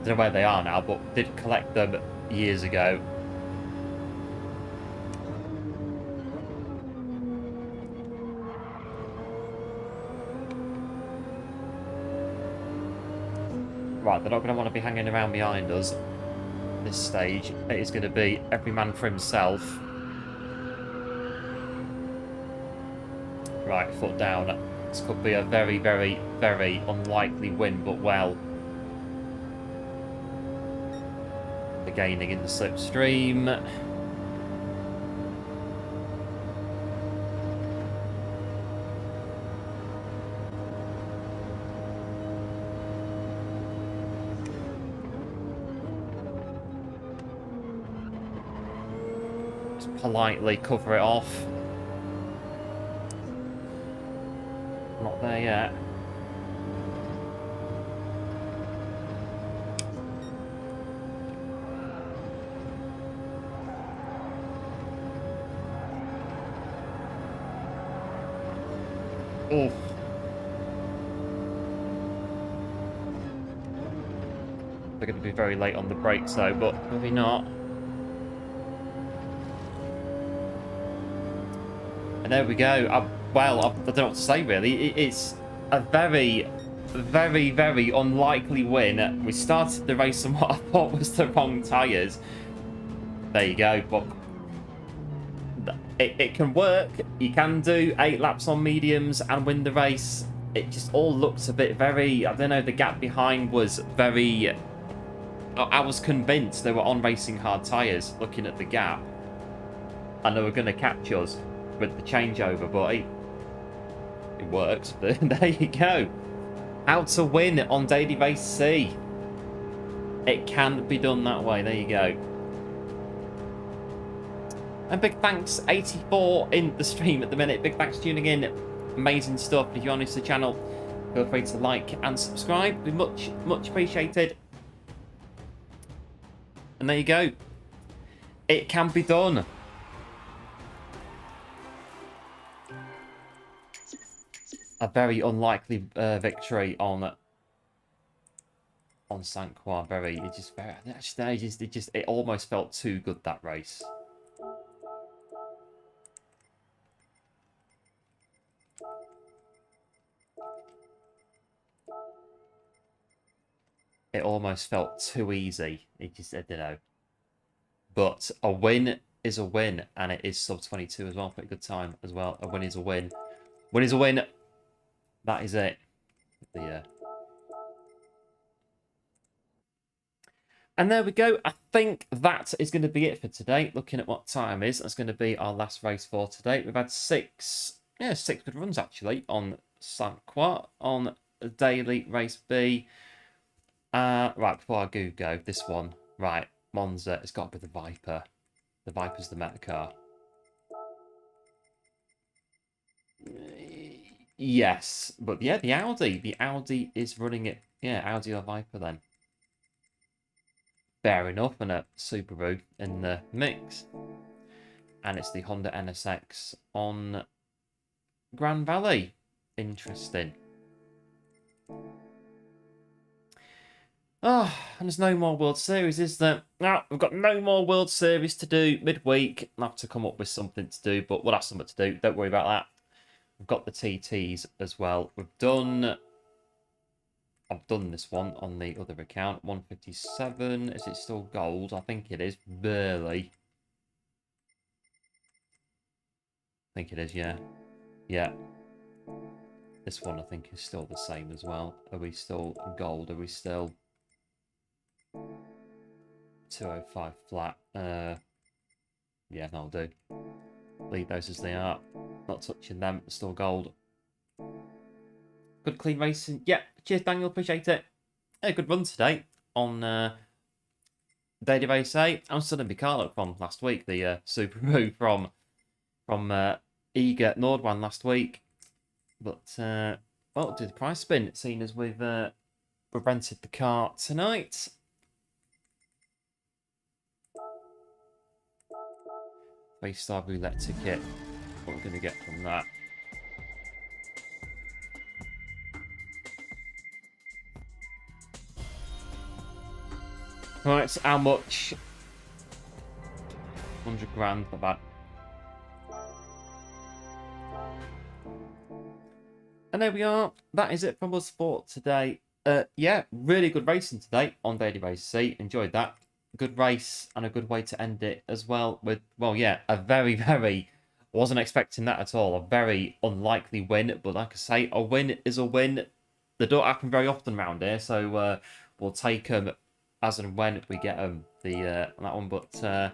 don't know where they are now, but did collect them years ago. Right, they're not going to want to be hanging around behind us. This stage, it is going to be every man for himself. Right, foot down. This could be a very, very, very unlikely win, but well. They're gaining in the slipstream. Just politely cover it off. Not there yet. Oh. They're going to be very late on the brakes though, but maybe not. And there we go. Well, I don't know what to say really. It's a very, very, very unlikely win. We started the race on what I thought was the wrong tyres. There you go, but it can work. You can do 8 laps on mediums and win the race. It just all looks a bit very, I don't know, the gap behind was very, I was convinced they were on racing hard tyres looking at the gap. And they were going to catch us with the changeover, but it works. There you go. How to win on Daily Race C. It can be done that way. There you go. And big thanks, 84 in the stream at the minute. Big thanks for tuning in. Amazing stuff. If you're new to the channel, feel free to like and subscribe. Be much, much appreciated. And there you go. It can be done. A very unlikely victory on Saint Croix. It almost felt too good, that race. It almost felt too easy. It just, I don't know. But a win is a win, and it is sub 22 as well. Pretty good time as well. A win is a win. Win is a win. That is it. And there we go. I think that is going to be it for today. Looking at what time is, that's going to be our last race for today. We've had six good runs actually on Saint Croix on Daily Race B. Right, before I go, this one. Right, Monza, it's got to be the Viper. The Viper's the meta car. Yes, but yeah, the Audi. The Audi is running it. Yeah, Audi or Viper then. Fair enough, and a Subaru in the mix. And it's the Honda NSX on Grand Valley. Interesting. Oh, and there's no more World Series, is there? No, we've got no more World Series to do midweek. I'll have to come up with something to do, but we'll have something to do. Don't worry about that. We've got the TTs as well. I've done this one on the other account. 157. Is it still gold? I think it is. Barely. I think it is, yeah. Yeah. This one I think is still the same as well. Are we still gold? Are we still 205 flat? Yeah, that'll do. Leave those as they are. Not touching them. Still gold. Good clean racing. Yeah, cheers Daniel, appreciate it. A good run today on Daily Race A. I'm still in my car from last week, the Subaru from Eager Nordwan last week. But well, do the price spin, seeing as we've rented the car tonight. Base Star Roulette ticket. What we're going to get from that. Right, so how much? 100 grand, not bad. And there we are. That is it from us for today. Yeah, really good racing today on Daily Race C. Enjoyed that. Good race and a good way to end it as well with, well, yeah, a very, very, wasn't expecting that at all. A very unlikely win, but like I say, a win is a win. They don't happen very often around here, so we'll take them as and when we get them, that one. But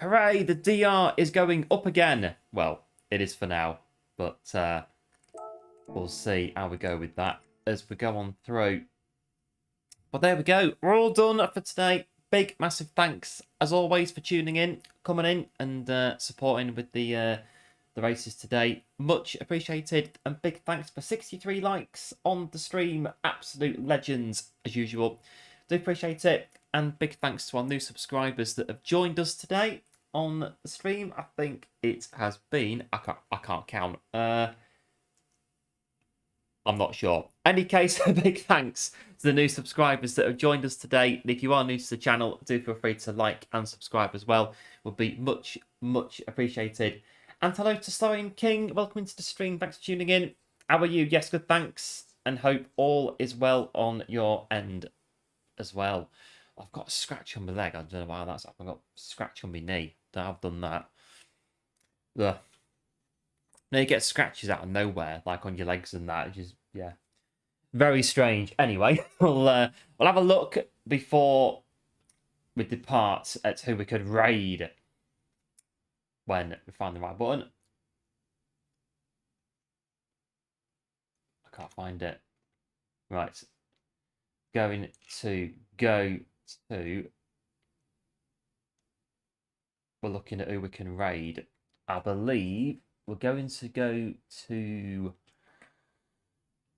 hooray, the DR is going up again. Well, it is for now, but we'll see how we go with that as we go on through. But there we go. We're all done for today. Big, massive thanks, as always, for tuning in, coming in, and supporting with the races today. Much appreciated. And big thanks for 63 likes on the stream. Absolute legends, as usual. Do appreciate it. And big thanks to our new subscribers that have joined us today on the stream. I think it has been... I can't count. I'm not sure. Any case, a big thanks to the new subscribers that have joined us today. And if you are new to the channel, do feel free to like and subscribe as well. Would be much, much appreciated. And hello to Slowing King. Welcome into the stream. Thanks for tuning in. How are you? Yes, good, thanks. And hope all is well on your end as well. I've got a scratch on my leg. I don't know why that's happened. I've got a scratch on my knee. I've done that. Ugh. No, you get scratches out of nowhere, like on your legs and that. It's just, yeah, very strange. Anyway, we'll have a look before we depart at who we could raid when we find the right button. I can't find it. Right, going to go to. We're looking at who we can raid. I believe. We're going to go to,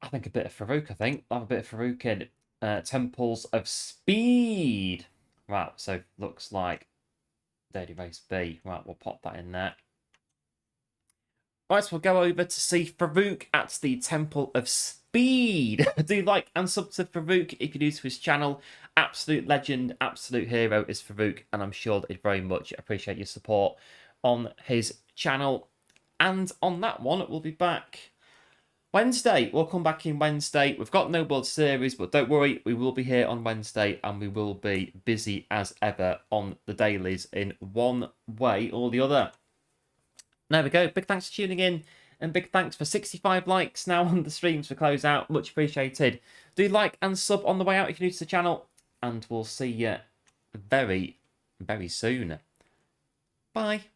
I think, a bit of Farouk, I think. I'll have a bit of Farouk in. Temples of Speed. Right, so looks like Daily Race B. Right, we'll pop that in there. Right, so we'll go over to see Farouk at the Temple of Speed. Do like and sub to Farouk if you're new to his channel. Absolute legend, absolute hero is Farouk, and I'm sure that he'd very much appreciate your support on his channel. And on that one, we'll be back Wednesday. We'll come back in Wednesday. We've got no World Series, but don't worry, we will be here on Wednesday, and we will be busy as ever on the dailies in one way or the other. There we go. Big thanks for tuning in, and big thanks for 65 likes now on the streams for close out. Much appreciated. Do like and sub on the way out if you're new to the channel, and we'll see you very, very soon. Bye.